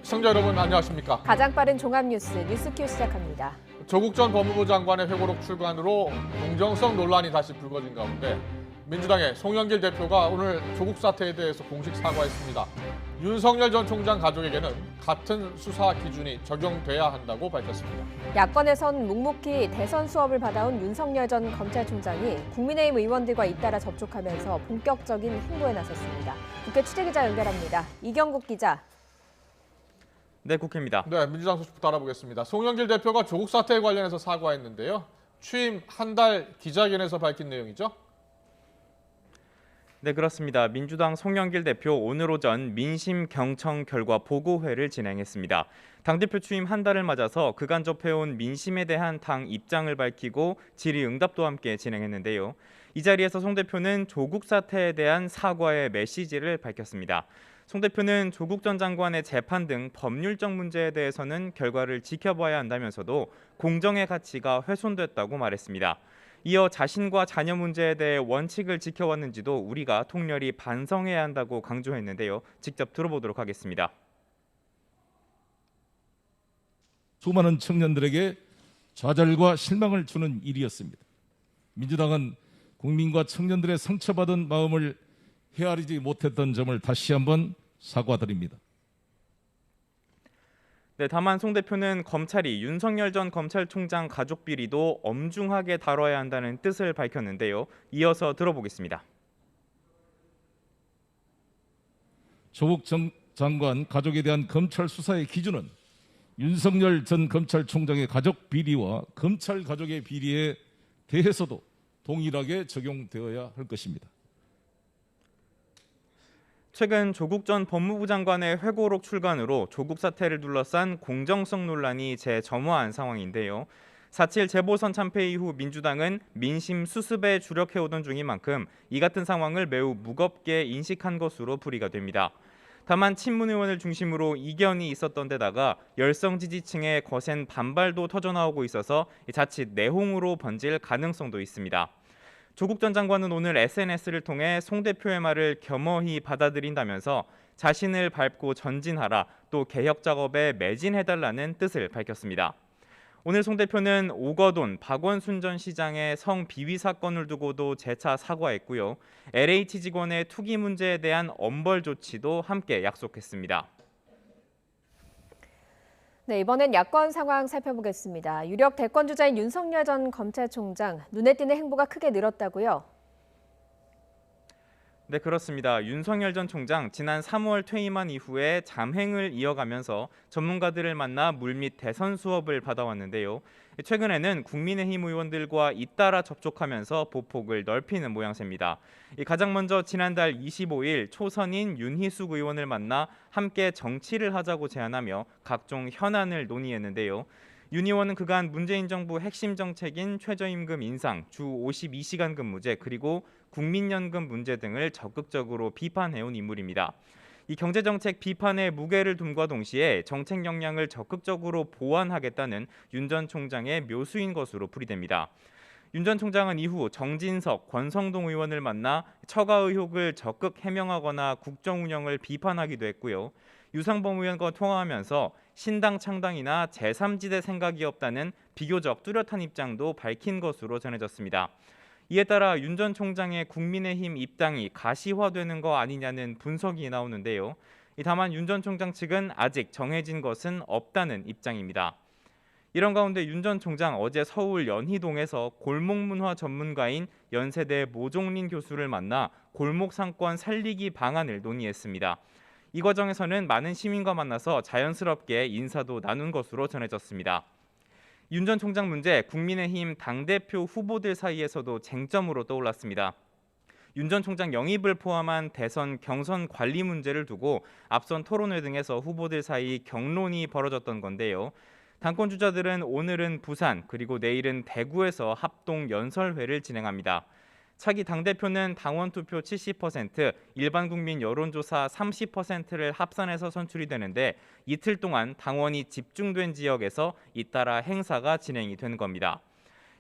시청자 여러분 안녕하십니까? 가장 빠른 종합뉴스 뉴스큐 시작합니다. 조국 전 법무부 장관의 회고록 출간으로 공정성 논란이 다시 불거진 가운데 민주당의 송영길 대표가 오늘 조국 사태에 대해서 공식 사과했습니다. 윤석열 전 총장 가족에게는 같은 수사 기준이 적용돼야 한다고 밝혔습니다. 야권에선 묵묵히 대선 수업을 받아온 윤석열 전 검찰총장이 국민의힘 의원들과 잇따라 접촉하면서 본격적인 행보에 나섰습니다. 국회 취재기자 연결합니다. 이경국 기자. 네, 국회입니다. 네, 민주당 소식부터 알아보겠습니다. 송영길 대표가 조국 사태에 관련해서 사과했는데요. 취임 한 달 기자회견에서 밝힌 내용이죠? 네, 그렇습니다. 민주당 송영길 대표 오늘 오전 민심 경청 결과 보고회를 진행했습니다. 당대표 취임 한 달을 맞아서 그간 접해온 민심에 대한 당 입장을 밝히고 질의응답도 함께 진행했는데요. 이 자리에서 송 대표는 조국 사태에 대한 사과의 메시지를 밝혔습니다. 송 대표는 조국 전 장관의 재판 등 법률적 문제에 대해서는 결과를 지켜봐야 한다면서도 공정의 가치가 훼손됐다고 말했습니다. 이어 자신과 자녀 문제에 대해 원칙을 지켜왔는지도 우리가 통렬히 반성해야 한다고 강조했는데요. 직접 들어보도록 하겠습니다. 수많은 청년들에게 좌절과 실망을 주는 일이었습니다. 민주당은 국민과 청년들의 상처받은 마음을 헤아리지 못했던 점을 다시 한번 사과드립니다. 네, 다만 송 대표는 검찰이 윤석열 전 검찰총장 가족 비리도 엄중하게 다뤄야 한다는 뜻을 밝혔는데요. 이어서 들어보겠습니다. 조국 전 장관 가족에 대한 검찰 수사의 기준은 윤석열 전 검찰총장의 가족 비리와 검찰 가족의 비리에 대해서도 동일하게 적용되어야 할 것입니다. 최근 조국 전 법무부 장관의 회고록 출간으로 조국 사태를 둘러싼 공정성 논란이 재점화한 상황인데요. 4.7 재보선 참패 이후 민주당은 민심 수습에 주력해오던 중인 만큼 이 같은 상황을 매우 무겁게 인식한 것으로 풀이가 됩니다. 다만 친문 의원을 중심으로 이견이 있었던 데다가 열성 지지층의 거센 반발도 터져나오고 있어서 자칫 내홍으로 번질 가능성도 있습니다. 조국 전 장관은 오늘 SNS를 통해 송 대표의 말을 겸허히 받아들인다면서 자신을 밟고 전진하라, 또 개혁 작업에 매진해달라는 뜻을 밝혔습니다. 오늘 송 대표는 오거돈, 박원순 전 시장의 성비위 사건을 두고도 재차 사과했고요. LH 직원의 투기 문제에 대한 엄벌 조치도 함께 약속했습니다. 네, 이번엔 야권 상황 살펴보겠습니다. 유력 대권 주자인 윤석열 전 검찰총장, 눈에 띄는 행보가 크게 늘었다고요? 네, 그렇습니다. 윤석열 전 총장 지난 3월 퇴임한 이후에 잠행을 이어가면서 전문가들을 만나 물밑 대선 수업을 받아왔는데요. 최근에는 국민의힘 의원들과 잇따라 접촉하면서 보폭을 넓히는 모양새입니다. 가장 먼저 지난달 25일 초선인 윤희숙 의원을 만나 함께 정치를 하자고 제안하며 각종 현안을 논의했는데요. 윤 의원은 그간 문재인 정부 핵심 정책인 최저임금 인상, 주 52시간 근무제, 그리고 국민연금 문제 등을 적극적으로 비판해온 인물입니다. 이 경제정책 비판의 무게를 둠과 동시에 정책 역량을 적극적으로 보완하겠다는 윤 전 총장의 묘수인 것으로 풀이됩니다. 윤 전 총장은 이후 정진석, 권성동 의원을 만나 처가 의혹을 적극 해명하거나 국정 운영을 비판하기도 했고요. 유상범 의원과 통화하면서 신당 창당이나 제3지대 생각이 없다는 비교적 뚜렷한 입장도 밝힌 것으로 전해졌습니다. 이에 따라 윤 전 총장의 국민의힘 입당이 가시화되는 거 아니냐는 분석이 나오는데요. 다만 윤 전 총장 측은 아직 정해진 것은 없다는 입장입니다. 이런 가운데 윤 전 총장 어제 서울 연희동에서 골목문화 전문가인 연세대 모종린 교수를 만나 골목 상권 살리기 방안을 논의했습니다. 이 과정에서는 많은 시민과 만나서 자연스럽게 인사도 나눈 것으로 전해졌습니다. 윤 전 총장 문제, 국민의힘 당대표 후보들 사이에서도 쟁점으로 떠올랐습니다. 윤 전 총장 영입을 포함한 대선 경선 관리 문제를 두고 앞선 토론회 등에서 후보들 사이 격론이 벌어졌던 건데요. 당권 주자들은 오늘은 부산, 그리고 내일은 대구에서 합동 연설회를 진행합니다. 차기 당대표는 당원 투표 70%, 일반 국민 여론조사 30%를 합산해서 선출이 되는데 이틀 동안 당원이 집중된 지역에서 잇따라 행사가 진행이 되는 겁니다.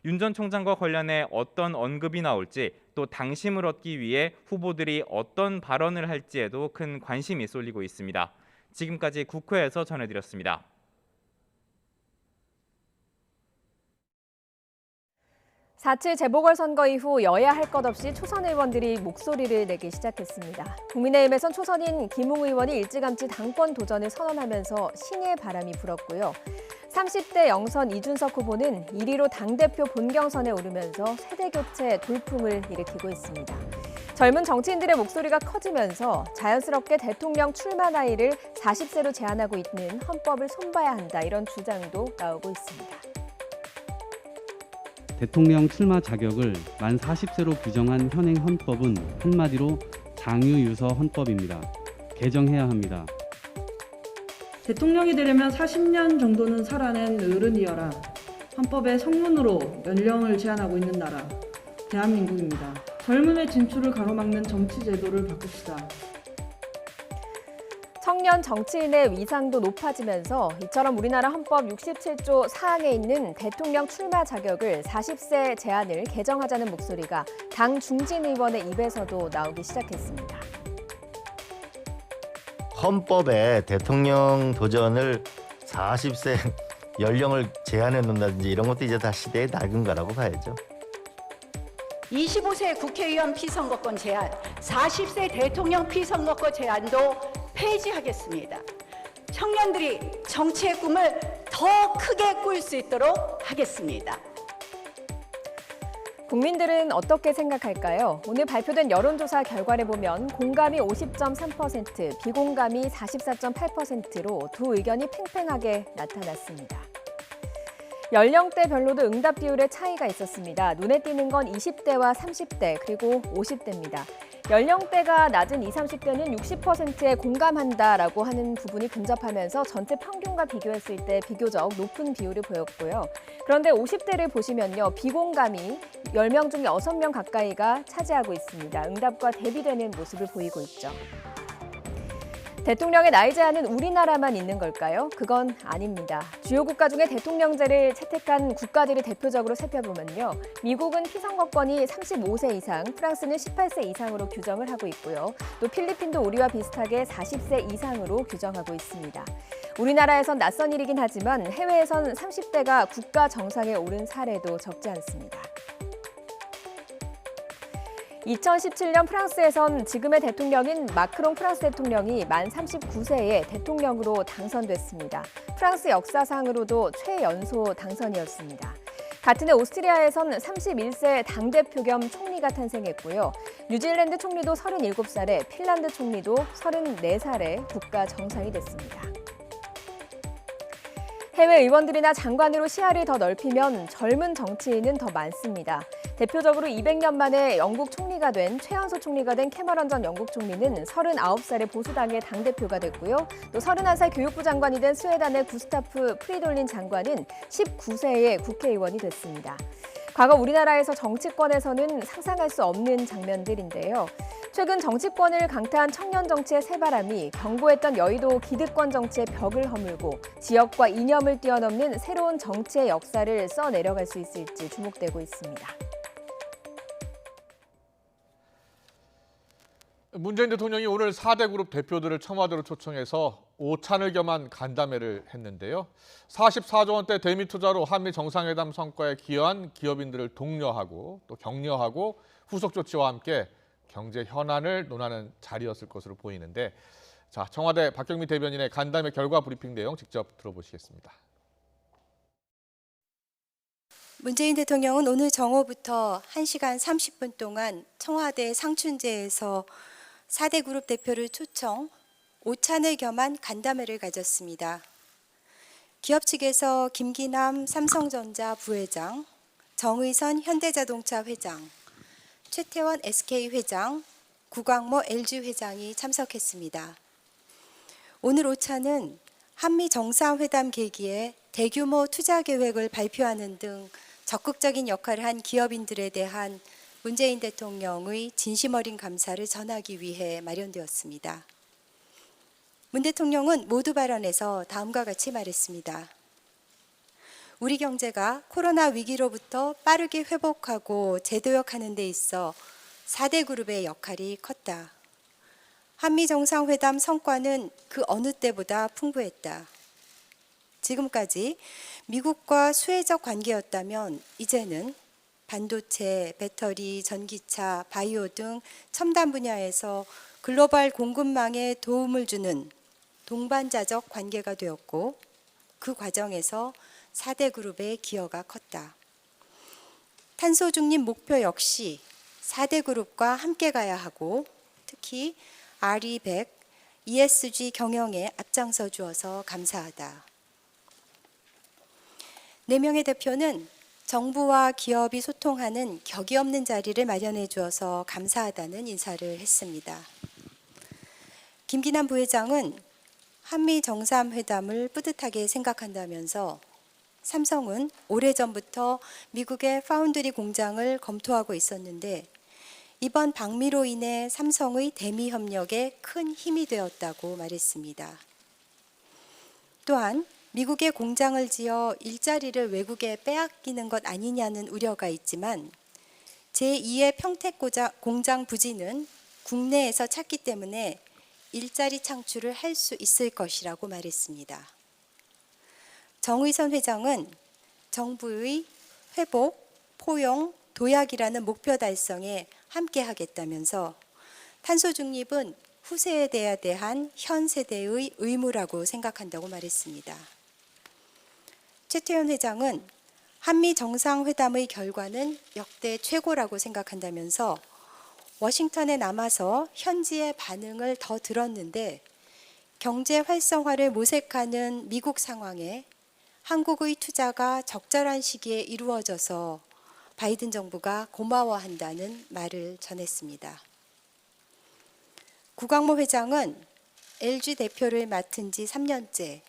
윤 전 총장과 관련해 어떤 언급이 나올지, 또 당심을 얻기 위해 후보들이 어떤 발언을 할지에도 큰 관심이 쏠리고 있습니다. 지금까지 국회에서 전해드렸습니다. (4.7) 재보궐선거 이후 여야 할 것 없이 초선 의원들이 목소리를 내기 시작했습니다. 국민의힘에선 초선인 김웅 의원이 일찌감치 당권 도전을 선언하면서 신의 바람이 불었고요. 30대 영선 이준석 후보는 1위로 당대표 본경선에 오르면서 세대교체 돌풍을 일으키고 있습니다. 젊은 정치인들의 목소리가 커지면서 자연스럽게 대통령 출마 나이를 40세로 제한하고 있는 헌법을 손봐야 한다, 이런 주장도 나오고 있습니다. 대통령 출마 자격을 만 40세로 규정한 현행 헌법은 한마디로 장유유서 헌법입니다. 개정해야 합니다. 대통령이 되려면 40년 정도는 살아낸 어른이어라. 헌법의 성문으로 연령을 제한하고 있는 나라, 대한민국입니다. 젊음의 진출을 가로막는 정치 제도를 바꿉시다. 청년 정치인의 위상도 높아지면서 이처럼 우리나라 헌법 67조 4항에 있는 대통령 출마 자격을 40세 제한을 개정하자는 목소리가 당 중진 의원의 입에서도 나오기 시작했습니다. 헌법에 대통령 도전을 40세 연령을 제한해 놓는다든지 이런 것도 이제 다 시대의 낡은 거라고 봐야죠. 25세 국회의원 피선거권 제한, 40세 대통령 피선거권 제한도 폐지하겠습니다. 청년들이 정치의 꿈을 더 크게 꿀 수 있도록 하겠습니다. 국민들은 어떻게 생각할까요? 오늘 발표된 여론조사 결과를 보면 공감이 50.3%, 비공감이 44.8%로 두 의견이 팽팽하게 나타났습니다. 연령대별로도 응답 비율의 차이가 있었습니다. 눈에 띄는 건 20대와 30대, 그리고 50대입니다. 연령대가 낮은 20, 30대는 60%에 공감한다라고 하는 부분이 근접하면서 전체 평균과 비교했을 때 비교적 높은 비율을 보였고요. 그런데 50대를 보시면요, 비공감이 10명 중 6명 가까이가 차지하고 있습니다. 응답과 대비되는 모습을 보이고 있죠. 대통령의 나이 제한은 우리나라만 있는 걸까요? 그건 아닙니다. 주요 국가 중에 대통령제를 채택한 국가들을 대표적으로 살펴보면요. 미국은 피선거권이 35세 이상, 프랑스는 18세 이상으로 규정을 하고 있고요. 또 필리핀도 우리와 비슷하게 40세 이상으로 규정하고 있습니다. 우리나라에선 낯선 일이긴 하지만 해외에선 30대가 국가 정상에 오른 사례도 적지 않습니다. 2017년 프랑스에선 지금의 대통령인 마크롱 프랑스 대통령이 만 39세에 대통령으로 당선됐습니다. 프랑스 역사상으로도 최연소 당선이었습니다. 같은 해 오스트리아에선 31세 당대표 겸 총리가 탄생했고요. 뉴질랜드 총리도 37살에, 핀란드 총리도 34살에 국가 정상이 됐습니다. 해외 의원들이나 장관으로 시야를 더 넓히면 젊은 정치인은 더 많습니다. 대표적으로 200년 만에 영국 총리가 된 최연소 총리가 된 캐머런 전 영국 총리는 39살에 보수당의 당대표가 됐고요. 또 31살 교육부 장관이 된 스웨덴의 구스타프 프리돌린 장관은 19세에 국회의원이 됐습니다. 과거 우리나라에서 정치권에서는 상상할 수 없는 장면들인데요. 최근 정치권을 강타한 청년 정치의 새바람이 경고했던 여의도 기득권 정치의 벽을 허물고 지역과 이념을 뛰어넘는 새로운 정치의 역사를 써내려갈 수 있을지 주목되고 있습니다. 문재인 대통령이 오늘 4대 그룹 대표들을 청와대로 초청해서 오찬을 겸한 간담회를 했는데요. 44조 원대 대미 투자로 한미 정상회담 성과에 기여한 기업인들을 독려하고 또 격려하고 후속 조치와 함께 경제 현안을 논하는 자리였을 것으로 보이는데, 자, 청와대 박경미 대변인의 간담회 결과 브리핑 내용 직접 들어보시겠습니다. 문재인 대통령은 오늘 정오부터 1시간 30분 동안 청와대 상춘제에서 4대 그룹 대표를 초청, 오찬을 겸한 간담회를 가졌습니다. 기업 측에서 김기남 삼성전자 부회장, 정의선 현대자동차 회장, 최태원 SK 회장, 구광모 LG 회장이 참석했습니다. 오늘 오찬은 한미 정상회담 계기에 대규모 투자 계획을 발표하는 등 적극적인 역할을 한 기업인들에 대한 문재인 대통령의 진심 어린 감사를 전하기 위해 마련되었습니다. 문 대통령은 모두 발언에서 다음과 같이 말했습니다. 우리 경제가 코로나 위기로부터 빠르게 회복하고 재도약하는 데 있어 4대 그룹의 역할이 컸다. 한미 정상회담 성과는 그 어느 때보다 풍부했다. 지금까지 미국과 수혜적 관계였다면 이제는 반도체, 배터리, 전기차, 바이오 등 첨단 분야에서 글로벌 공급망에 도움을 주는 동반자적 관계가 되었고 그 과정에서 4대 그룹의 기여가 컸다. 탄소 중립 목표 역시 4대 그룹과 함께 가야 하고 특히 RE100, ESG 경영에 앞장서 주어서 감사하다. 4명의 대표는 정부와 기업이 소통하는 격이 없는 자리를 마련해 주어서 감사하다는 인사를 했습니다. 김기남 부회장은 한미 정상회담을 뿌듯하게 생각한다면서 삼성은 오래전부터 미국의 파운드리 공장을 검토하고 있었는데 이번 방미로 인해 삼성의 대미 협력에 큰 힘이 되었다고 말했습니다. 또한 미국에 공장을 지어 일자리를 외국에 빼앗기는 것 아니냐는 우려가 있지만 제2의 평택 공장 부지는 국내에서 찾기 때문에 일자리 창출을 할 수 있을 것이라고 말했습니다. 정의선 회장은 정부의 회복, 포용, 도약이라는 목표 달성에 함께 하겠다면서 탄소 중립은 후세에 대한 현 세대의 의무라고 생각한다고 말했습니다. 최태원 회장은 한미 정상회담의 결과는 역대 최고라고 생각한다면서 워싱턴에 남아서 현지의 반응을 더 들었는데 경제 활성화를 모색하는 미국 상황에 한국의 투자가 적절한 시기에 이루어져서 바이든 정부가 고마워한다는 말을 전했습니다. 구광모 회장은 LG 대표를 맡은 지 3년째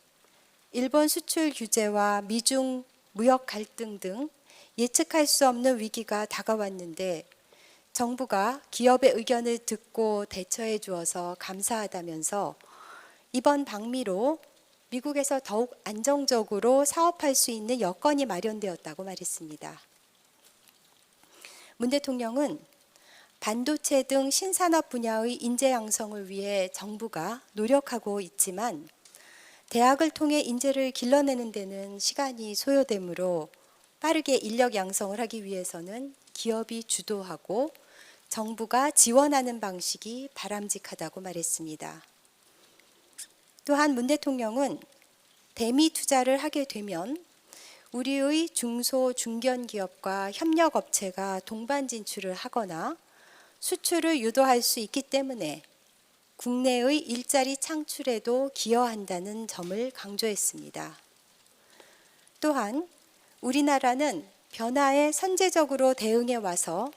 일본 수출 규제와 미중 무역 갈등 등 예측할 수 없는 위기가 다가왔는데 정부가 기업의 의견을 듣고 대처해 주어서 감사하다면서 이번 방미로 미국에서 더욱 안정적으로 사업할 수 있는 여건이 마련되었다고 말했습니다. 문 대통령은 반도체 등 신산업 분야의 인재 양성을 위해 정부가 노력하고 있지만 대학을 통해 인재를 길러내는 데는 시간이 소요되므로 빠르게 인력 양성을 하기 위해서는 기업이 주도하고 정부가 지원하는 방식이 바람직하다고 말했습니다. 또한 문 대통령은 대미 투자를 하게 되면 우리의 중소 중견 기업과 협력 업체가 동반 진출을 하거나 수출을 유도할 수 있기 때문에 국내의 일자리 창출에도 기여한다는 점을 강조했습니다. 또한 우리나라는 변화에 선제적으로 대응해 와서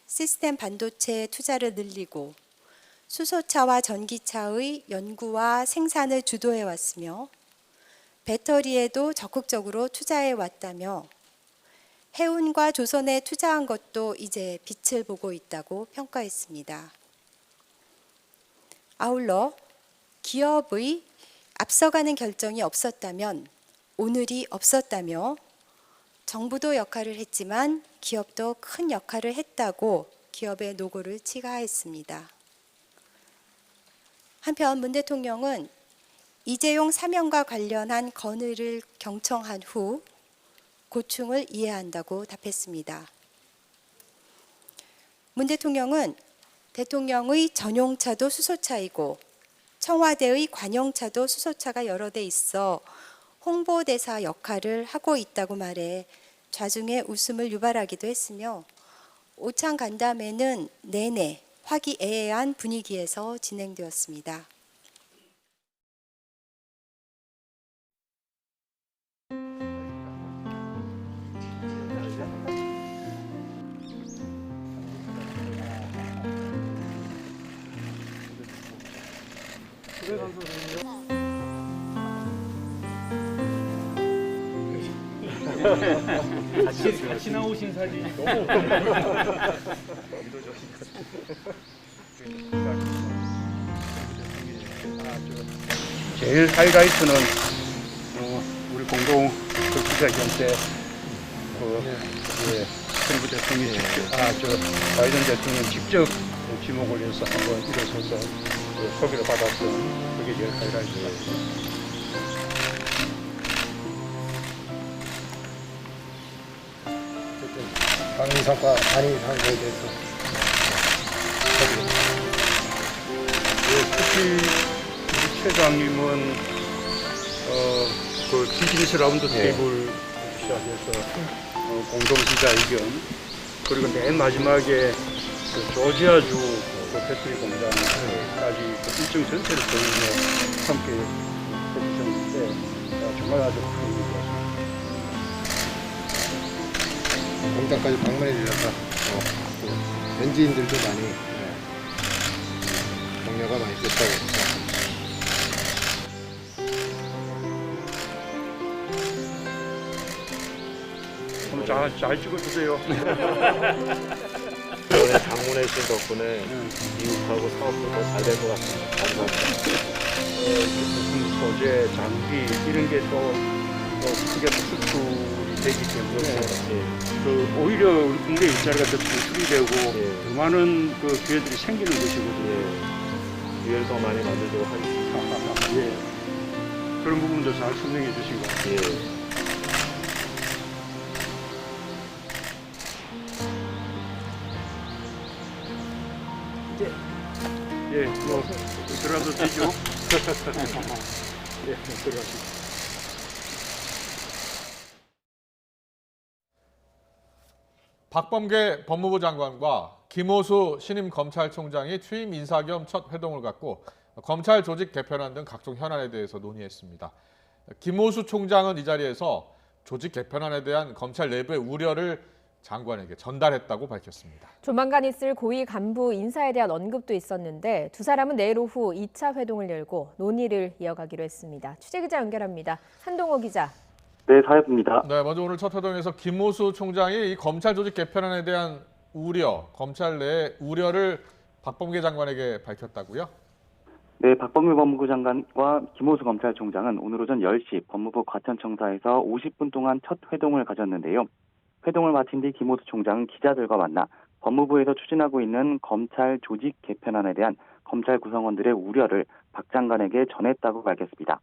시스템 반도체 투자를 늘리고 수소차와 전기차의 연구와 생산을 주도해 왔으며 배터리에도 적극적으로 투자해 왔다며 해운과 조선에 투자한 것도 이제 빛을 보고 있다고 평가했습니다. 아울러 기업의 앞서가는 결정이 없었다면 오늘이 없었다며 정부도 역할을 했지만 기업도 큰 역할을 했다고 기업의 노고를 치하했습니다. 한편 문 대통령은 이재용 사면과 관련한 건의를 경청한 후 고충을 이해한다고 답했습니다. 문 대통령은 대통령의 전용차도 수소차이고 청와대의 관용차도 수소차가 여러 대 있어 홍보대사 역할을 하고 있다고 말해 좌중에 웃음을 유발하기도 했으며 오찬 간담회는 내내 화기애애한 분위기에서 진행되었습니다. 같이 나오신 사진이 너무 제일 하이라이트는 우리 공동 기자회견 때 트럼프 대통령이 바이든 대통령 직접 지목을 해서 한번 일어서서 소개를 받았던 그게 제일 하이라이트 같습니다. 강민사과 단위상에 대해서 특히 우리 최장님은 그 비즈니스 라운드 테이블 시작해서 공동지자 의견 그리고 맨 마지막에 그 조지아주 그 배터리 공장까지 그 일정 전체를 보면서 함께 해주셨는데 정말 아주 큰 일이었습니다. 공장까지 방문해 주셔서 현지인들도 많이 격려가 많이 됐다고 생각합니다. 잘 찍어주세요. 이번에 방문해주신 덕분에 미국하고 사업도 더 잘 될 것 같습니다. 감사합니다. 소재, 장비 이런 게 또 크게 또 수출이 되기 때문에 그 오히려 국내 일자리가 더 창출이 되고 더 많은 그 기회들이 생기는 것이거든요. 기회를 더 많이 만들도록 하겠습니다. 예. 그런 부분도 잘 설명해 주신 것 같아요. 예. 예, 뭐 들어가도 되죠? 예, 들어가시죠. 박범계 법무부 장관과 김호수 신임 검찰총장이 취임 인사 겸 첫 회동을 갖고 검찰 조직 개편안 등 각종 현안에 대해서 논의했습니다. 김호수 총장은 이 자리에서 조직 개편안에 대한 검찰 내부의 우려를 장관에게 전달했다고 밝혔습니다. 조만간 있을 고위 간부 인사에 대한 언급도 있었는데 두 사람은 내일 오후 2차 회동을 열고 논의를 이어가기로 했습니다. 취재기자 연결합니다. 한동호 기자. 네, 사회부입니다. 네, 먼저 오늘 첫 회동에서 김호수 총장이 이 검찰 조직 개편안에 대한 우려, 검찰 내 우려를 박범계 장관에게 밝혔다고요? 네, 박범계 법무부 장관과 김호수 검찰총장은 오늘 오전 10시 법무부 과천청사에서 50분 동안 첫 회동을 가졌는데요. 회동을 마친 뒤 김호수 총장은 기자들과 만나 법무부에서 추진하고 있는 검찰 조직 개편안에 대한 검찰 구성원들의 우려를 박 장관에게 전했다고 밝혔습니다.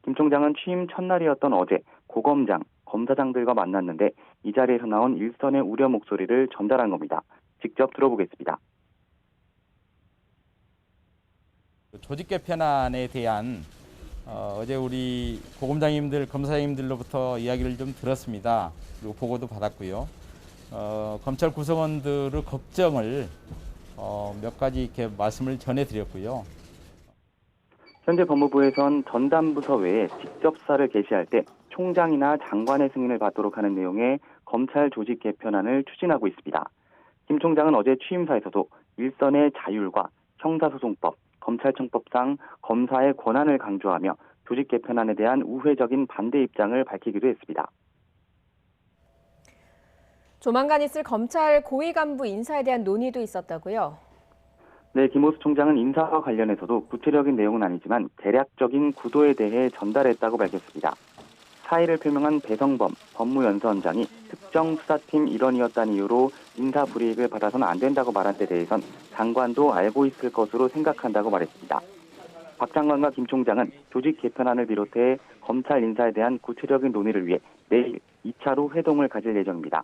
김 총장은 취임 첫날이었던 어제 고검장, 검사장들과 만났는데 이 자리에서 나온 일선의 우려 목소리를 전달한 겁니다. 직접 들어보겠습니다. 조직 개편안에 대한 어제 우리 고검장님들, 검사님들로부터 이야기를 좀 들었습니다. 그리고 보고도 받았고요. 검찰 구성원들의 걱정을 몇 가지 이렇게 말씀을 전해드렸고요. 현재 법무부에선 전담부서 외에 직접사를 개시할 때 총장이나 장관의 승인을 받도록 하는 내용의 검찰 조직 개편안을 추진하고 있습니다. 김 총장은 어제 취임사에서도 일선의 자율과 형사소송법, 검찰청법상 검사의 권한을 강조하며 조직 개편안에 대한 우회적인 반대 입장을 밝히기도 했습니다. 조만간 있을 검찰 고위 간부 인사에 대한 논의도 있었다고요? 네, 김호수 총장은 인사와 관련해서도 구체적인 내용은 아니지만 대략적인 구도에 대해 전달했다고 밝혔습니다. 사의를 표명한 배성범 법무연수원장이 특정 수사팀 일원이었다는 이유로 인사 불이익을 받아서는 안 된다고 말한 데 대해선 장관도 알고 있을 것으로 생각한다고 말했습니다. 박 장관과 김 총장은 조직 개편안을 비롯해 검찰 인사에 대한 구체적인 논의를 위해 내일 2차로 회동을 가질 예정입니다.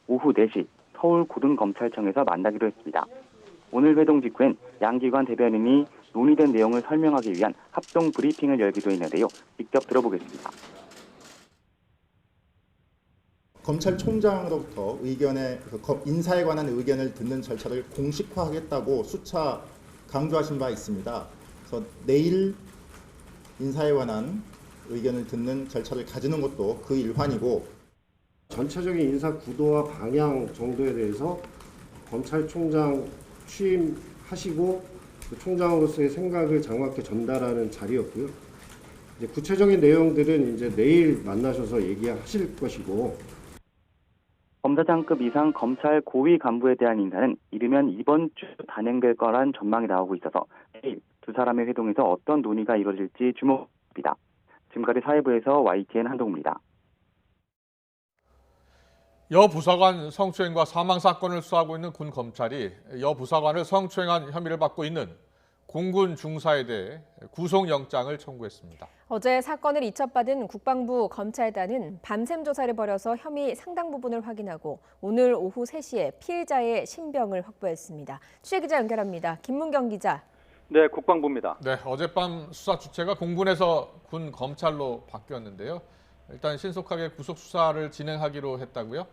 오후 4시 서울고등검찰청에서 만나기로 했습니다. 오늘 회동 직후엔 양 기관 대변인이 논의된 내용을 설명하기 위한 합동 브리핑을 열기도 했는데요. 직접 들어보겠습니다. 검찰총장으로부터 인사에 관한 의견을 듣는 절차를 공식화하겠다고 수차 강조하신 바 있습니다. 그래서 내일 인사에 관한 의견을 듣는 절차를 가지는 것도 그 일환이고 전체적인 인사 구도와 방향 정도에 대해서 검찰총장 취임하시고 그 총장으로서의 생각을 장관께 전달하는 자리였고요. 이제 구체적인 내용들은 이제 내일 만나셔서 얘기하실 것이고. 검사장급 이상 검찰 고위 간부에 대한 인사는 이르면 이번 주 단행될 거란 전망이 나오고 있어서 내일 두 사람의 회동에서 어떤 논의가 이루어질지 주목됩니다. 지금까지 사회부에서 YTN 한동우입니다. 여 부사관 성추행과 사망 사건을 수사하고 있는 군 검찰이 여 부사관을 성추행한 혐의를 받고 있는 공군 중사에 대해 구속영장을 청구했습니다. 어제 사건을 이첩받은 국방부 검찰단은 밤샘 조사를 벌여서 혐의 상당 부분을 확인하고 오늘 오후 3시에 피해자의 신병을 확보했습니다. 취재기자 연결합니다. 김문경 기자. 네, 국방부입니다. 네, 어젯밤 수사 주체가 공군에서 군 검찰로 바뀌었는데요. 일단 신속하게 구속 수사를 진행하기로 했다고요?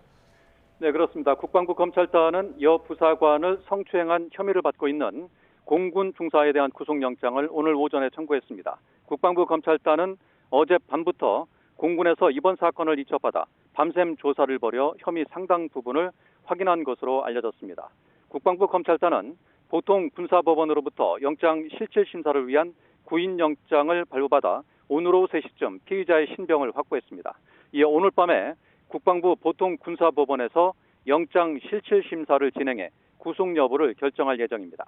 네, 그렇습니다. 국방부 검찰단은 여 부사관을 성추행한 혐의를 받고 있는 공군 중사에 대한 구속영장을 오늘 오전에 청구했습니다. 국방부 검찰단은 어젯밤부터 공군에서 이번 사건을 이첩받아 밤샘 조사를 벌여 혐의 상당 부분을 확인한 것으로 알려졌습니다. 국방부 검찰단은 보통 군사법원으로부터 영장 실질 심사를 위한 구인영장을 발부받아 오늘 오후 3시쯤 피의자의 신병을 확보했습니다. 이에 오늘 밤에 국방부 보통 군사법원에서 영장 실질 심사를 진행해 구속 여부를 결정할 예정입니다.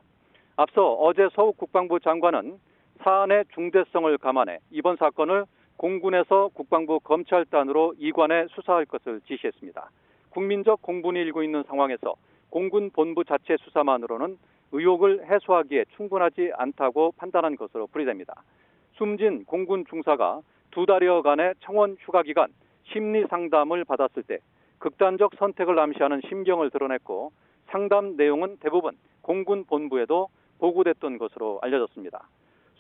앞서 어제 서욱 국방부 장관은 사안의 중대성을 감안해 이번 사건을 공군에서 국방부 검찰단으로 이관해 수사할 것을 지시했습니다. 국민적 공분이 일고 있는 상황에서 공군 본부 자체 수사만으로는 의혹을 해소하기에 충분하지 않다고 판단한 것으로 풀이됩니다. 숨진 공군 중사가 2달여간의 청원 휴가 기간 심리 상담을 받았을 때 극단적 선택을 암시하는 심경을 드러냈고 상담 내용은 대부분 공군 본부에도 보고됐던 것으로 알려졌습니다.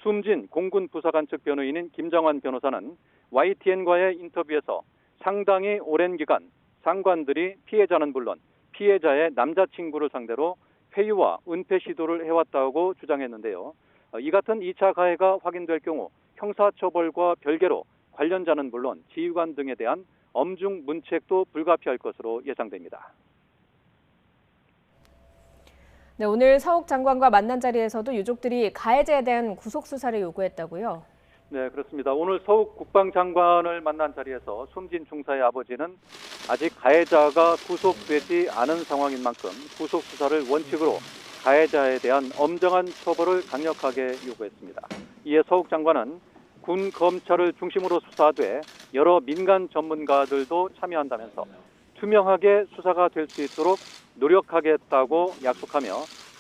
숨진 공군 부사관 측 변호인인 김정환 변호사는 YTN과의 인터뷰에서 상당히 오랜 기간 상관들이 피해자는 물론 피해자의 남자친구를 상대로 회유와 은폐 시도를 해왔다고 주장했는데요. 이 같은 2차 가해가 확인될 경우 형사처벌과 별개로 관련자는 물론 지휘관 등에 대한 엄중 문책도 불가피할 것으로 예상됩니다. 네, 오늘 서욱 장관과 만난 자리에서도 유족들이 가해자에 대한 구속 수사를 요구했다고요? 네, 그렇습니다. 오늘 서욱 국방장관을 만난 자리에서 숨진 중사의 아버지는 아직 가해자가 구속되지 않은 상황인 만큼 구속 수사를 원칙으로 가해자에 대한 엄정한 처벌을 강력하게 요구했습니다. 이에 서욱 장관은 군 검찰을 중심으로 수사돼 여러 민간 전문가들도 참여한다면서 투명하게 수사가 될 수 있도록 노력하겠다고 약속하며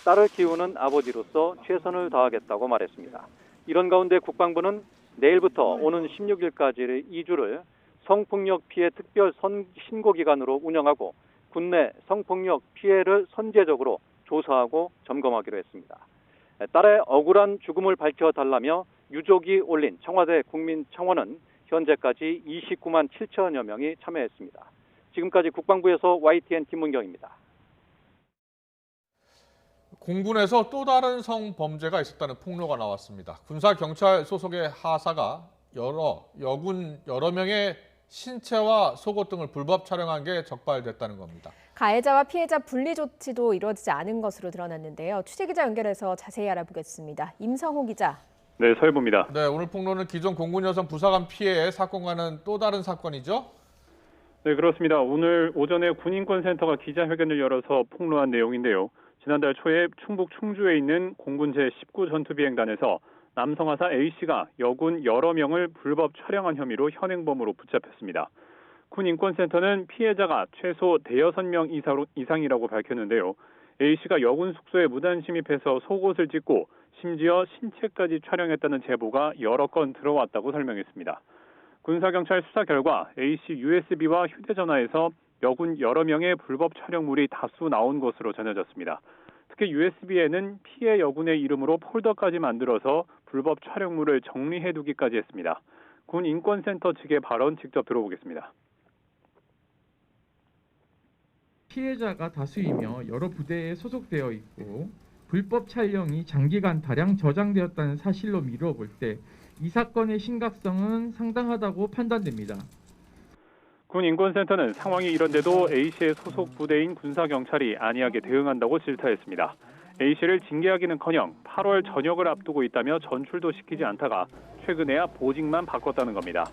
딸을 키우는 아버지로서 최선을 다하겠다고 말했습니다. 이런 가운데 국방부는 내일부터 오는 16일까지 2주를 성폭력 피해 특별 신고 기간으로 운영하고 국내 성폭력 피해를 선제적으로 조사하고 점검하기로 했습니다. 딸의 억울한 죽음을 밝혀달라며 유족이 올린 청와대 국민청원은 현재까지 29만 7천여 명이 참여했습니다. 지금까지 국방부에서 YTN 김문경입니다. 공군에서 또 다른 성범죄가 있었다는 폭로가 나왔습니다. 군사경찰 소속의 하사가 여군 여러 명의 신체와 속옷 등을 불법 촬영한 게 적발됐다는 겁니다. 가해자와 피해자 분리 조치도 이루어지지 않은 것으로 드러났는데요. 취재기자 연결해서 자세히 알아보겠습니다. 임성호 기자. 네, 서해부입니다. 네, 오늘 폭로는 기존 공군 여성 부사관 피해 사건과는 또 다른 사건이죠? 네, 그렇습니다. 오늘 오전에 군인권센터가 기자회견을 열어서 폭로한 내용인데요. 지난달 초에 충북 충주에 있는 공군 제19 전투비행단에서 남성 하사 A씨가 여군 여러 명을 불법 촬영한 혐의로 현행범으로 붙잡혔습니다. 군인권센터는 피해자가 최소 6명 이상이라고 밝혔는데요. A씨가 여군 숙소에 무단 침입해서 속옷을 찢고 심지어 신체까지 촬영했다는 제보가 여러 건 들어왔다고 설명했습니다. 군사경찰 수사 결과 A씨 USB와 휴대전화에서 여군 여러 명의 불법 촬영물이 다수 나온 것으로 전해졌습니다. 특히 USB에는 피해 여군의 이름으로 폴더까지 만들어서 불법 촬영물을 정리해두기까지 했습니다. 군 인권센터 측의 발언 직접 들어보겠습니다. 피해자가 다수이며 여러 부대에 소속되어 있고 불법 촬영이 장기간 다량 저장되었다는 사실로 미루어 볼 때 이 사건의 심각성은 상당하다고 판단됩니다. 군 인권센터는 상황이 이런데도 A씨의 소속 부대인 군사경찰이 안이하게 대응한다고 질타했습니다. A씨를 징계하기는커녕 8월 전역을 앞두고 있다며 전출도 시키지 않다가 최근에야 보직만 바꿨다는 겁니다.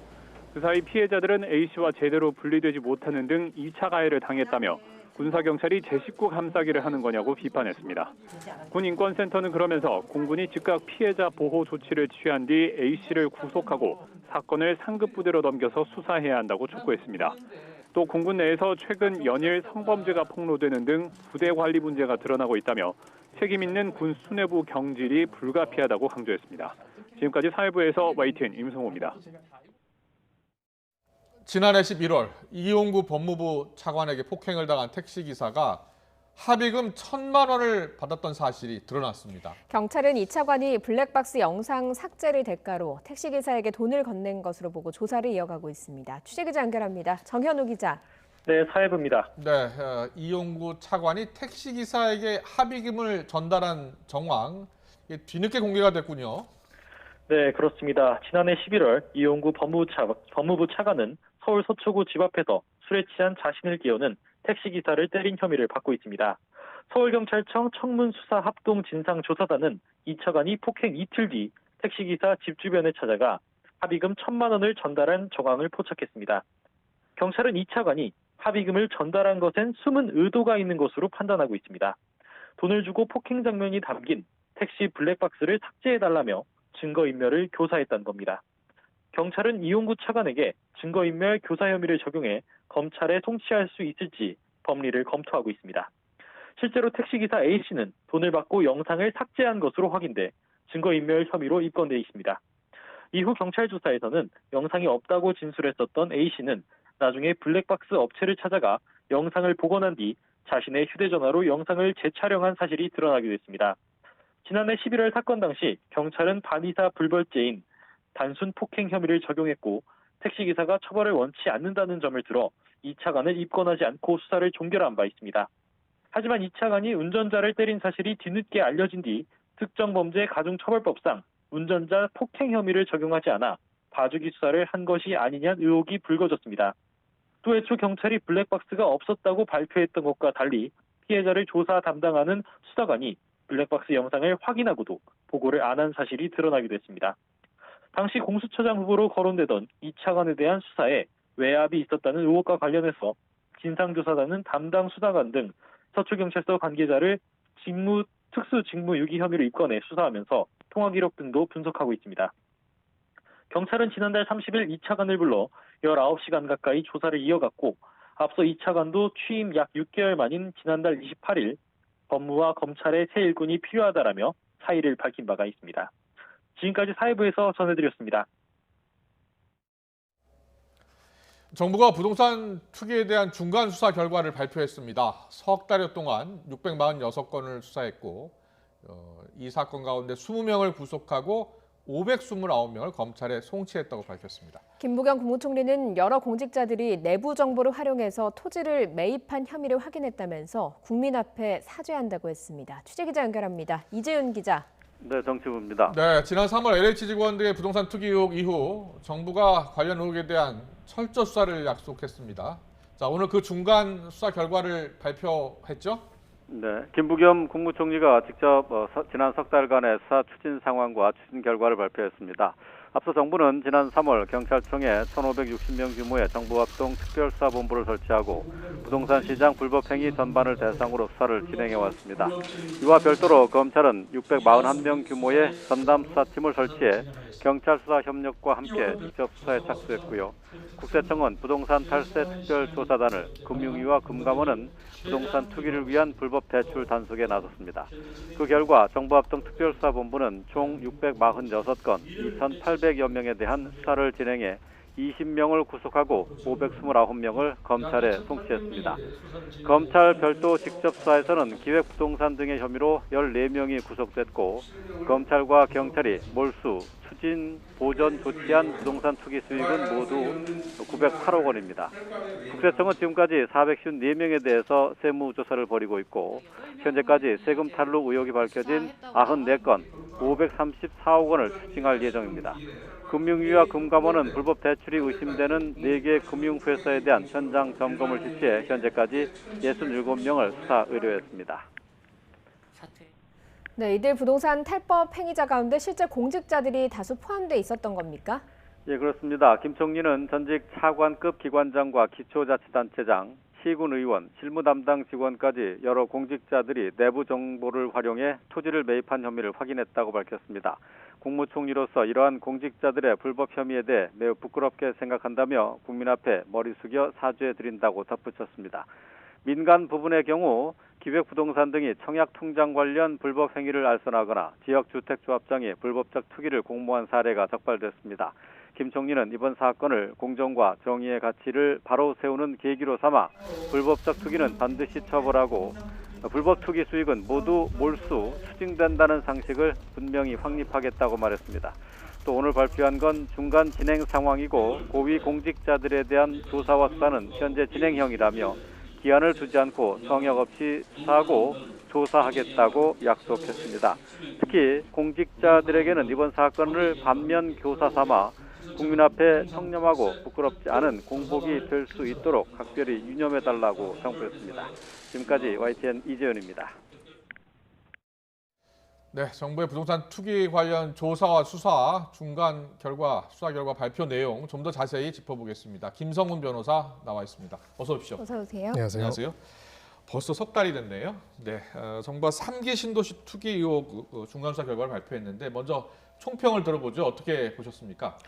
그 사이 피해자들은 A씨와 제대로 분리되지 못하는 등 2차 가해를 당했다며 군사경찰이 제 식구 감싸기를 하는 거냐고 비판했습니다. 군 인권센터는 그러면서 공군이 즉각 피해자 보호 조치를 취한 뒤 A씨를 구속하고 사건을 상급 부대로 넘겨서 수사해야 한다고 촉구했습니다. 또 공군 내에서 최근 연일 성범죄가 폭로되는 등 부대 관리 문제가 드러나고 있다며 책임 있는 군 수뇌부 경질이 불가피하다고 강조했습니다. 지금까지 사회부에서 YTN 임성호입니다. 지난해 11월 이용구 법무부 차관에게 폭행을 당한 택시기사가 합의금 1,000만 원을 받았던 사실이 드러났습니다. 경찰은 이 차관이 블랙박스 영상 삭제를 대가로 택시기사에게 돈을 건넨 것으로 보고 조사를 이어가고 있습니다. 취재기자 연결합니다. 정현우 기자. 네, 사회부입니다. 네, 이용구 차관이 택시기사에게 합의금을 전달한 정황, 뒤늦게 공개가 됐군요. 네, 그렇습니다. 지난해 11월 이용구 법무부 차관은 서울 서초구 집 앞에서 술에 취한 자신을 깨우는 택시기사를 때린 혐의를 받고 있습니다. 서울경찰청 청문수사합동진상조사단은 이 차관이 폭행 이틀 뒤 택시기사 집 주변에 찾아가 합의금 1,000만 원을 전달한 정황을 포착했습니다. 경찰은 이 차관이 합의금을 전달한 것엔 숨은 의도가 있는 것으로 판단하고 있습니다. 돈을 주고 폭행 장면이 담긴 택시 블랙박스를 삭제해달라며 증거인멸을 교사했다는 겁니다. 경찰은 이용구 차관에게 증거인멸 교사 혐의를 적용해 검찰에 송치할 수 있을지 법리를 검토하고 있습니다. 실제로 택시기사 A씨는 돈을 받고 영상을 삭제한 것으로 확인돼 증거인멸 혐의로 입건돼 있습니다. 이후 경찰 조사에서는 영상이 없다고 진술했었던 A씨는 나중에 블랙박스 업체를 찾아가 영상을 복원한 뒤 자신의 휴대전화로 영상을 재촬영한 사실이 드러나기도 했습니다. 지난해 11월 사건 당시 경찰은 반의사 불벌죄인 단순 폭행 혐의를 적용했고 택시기사가 처벌을 원치 않는다는 점을 들어 이 차관을 입건하지 않고 수사를 종결한 바 있습니다. 하지만 이 차관이 운전자를 때린 사실이 뒤늦게 알려진 뒤 특정범죄 가중처벌법상 운전자 폭행 혐의를 적용하지 않아 봐주기 수사를 한 것이 아니냐는 의혹이 불거졌습니다. 또 애초 경찰이 블랙박스가 없었다고 발표했던 것과 달리 피해자를 조사 담당하는 수사관이 블랙박스 영상을 확인하고도 보고를 안 한 사실이 드러나기도 했습니다. 당시 공수처장 후보로 거론되던 이 차관에 대한 수사에 외압이 있었다는 의혹과 관련해서 진상조사단은 담당 수사관 등 서초경찰서 관계자를 특수직무유기 혐의로 입건해 수사하면서 통화기록 등도 분석하고 있습니다. 경찰은 지난달 30일 이 차관을 불러 19시간 가까이 조사를 이어갔고 앞서 이 차관도 취임 약 6개월 만인 지난달 28일 법무와 검찰의 새 일꾼이 필요하다라며 사의를 밝힌 바가 있습니다. 지금까지 사회부에서 전해드렸습니다. 정부가 부동산 투기에 대한 중간 수사 결과를 발표했습니다. 석 달여 동안 646건을 수사했고 이 사건 가운데 20명을 구속하고 529명을 검찰에 송치했다고 밝혔습니다. 김부겸 국무총리는 여러 공직자들이 내부 정보를 활용해서 토지를 매입한 혐의를 확인했다면서 국민 앞에 사죄한다고 했습니다. 취재기자 연결합니다. 이재윤 기자. 네, 정치부입니다. 네, 지난 3월 LH 직원 등의 부동산 투기 의혹 이후 정부가 관련 의혹에 대한 철저 수사를 약속했습니다. 자, 오늘 그 중간 수사 결과를 발표했죠? 네, 김부겸 국무총리가 직접 지난 석 달간의 수사 추진 상황과 추진 결과를 발표했습니다. 앞서 정부는 지난 3월 경찰청에 1,560명 규모의 정부합동 특별수사본부를 설치하고 부동산 시장 불법 행위 전반을 대상으로 수사를 진행해왔습니다. 이와 별도로 검찰은 641명 규모의 전담 수사팀을 설치해 경찰 수사 협력과 함께 직접 수사에 착수했고요. 국세청은 부동산 탈세 특별조사단을, 금융위와 금감원은 부동산 투기를 위한 불법 대출 단속에 나섰습니다. 그 결과 정부합동 특별수사본부는 총 646건, 2,800여 명에 대한 수사를 진행해 20명을 구속하고 529명을 검찰에 송치했습니다. 검찰 별도 직접 수사에서는 기획부동산 등의 혐의로 14명이 구속됐고 검찰과 경찰이 몰수, 추진, 보전 조치한 부동산 투기 수익은 모두 908억 원입니다. 국세청은 지금까지 454명에 대해서 세무조사를 벌이고 있고 현재까지 세금 탈루 의혹이 밝혀진 94건, 534억 원을 추징할 예정입니다. 금융위와 금감원은 불법 대출이 의심되는 4개 금융회사에 대한 현장 점검을 실시해 현재까지 67명을 수사 의뢰했습니다. 네, 이들 부동산 탈법 행위자 가운데 실제 공직자들이 다수 포함돼 있었던 겁니까? 예, 그렇습니다. 김 총리는 전직 차관급 기관장과 기초자치단체장, 시군 의원, 실무 담당 직원까지 여러 공직자들이 내부 정보를 활용해 토지를 매입한 혐의를 확인했다고 밝혔습니다. 국무총리로서 이러한 공직자들의 불법 혐의에 대해 매우 부끄럽게 생각한다며 국민 앞에 머리 숙여 사죄드린다고 덧붙였습니다. 민간 부분의 경우 기획부동산 등이 청약통장 관련 불법 행위를 알선하거나 지역주택조합장이 불법적 투기를 공모한 사례가 적발됐습니다. 김 총리는 이번 사건을 공정과 정의의 가치를 바로 세우는 계기로 삼아 불법적 투기는 반드시 처벌하고 불법 투기 수익은 모두 몰수, 추징된다는 상식을 분명히 확립하겠다고 말했습니다. 또 오늘 발표한 건 중간 진행 상황이고 고위 공직자들에 대한 조사와 수사는 현재 진행형이라며 기한을 두지 않고 성역 없이 수사하고 조사하겠다고 약속했습니다. 특히 공직자들에게는 이번 사건을 반면 교사 삼아 국민 앞에 청렴하고 부끄럽지 않은 공복이 될 수 있도록 각별히 유념해달라고 당부했습니다. 지금까지 YTN 이재현입니다. 네, 정부의 부동산 투기 관련 조사와 수사 중간 결과, 수사 결과 발표 내용 좀 더 자세히 짚어보겠습니다. 김성훈 변호사 나와 있습니다. 어서 오십시오. 어서 오세요. 안녕하세요. 벌써 석 달이 됐네요. 네, 정부가 3기 신도시 투기 의혹 중간 수사 결과를 발표했는데 먼저 총평을 들어보죠. 어떻게 보셨습니까?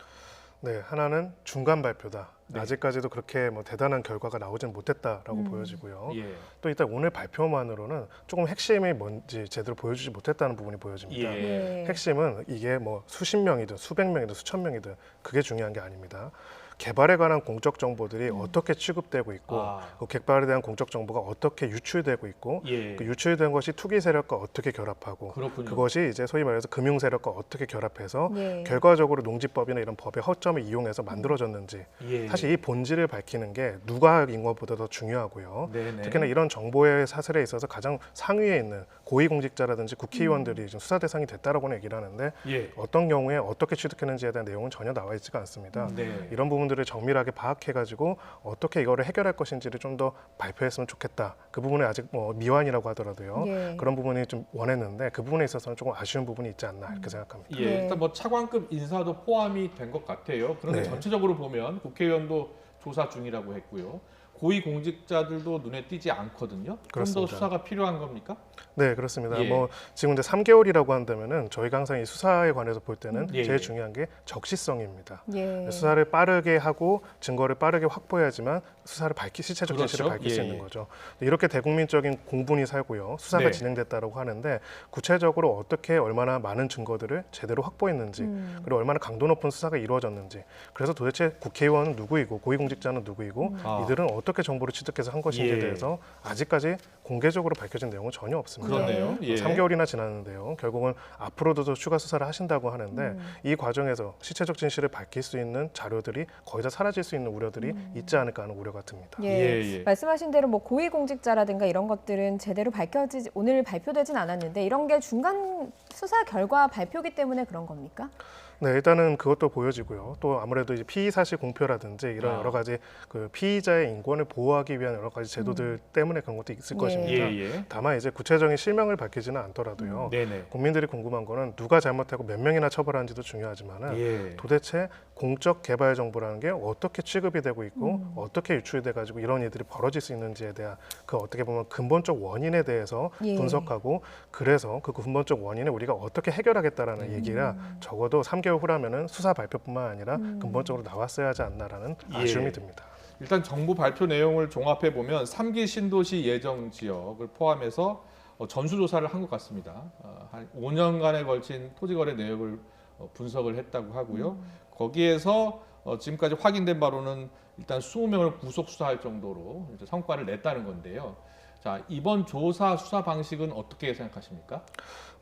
네, 하나는 중간 발표다. 네. 아직까지도 그렇게 뭐 대단한 결과가 나오진 못했다라고 보여지고요. 예. 또 일단 오늘 발표만으로는 조금 핵심이 뭔지 제대로 보여주지 못했다는 부분이 보여집니다. 예. 핵심은 이게 뭐 수십 명이든 수백 명이든 수천 명이든 그게 중요한 게 아닙니다. 개발에 관한 공적 정보들이 어떻게 취급되고 있고 그 개발에 대한 공적 정보가 어떻게 유출되고 있고 예. 그 유출된 것이 투기 세력과 어떻게 결합하고 그렇군요. 그것이 이제 소위 말해서 금융 세력과 어떻게 결합해서 예. 결과적으로 농지법이나 이런 법의 허점을 이용해서 만들어졌는지 예. 사실 이 본질을 밝히는 게 누가 인 것보다 더 중요하고요. 네네. 특히나 이런 정보의 사슬에 있어서 가장 상위에 있는 고위공직자라든지 국회의원들이 좀 수사 대상이 됐다라고는 얘기를 하는데 예. 어떤 경우에 어떻게 취득했는지에 대한 내용은 전혀 나와 있지가 않습니다. 네. 이런 부분들을 정밀하게 파악해가지고 어떻게 이거를 해결할 것인지를 좀 더 발표했으면 좋겠다. 그 부분에 아직 뭐 미완이라고 하더라도요. 예. 그런 부분이 좀 원했는데 그 부분에 있어서는 조금 아쉬운 부분이 있지 않나 이렇게 생각합니다. 예, 일단 뭐 차관급 인사도 포함이 된 것 같아요. 그런데 네. 전체적으로 보면 국회의원도 조사 중이라고 했고요. 고위 공직자들도 눈에 띄지 않거든요. 좀 더 그렇습니다. 수사가 필요한 겁니까? 네, 그렇습니다. 예. 뭐 지금 이제 3개월이라고 한다면은 저희가 항상 이 수사에 관해서 볼 때는 예. 제일 중요한 게 적시성입니다. 예. 수사를 빠르게 하고 증거를 빠르게 확보해야지만 수사를 시체적 진실을 그렇죠. 밝힐 수 예. 있는 거죠. 이렇게 대국민적인 공분이 살고요. 수사가 네. 진행됐다고 하는데 구체적으로 어떻게 얼마나 많은 증거들을 제대로 확보했는지 그리고 얼마나 강도 높은 수사가 이루어졌는지 그래서 도대체 국회의원은 누구이고 고위공직자는 누구이고 이들은 어떻게 정보를 취득해서 한 것인지에 예. 대해서 아직까지 공개적으로 밝혀진 내용은 전혀 없습니다. 그렇네요. 예. 3개월이나 지났는데요. 결국은 앞으로도 더 추가 수사를 하신다고 하는데 이 과정에서 시체적 진실을 밝힐 수 있는 자료들이 거의 다 사라질 수 있는 우려들이 있지 않을까 하는 우려가 듭니다. 예. 말씀하신 대로 뭐 고위공직자라든가 이런 것들은 제대로 오늘 발표되진 않았는데 이런 게 중간 수사 결과 발표기 때문에 그런 겁니까? 네, 일단은 그것도 보여지고요. 또 아무래도 이제 피의 사실 공표라든지 이런 여러 가지 그 피의자의 인권을 보호하기 위한 여러 가지 제도들 때문에 그런 것도 있을 것입니다. 다만 이제 구체적인 실명을 밝히지는 않더라도요. 네네. 국민들이 궁금한 거는 누가 잘못하고 몇 명이나 처벌하는지도 중요하지만은 도대체 공적 개발 정보라는 게 어떻게 취급이 되고 있고 어떻게 유출돼 가지고 이런 일들이 벌어질 수 있는지에 대한 그 어떻게 보면 근본적 원인에 대해서 분석하고 그래서 그 근본적 원인을 우리가 어떻게 해결하겠다라는 얘기가 적어도 3개월 후라면은 수사 발표뿐만 아니라 근본적으로 나왔어야 하지 않나라는 아쉬움이 듭니다. 일단 정부 발표 내용을 종합해 보면 3기 신도시 예정 지역을 포함해서 전수조사를 한 것 같습니다. 한 5년간에 걸친 토지거래 내역을 분석을 했다고 하고요. 거기에서 지금까지 확인된 바로는 일단 20명을 구속 수사할 정도로 이제 성과를 냈다는 건데요. 자, 이번 조사 수사 방식은 어떻게 생각하십니까?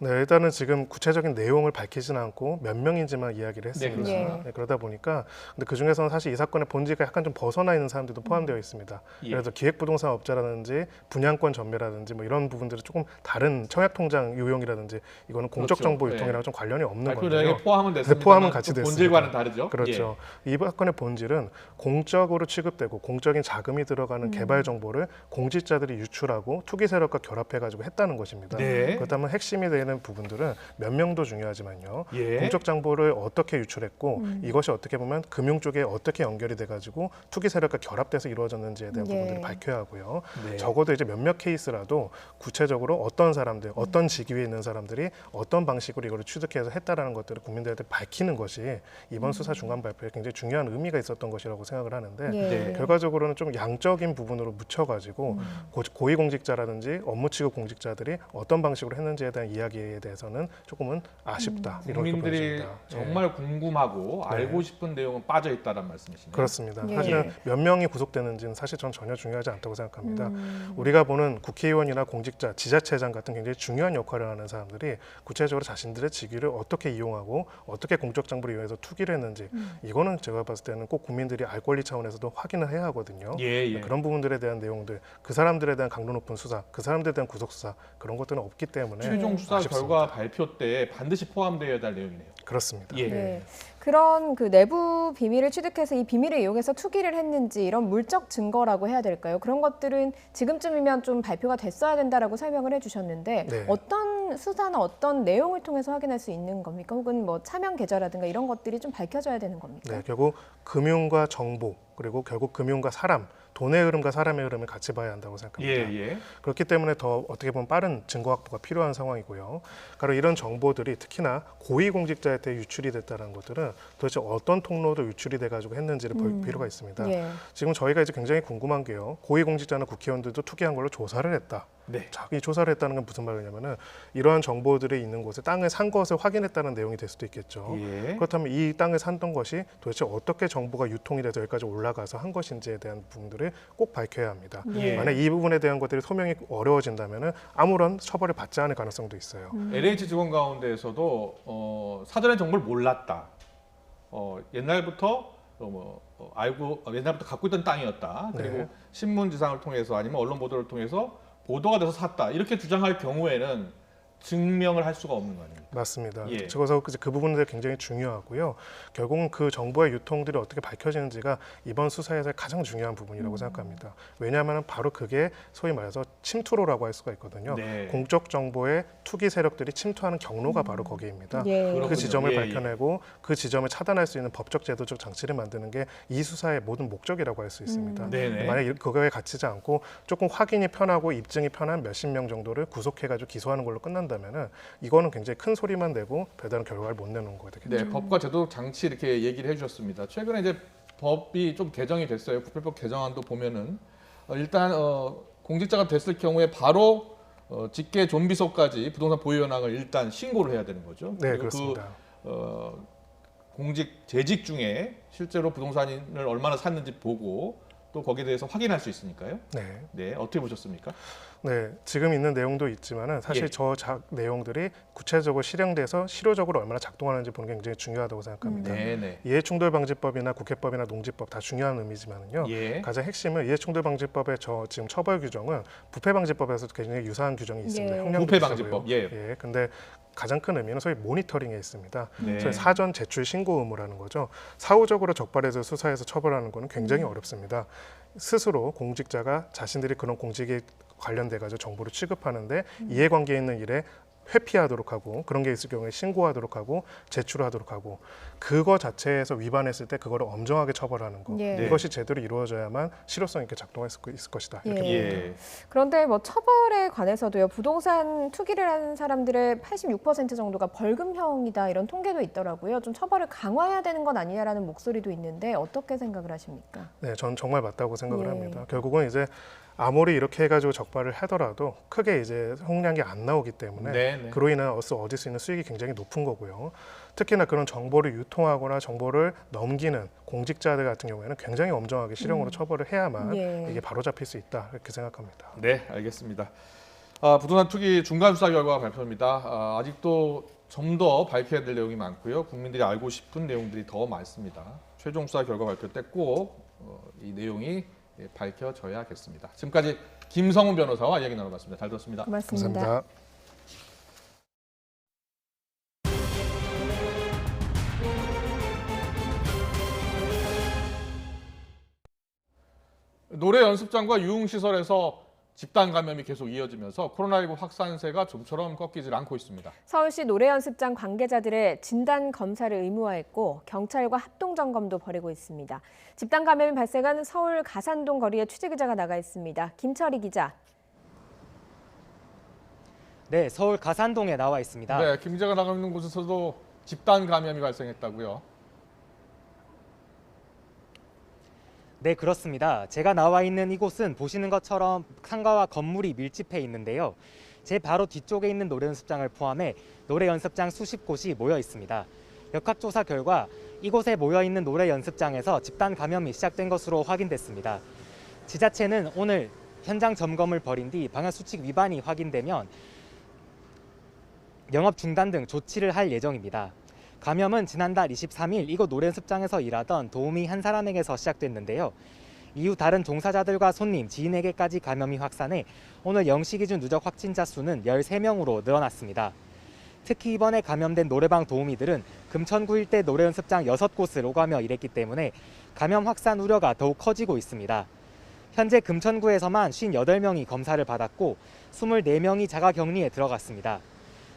네, 일단은 지금 구체적인 내용을 밝히지는 않고 몇 명인지만 이야기를 했습니다. 네, 네, 그러다 보니까 근데 그 중에서는 사실 이 사건의 본질과 약간 좀 벗어나 있는 사람들도 포함되어 있습니다. 그래서 기획부동산 업자라든지 분양권 전매라든지 뭐 이런 부분들은 조금 다른 청약통장 유용이라든지 이거는 공적정보 유통이랑 좀 관련이 없는 건데요. 발표 내용에 포함은 됐습니다. 포함은 같이 됐습니다. 본질과는 다르죠. 그렇죠. 이 사건의 본질은 공적으로 취급되고 공적인 자금이 들어가는 개발 정보를 공직자들이 유출하고 유출하고 투기 세력과 결합해가지고 했다는 것입니다. 네. 그렇다면 핵심이 되는 부분들은 몇 명도 중요하지만요. 예. 공적 정보를 어떻게 유출했고 이것이 어떻게 보면 금융 쪽에 어떻게 연결이 돼가지고 투기 세력과 결합돼서 이루어졌는지에 대한 부분들을 밝혀야 하고요. 네. 적어도 이제 몇몇 케이스라도 구체적으로 어떤 사람들, 어떤 직위에 있는 사람들이 어떤 방식으로 이걸 취득해서 했다라는 것들을 국민들한테 밝히는 것이 이번 수사 중간 발표에 굉장히 중요한 의미가 있었던 것이라고 생각을 하는데 네. 결과적으로는 좀 양적인 부분으로 묻혀가지고 고위공직자라든지 업무 취급 공직자들이 어떤 방식으로 했는지에 대한 이야기에 대해서는 조금은 아쉽다. 이렇게 국민들이 보여집니다. 정말 궁금하고 네. 알고 싶은 내용은 빠져 있다는 말씀이시네요. 그렇습니다. 예. 사실은 몇 명이 구속되는지는 사실 전 전혀 중요하지 않다고 생각합니다. 우리가 보는 국회의원이나 공직자, 지자체장 같은 굉장히 중요한 역할을 하는 사람들이 구체적으로 자신들의 직위를 어떻게 이용하고 어떻게 공적 정보를 이용해서 투기를 했는지 이거는 제가 봤을 때는 꼭 국민들이 알 권리 차원에서도 확인을 해야 하거든요. 예. 그런 부분들에 대한 내용들, 그 사람들에 대한 강도 높은 수사, 그 사람들에 대한 구속 수사 그런 것들은 없기 때문에 최종 수사 아쉽습니다. 결과 발표 때 반드시 포함되어야 할 내용이네요. 그렇습니다. 예. 네. 그런 그 내부 비밀을 취득해서 이 비밀을 이용해서 투기를 했는지 이런 물적 증거라고 해야 될까요? 그런 것들은 지금쯤이면 좀 발표가 됐어야 된다라고 설명을 해주셨는데 네. 어떤 수사나 어떤 내용을 통해서 확인할 수 있는 겁니까? 혹은 뭐 차명 계좌라든가 이런 것들이 좀 밝혀져야 되는 겁니까? 네, 결국 금융과 정보 그리고 결국 금융과 사람, 돈의 흐름과 사람의 흐름을 같이 봐야 한다고 생각합니다. 예. 그렇기 때문에 더 어떻게 보면 빠른 증거 확보가 필요한 상황이고요. 바로 이런 정보들이 특히나 고위공직자한테 유출이 됐다는 것들은 도대체 어떤 통로로 유출이 돼가지고 했는지를 볼 필요가 있습니다. 예. 지금 저희가 이제 굉장히 궁금한 게요. 고위공직자나 국회의원들도 투기한 걸로 조사를 했다. 네. 자, 이 조사를 했다는 건 무슨 말이냐면은 이러한 정보들이 있는 곳에 땅을 산 것을 확인했다는 내용이 될 수도 있겠죠. 예. 그렇다면 이 땅을 샀던 것이 도대체 어떻게 정보가 유통이 돼서 여기까지 올라가서 한 것인지에 대한 부분들을 꼭 밝혀야 합니다. 예. 만약 이 부분에 대한 것들이 소명이 어려워진다면은 아무런 처벌을 받지 않을 가능성도 있어요. LH 직원 가운데에서도 사전에 정보를 몰랐다. 옛날부터 옛날부터 갖고 있던 땅이었다. 그리고 네. 신문지상을 통해서 아니면 언론 보도를 통해서 보도가 돼서 샀다. 이렇게 주장할 경우에는 증명을 할 수가 없는 거 아닙니까? 맞습니다. 예. 그래서 그 부분들이 굉장히 중요하고요. 결국은 그 정보의 유통들이 어떻게 밝혀지는지가 이번 수사에서 가장 중요한 부분이라고 생각합니다. 왜냐하면 바로 그게 소위 말해서 침투로라고 할 수가 있거든요. 네. 공적 정보에 투기 세력들이 침투하는 경로가 바로 거기입니다. 예. 그 지점을 예, 예. 밝혀내고 그 지점을 차단할 수 있는 법적 제도적 장치를 만드는 게 이 수사의 모든 목적이라고 할 수 있습니다. 네네. 만약 그거에 갇히지 않고 조금 확인이 편하고 입증이 편한 몇십 명 정도를 구속해가지고 기소하는 걸로 끝난다면은 이거는 굉장히 큰 소리만 내고 별다른 결과를 못 내놓은 거거든요. 네, 법과 제도 장치 이렇게 얘기를 해주셨습니다. 최근에 이제 법이 좀 개정이 됐어요. 국회법 개정안도 보면은 일단 공직자가 됐을 경우에 바로 직계 좀비소까지 부동산 보유 현황을 일단 신고를 해야 되는 거죠. 네, 그리고 그렇습니다. 공직 재직 중에 실제로 부동산을 얼마나 샀는지 보고 또 거기에 대해서 확인할 수 있으니까요. 네. 네, 어떻게 보셨습니까? 네, 지금 있는 내용도 있지만은 사실 예. 저 내용들이 구체적으로 실행돼서 실효적으로 얼마나 작동하는지 보는 게 굉장히 중요하다고 생각합니다. 네네. 이해충돌방지법이나 국회법이나 농지법 다 중요한 의미지만은요. 예. 가장 핵심은 이해충돌방지법의 지금 처벌 규정은 부패방지법에서도 굉장히 유사한 규정이 있습니다. 예. 형량도 부패방지법, 비슷하고요. 예. 예. 근데 가장 큰 의미는 소위 모니터링에 있습니다. 네. 소위 사전 제출 신고 의무라는 거죠. 사후적으로 적발해서 수사해서 처벌하는 거는 굉장히 어렵습니다. 스스로 공직자가 자신들이 그런 공직에 관련돼 가지고 정보를 취급하는데 이해관계 있는 일에 회피하도록 하고 그런 게 있을 경우에 신고하도록 하고 제출하도록 하고 그거 자체에서 위반했을 때 그거를 엄정하게 처벌하는 거 예. 이것이 제대로 이루어져야만 실효성 있게 작동할 수 있을 것이다 이렇게 예. 봅니다. 예. 그런데 뭐 처벌에 관해서도요. 부동산 투기를 하는 사람들의 86% 정도가 벌금형이다 이런 통계도 있더라고요. 좀 처벌을 강화해야 되는 건 아니냐라는 목소리도 있는데 어떻게 생각을 하십니까? 네, 전 정말 맞다고 생각을 예. 합니다. 결국은 이제 아무리 이렇게 해가지고 적발을 하더라도 크게 이제 홍량이 안 나오기 때문에 네네. 그로 인해 얻을 수 있는 수익이 굉장히 높은 거고요. 특히나 그런 정보를 유통하거나 정보를 넘기는 공직자들 같은 경우에는 굉장히 엄정하게 실형으로 처벌을 해야만 예. 이게 바로잡힐 수 있다 이렇게 생각합니다. 네, 알겠습니다. 부동산 투기 중간 수사 결과 발표입니다. 아직도 좀 더 밝혀야 될 내용이 많고요. 국민들이 알고 싶은 내용들이 더 많습니다. 최종 수사 결과 발표 때 꼭 이 내용이 밝혀져야겠습니다. 지금까지 김성훈 변호사와 이야기 나눠봤습니다. 잘 들었습니다. 고맙습니다. 감사합니다. 노래 연습장과 유흥시설에서 집단 감염이 계속 이어지면서 코로나19 확산세가 좀처럼 꺾이질 않고 있습니다. 서울시 노래연습장 관계자들의 진단 검사를 의무화했고 경찰과 합동 점검도 벌이고 있습니다. 집단 감염이 발생한 서울 가산동 거리에 취재기자가 나가 있습니다. 김철희 기자. 네, 서울 가산동에 나와 있습니다. 네, 김 기자가 나가 있는 곳에서도 집단 감염이 발생했다고요? 네, 그렇습니다. 제가 나와 있는 이곳은 보시는 것처럼 상가와 건물이 밀집해 있는데요. 제 바로 뒤쪽에 있는 노래연습장을 포함해 노래연습장 수십 곳이 모여 있습니다. 역학조사 결과 이곳에 모여 있는 노래연습장에서 집단 감염이 시작된 것으로 확인됐습니다. 지자체는 오늘 현장 점검을 벌인 뒤 방역수칙 위반이 확인되면 영업 중단 등 조치를 할 예정입니다. 감염은 지난달 23일 이곳 노래연습장에서 일하던 도우미 한 사람에게서 시작됐는데요. 이후 다른 종사자들과 손님, 지인에게까지 감염이 확산해 오늘 0시 기준 누적 확진자 수는 13명으로 늘어났습니다. 특히 이번에 감염된 노래방 도우미들은 금천구 일대 노래연습장 6곳을 오가며 일했기 때문에 감염 확산 우려가 더욱 커지고 있습니다. 현재 금천구에서만 58명이 검사를 받았고 24명이 자가격리에 들어갔습니다.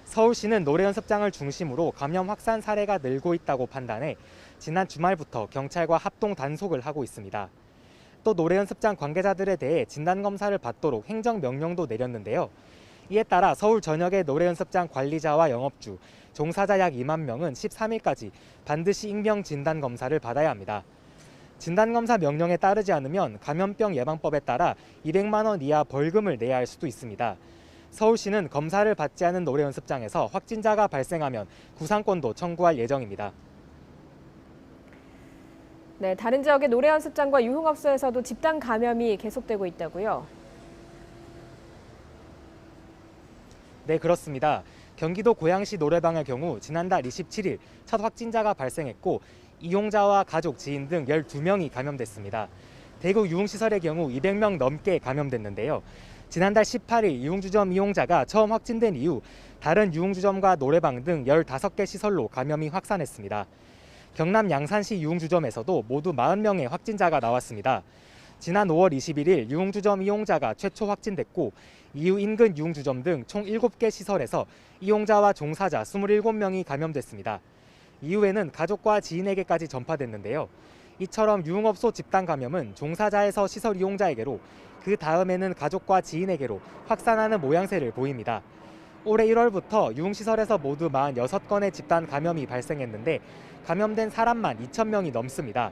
서울시는 노래연습장을 중심으로 감염 확산 사례가 늘고 있다고 판단해 지난 주말부터 경찰과 합동 단속을 하고 있습니다. 또 노래연습장 관계자들에 대해 진단검사를 받도록 행정명령도 내렸는데요. 이에 따라 서울 전역의 노래연습장 관리자와 영업주, 종사자 약 2만 명은 13일까지 반드시 익명 진단검사를 받아야 합니다. 진단검사 명령에 따르지 않으면 감염병 예방법에 따라 200만 원 이하 벌금을 내야 할 수도 있습니다. 서울시는 검사를 받지 않은 노래연습장에서 확진자가 발생하면 구상권도 청구할 예정입니다. 네, 다른 지역의 노래연습장과 유흥업소에서도 집단 감염이 계속되고 있다고요? 네, 그렇습니다. 경기도 고양시 노래방의 경우 지난달 27일 첫 확진자가 발생했고 이용자와 가족, 지인 등 12명이 감염됐습니다. 대구 유흥시설의 경우 200명 넘게 감염됐는데요. 지난달 18일 유흥주점 이용자가 처음 확진된 이후 다른 유흥주점과 노래방 등 15개 시설로 감염이 확산했습니다. 경남 양산시 유흥주점에서도 모두 40명의 확진자가 나왔습니다. 지난 5월 21일 유흥주점 이용자가 최초 확진됐고 이후 인근 유흥주점 등 총 7개 시설에서 이용자와 종사자 27명이 감염됐습니다. 이후에는 가족과 지인에게까지 전파됐는데요. 이처럼 유흥업소 집단 감염은 종사자에서 시설 이용자에게로 그 다음에는 가족과 지인에게로 확산하는 모양새를 보입니다. 올해 1월부터 유흥시설에서 모두 46건의 집단 감염이 발생했는데 감염된 사람만 2,000명이 넘습니다.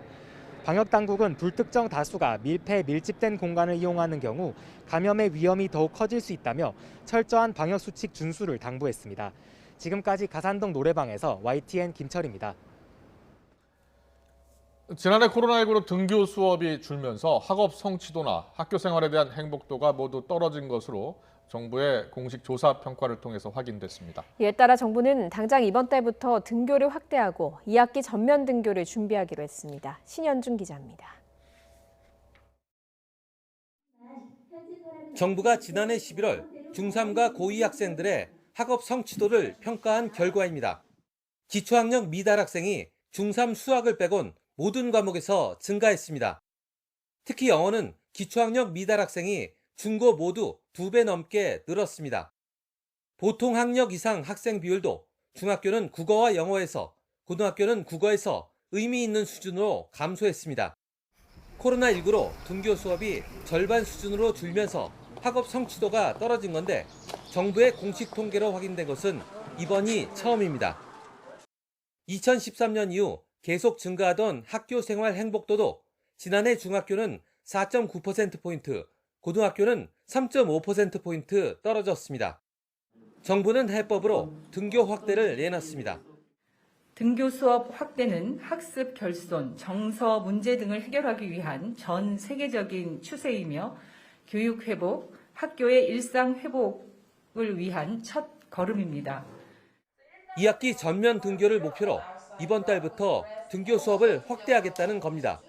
방역당국은 불특정 다수가 밀폐, 밀집된 공간을 이용하는 경우 감염의 위험이 더욱 커질 수 있다며 철저한 방역수칙 준수를 당부했습니다. 지금까지 가산동 노래방에서 YTN 김철입니다. 지난해 코로나19로 등교 수업이 줄면서 학업 성취도나 학교 생활에 대한 행복도가 모두 떨어진 것으로 정부의 공식 조사 평가를 통해서 확인됐습니다. 이에 따라 정부는 당장 이번 달부터 등교를 확대하고 2학기 전면 등교를 준비하기로 했습니다. 신현준 기자입니다. 정부가 지난해 11월 중3과 고2 학생들의 학업 성취도를 평가한 결과입니다. 기초학력 미달 학생이 중3 수학을 빼곤 모든 과목에서 증가했습니다. 특히 영어는 기초학력 미달 학생이 중고 모두 2배 넘게 늘었습니다. 보통 학력 이상 학생 비율도 중학교는 국어와 영어에서, 고등학교는 국어에서 의미 있는 수준으로 감소했습니다. 코로나19로 등교 수업이 절반 수준으로 줄면서 학업 성취도가 떨어진 건데 정부의 공식 통계로 확인된 것은 이번이 처음입니다. 2013년 이후 계속 증가하던 학교 생활 행복도도 지난해 중학교는 4.9%포인트, 고등학교는 3.5%포인트 떨어졌습니다. 정부는 해법으로 등교 확대를 내놨습니다. 등교 수업 확대는 학습 결손, 정서 문제 등을 해결하기 위한 전 세계적인 추세이며 교육 회복, 학교의 일상 회복을 위한 첫 걸음입니다. 2학기 전면 등교를 목표로 이번 달부터 등교 수업을 확대하겠다는 겁니다.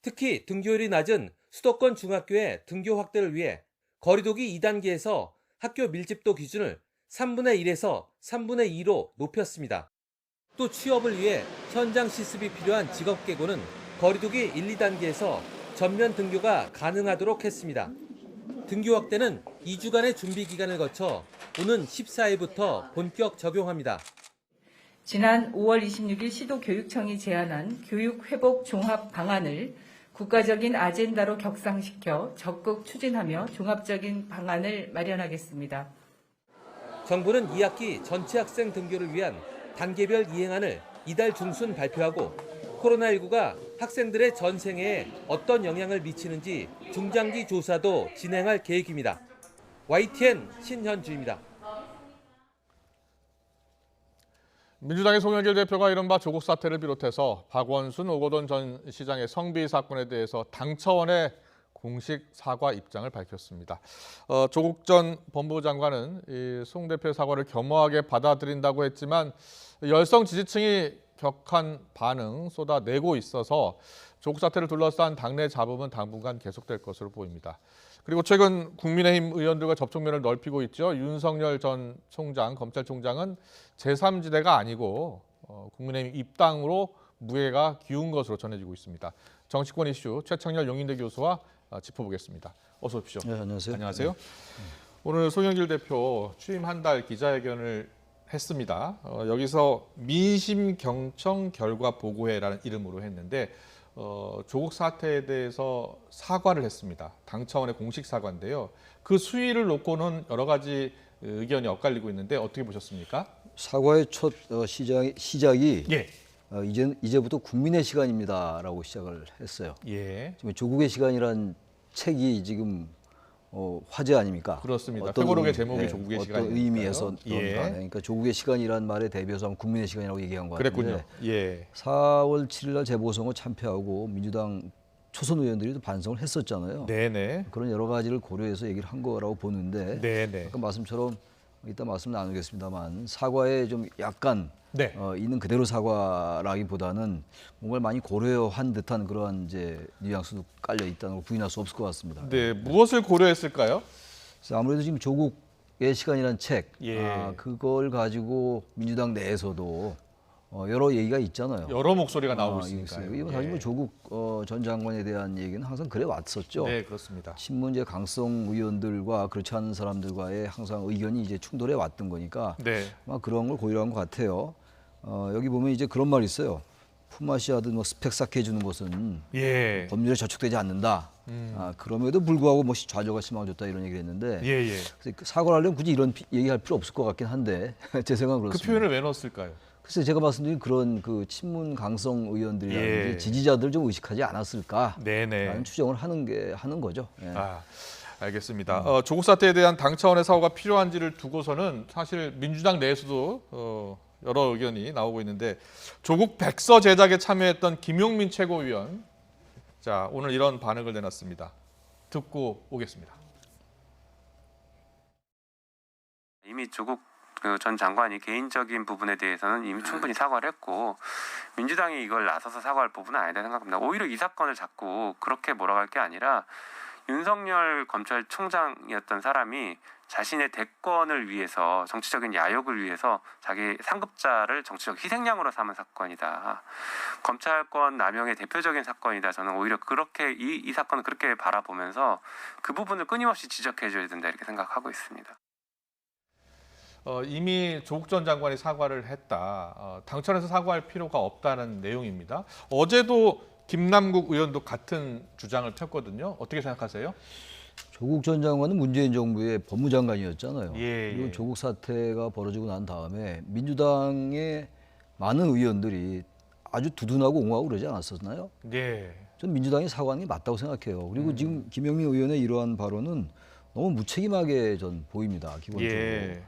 특히 등교율이 낮은 수도권 중학교의 등교 확대를 위해 거리두기 2단계에서 학교 밀집도 기준을 3분의 1에서 3분의 2로 높였습니다. 또 취업을 위해 현장 실습이 필요한 직업계고는 거리두기 1, 2단계에서 전면 등교가 가능하도록 했습니다. 등교 확대는 2주간의 준비 기간을 거쳐 오는 14일부터 본격 적용합니다. 지난 5월 26일 시도교육청이 제안한 교육회복 종합 방안을 국가적인 아젠다로 격상시켜 적극 추진하며 종합적인 방안을 마련하겠습니다. 정부는 2학기 전체 학생 등교를 위한 단계별 이행안을 이달 중순 발표하고 코로나19가 학생들의 전생에 어떤 영향을 미치는지 중장기 조사도 진행할 계획입니다. YTN 신현주입니다. 민주당의 송영길 대표가 이른바 조국 사태를 비롯해서 박원순, 오거돈 전 시장의 성비 사건에 대해서 당 차원의 공식 사과 입장을 밝혔습니다. 조국 전 법무부 장관은 송 대표의 사과를 겸허하게 받아들인다고 했지만 열성 지지층이 격한 반응 쏟아내고 있어서 조국 사태를 둘러싼 당내 잡음은 당분간 계속될 것으로 보입니다. 그리고 최근 국민의힘 의원들과 접촉면을 넓히고 있죠. 윤석열 전 총장, 검찰총장은 제3지대가 아니고 국민의힘 입당으로 무게가 기운 것으로 전해지고 있습니다. 정치권 이슈 최창렬 용인대 교수와 짚어보겠습니다. 어서 오십시오. 네, 안녕하세요. 안녕하세요. 네. 오늘 송영길 대표 취임 한 달 기자회견을 했습니다. 여기서 민심 경청 결과 보고회라는 이름으로 했는데 조국 사태에 대해서 사과를 했습니다. 당 차원의 공식 사과인데요. 그 수위를 놓고는 여러 가지 의견이 엇갈리고 있는데 어떻게 보셨습니까? 사과의 첫 시작이 예. 이제부터 국민의 시간입니다라고 시작을 했어요. 예. 지금 조국의 시간이란 책이 지금 화제 아닙니까? 그렇습니다. 회고록의 제목이 조국의 어떤 시간이니까요. 의미에서 예. 그러니까 조국의 시간이란 말에 대비해서 국민의 시간이라고 얘기한 것 같은데 그랬군요. 예. 4월 7일 날 재보선거 참패하고 민주당 초선 의원들이 반성을 했었잖아요. 네네. 그런 여러 가지를 고려해서 얘기를 한 거라고 보는데 네네. 아까 말씀처럼 이따 말씀 나누겠습니다만 사과에 좀 약간 네. 있는 그대로 사과라기보다는 뭔가를 많이 고려한 듯한 그러한 뉘앙스도 깔려 있다는 걸 부인할 수 없을 것 같습니다. 네, 무엇을 고려했을까요? 그래서 아무래도 지금 조국의 시간이라는 책, 예. 그걸 가지고 민주당 내에서도 여러 얘기가 있잖아요. 여러 목소리가 나오고 있으니까요. 이거 사실 뭐 조국 전 장관에 대한 얘기는 항상 그래 왔었죠. 네, 그렇습니다. 친문 강성 의원들과 그렇지 않은 사람들과의 항상 의견이 충돌해 왔던 거니까 네. 아마 그런 걸 고려한 것 같아요. 여기 보면 그런 말이 있어요. 품맛이 하든 스펙 쌓게 해주는 것은 예. 법률에 저촉되지 않는다. 그럼에도 불구하고 좌조가 심해졌다 이런 얘기를 했는데 예. 그래서 사과를 하려면 굳이 이런 얘기할 필요 없을 것 같긴 한데 제 생각은 그렇습니다. 그 표현을 왜 넣었을까요? 글쎄 제가 말씀드린 그런 친문 강성 의원들이라든지 예. 지지자들 좀 의식하지 않았을까 네네. 라는 추정을 하는 거죠. 예. 알겠습니다. 조국 사태에 대한 당 차원의 사과가 필요한지를 두고서는 사실 민주당 내에서도 여러 의견이 나오고 있는데 조국 백서 제작에 참여했던 김용민 최고위원 자 오늘 이런 반응을 내놨습니다. 듣고 오겠습니다. 이미 조국 전 장관이 개인적인 부분에 대해서는 이미 충분히 사과를 했고 민주당이 이걸 나서서 사과할 부분은 아니다 생각합니다. 오히려 이 사건을 자꾸 그렇게 몰아갈 게 아니라 윤석열 검찰총장이었던 사람이 자신의 대권을 위해서 정치적인 야욕을 위해서 자기 상급자를 정치적 희생양으로 삼은 사건이다. 검찰권 남용의 대표적인 사건이다. 저는 오히려 그렇게 이 사건을 그렇게 바라보면서 그 부분을 끊임없이 지적해줘야 된다 이렇게 생각하고 있습니다. 이미 조국 전 장관이 사과를 했다. 당천에서 사과할 필요가 없다는 내용입니다. 어제도 김남국 의원도 같은 주장을 폈거든요. 어떻게 생각하세요? 조국 전 장관은 문재인 정부의 법무장관이었잖아요. 예. 조국 사태가 벌어지고 난 다음에 민주당의 많은 의원들이 아주 두둔하고 옹호하고 그러지 않았었나요? 네. 전 민주당이 사과하는 게 맞다고 생각해요. 그리고 지금 김영민 의원의 이러한 발언은 너무 무책임하게 전 보입니다. 기본적으로. 예.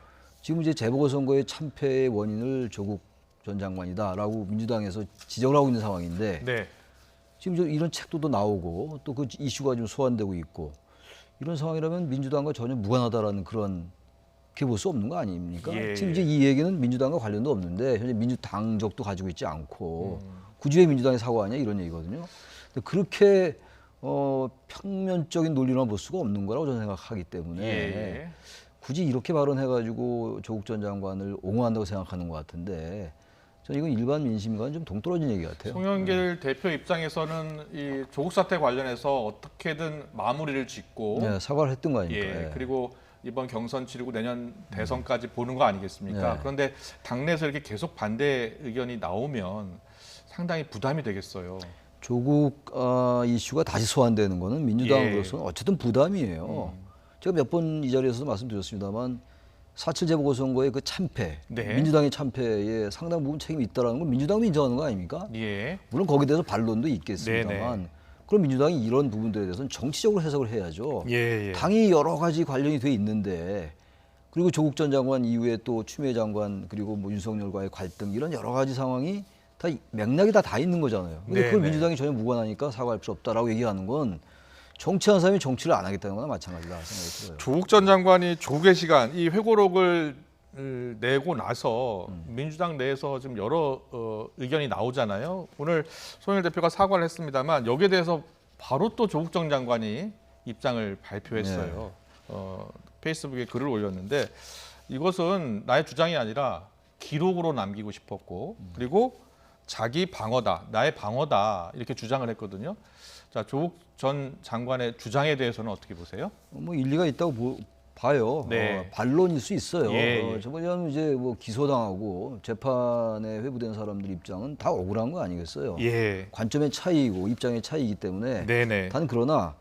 지금 재보궐선거의 참패의 원인을 조국 전 장관이다라고 민주당에서 지적을 하고 있는 상황인데 네. 지금 이런 책도 나오고 또 그 이슈가 좀 소환되고 있고 이런 상황이라면 민주당과 전혀 무관하다라는 그런 그렇게 볼 수 없는 거 아닙니까? 예. 지금 이 얘기는 민주당과 관련도 없는데 현재 민주당적도 가지고 있지 않고 굳이 왜 민주당이 사과하냐 이런 얘기거든요. 근데 그렇게 평면적인 논리로만 볼 수가 없는 거라고 저는 생각하기 때문에 예. 굳이 이렇게 발언해가지고 조국 전 장관을 옹호한다고 생각하는 것 같은데 저는 이건 일반 민심과는 좀 동떨어진 얘기 같아요. 송영길 대표 입장에서는 이 조국 사태 관련해서 어떻게든 마무리를 짓고 네, 사과를 했던 거 아닙니까? 예, 예. 그리고 이번 경선 치르고 내년 대선까지 보는 거 아니겠습니까? 네. 그런데 당내에서 이렇게 계속 반대 의견이 나오면 상당히 부담이 되겠어요. 조국 이슈가 다시 소환되는 거는 민주당으로서는 어쨌든 부담이에요. 제가 몇 번 이 자리에서도 말씀드렸습니다만 4.7 재보궐선거의 그 참패, 네. 민주당의 참패에 상당 부분 책임이 있다는 건 민주당도 인정하는 거 아닙니까? 예. 물론 거기에 대해서 반론도 있겠습니다만 네네. 그럼 민주당이 이런 부분들에 대해서는 정치적으로 해석을 해야죠. 예. 당이 여러 가지 관련이 돼 있는데 그리고 조국 전 장관 이후에 또 추미애 장관 그리고 뭐 윤석열과의 갈등 이런 여러 가지 상황이 다 맥락이 다 있는 거잖아요. 근데 그걸 네네. 민주당이 전혀 무관하니까 사과할 필요 없다라고 얘기하는 건 정치하는 사람이 정치를 안 하겠다는 거나 마찬가지다 생각이 들어요. 조국 전 장관이 조국의 시간 이 회고록을 내고 나서 민주당 내에서 지금 여러 의견이 나오잖아요. 오늘 송영길 대표가 사과를 했습니다만 여기에 대해서 바로 또 조국 전 장관이 입장을 발표했어요. 페이스북에 글을 올렸는데 이것은 나의 주장이 아니라 기록으로 남기고 싶었고 그리고 자기 방어다, 나의 방어다 이렇게 주장을 했거든요. 자, 조국 전 장관의 주장에 대해서는 어떻게 보세요? 뭐 일리가 있다고 봐요. 네. 반론일 수 있어요. 예. 저번에는 이제 뭐 기소당하고 재판에 회부된 사람들 입장은 다 억울한 거 아니겠어요? 예. 관점의 차이고 입장의 차이이기 때문에 네네. 단 그러나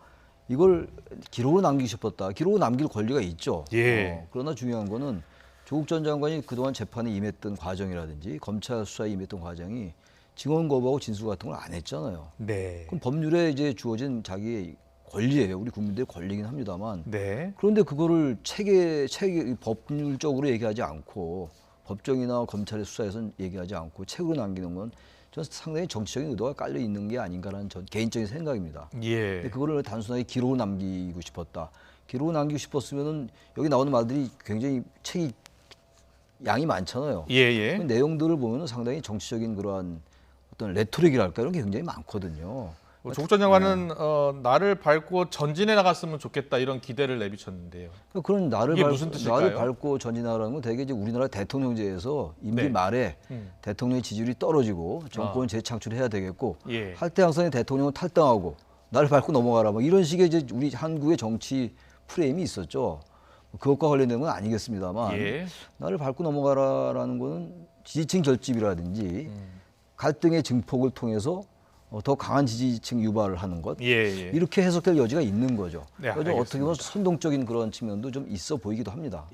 이걸 기록으로 남기고 싶었다. 기록으로 남길 권리가 있죠. 예. 그러나 중요한 거는 조국 전 장관이 그동안 재판에 임했던 과정이라든지 검찰 수사에 임했던 과정이 증언 거부하고 진술 같은 걸 안 했잖아요. 네. 그럼 법률에 이제 주어진 자기의 권리예요. 우리 국민들의 권리긴 합니다만. 네. 그런데 그거를 법률적으로 얘기하지 않고 법정이나 검찰의 수사에서는 얘기하지 않고 책으로 남기는 건 저는 상당히 정치적인 의도가 깔려 있는 게 아닌가라는 전 개인적인 생각입니다. 예. 근데 그거를 단순하게 기록으로 남기고 싶었다. 기록으로 남기고 싶었으면은 여기 나오는 말들이 굉장히 책이 양이 많잖아요. 예. 그 내용들을 보면은 상당히 정치적인 그러한 어떤 레토릭이랄까 이런 게 굉장히 많거든요. 조국 전 장관은 나를 밟고 전진해 나갔으면 좋겠다 이런 기대를 내비쳤는데요. 그런 이게 무슨 뜻일까요? 나를 밟고 전진하라는 건 대개 이제 우리나라 대통령제에서 임기 네. 말에 대통령의 지지율이 떨어지고 정권을 재창출해야 되겠고 할 때 항상 대통령은 탈당하고 나를 밟고 넘어가라 뭐 이런 식의 이제 우리 한국의 정치 프레임이 있었죠. 그것과 관련된 건 아니겠습니다만 나를 밟고 넘어가라라는 거는 지지층 결집이라든지 갈등의 증폭을 통해서 더 강한 지지층 유발을 하는 것 이렇게 해석될 여지가 있는 거죠. 네, 그래서 어떻게 보면 선동적인 그런 측면도 좀 있어 보이기도 합니다.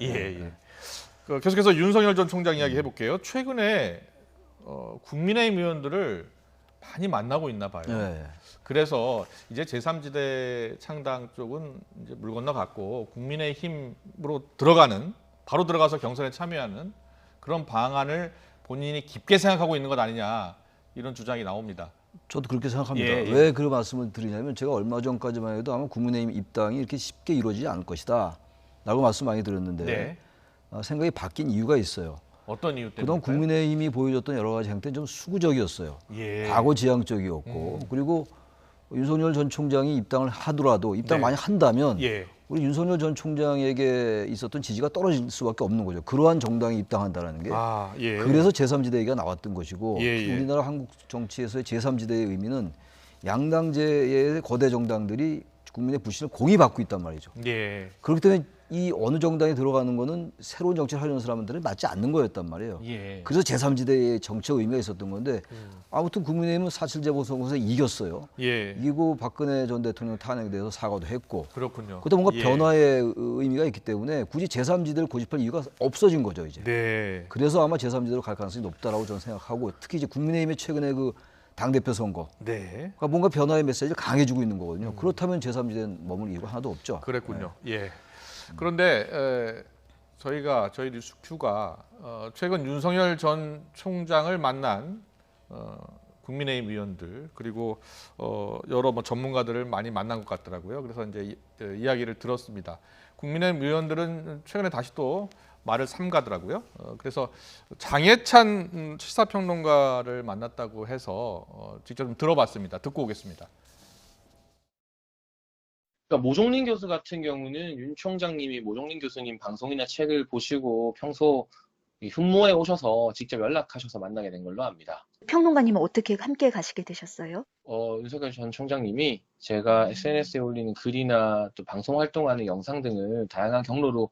계속해서 윤석열 전 총장 이야기 해볼게요. 최근에 국민의힘 의원들을 많이 만나고 있나 봐요. 그래서 이제 제3지대 창당 쪽은 이제 물 건너갔고 국민의힘으로 바로 들어가서 경선에 참여하는 그런 방안을 본인이 깊게 생각하고 있는 것 아니냐 이런 주장이 나옵니다. 저도 그렇게 생각합니다. 왜 그 말씀을 드리냐면 제가 얼마 전까지만 해도 아마 국민의힘 입당이 이렇게 쉽게 이루어지지 않을 것이다 라고 말씀 많이 드렸는데 생각이 바뀐 이유가 있어요. 어떤 이유 때문에? 그동안 국민의힘이 보여줬던 여러 가지 행태는 좀 수구적이었어요. 과거 지향적이었고 그리고 윤석열 전 총장이 입당을 하더라도 많이 한다면 우리 윤석열 전 총장에게 있었던 지지가 떨어질 수밖에 없는 거죠. 그러한 정당이 입당한다는 게. 그래서 제3지대 얘기가 나왔던 것이고 우리나라 한국 정치에서의 제3지대의 의미는 양당제의 거대 정당들이 국민의 불신을 공이받고 있단 말이죠. 그렇기 때문에 이 어느 정당에 들어가는 거는 새로운 정치를 하려는 사람들은 맞지 않는 거였단 말이에요. 그래서 제3지대의 정치적 의미가 있었던 건데 아무튼 국민의힘은 4.7 재보궐선거에서 이겼어요. 이기고 박근혜 전 대통령 탄핵에 대해서 사과도 했고 그렇군요. 그것도 뭔가 변화의 의미가 있기 때문에 굳이 제3지대를 고집할 이유가 없어진 거죠. 이제. 그래서 아마 제3지대로 갈 가능성이 높다라고 저는 생각하고 특히 이제 국민의힘의 최근에 그 당대표 선거 그러니까 뭔가 변화의 메시지를 강해주고 있는 거거든요. 그렇다면 제3지대는 머물 이유가 하나도 없죠. 그랬군요. 그런데 저희 뉴스큐가 최근 윤석열 전 총장을 만난 국민의힘 의원들 그리고 여러 전문가들을 많이 만난 것 같더라고요. 그래서 이제 이야기를 들었습니다. 국민의힘 의원들은 최근에 다시 또 말을 삼가더라고요. 그래서 장해찬 시사평론가를 만났다고 해서 직접 좀 들어봤습니다. 듣고 오겠습니다. 그러니까 모종린 교수 같은 경우는 윤 총장님이 모종린 교수님 방송이나 책을 보시고 평소 이 훈모에 오셔서 직접 연락하셔서 만나게 된 걸로 압니다. 평론가님은 어떻게 함께 가시게 되셨어요? 윤석열 전 총장님이 제가 SNS에 올리는 글이나 또 방송 활동하는 영상 등을 다양한 경로로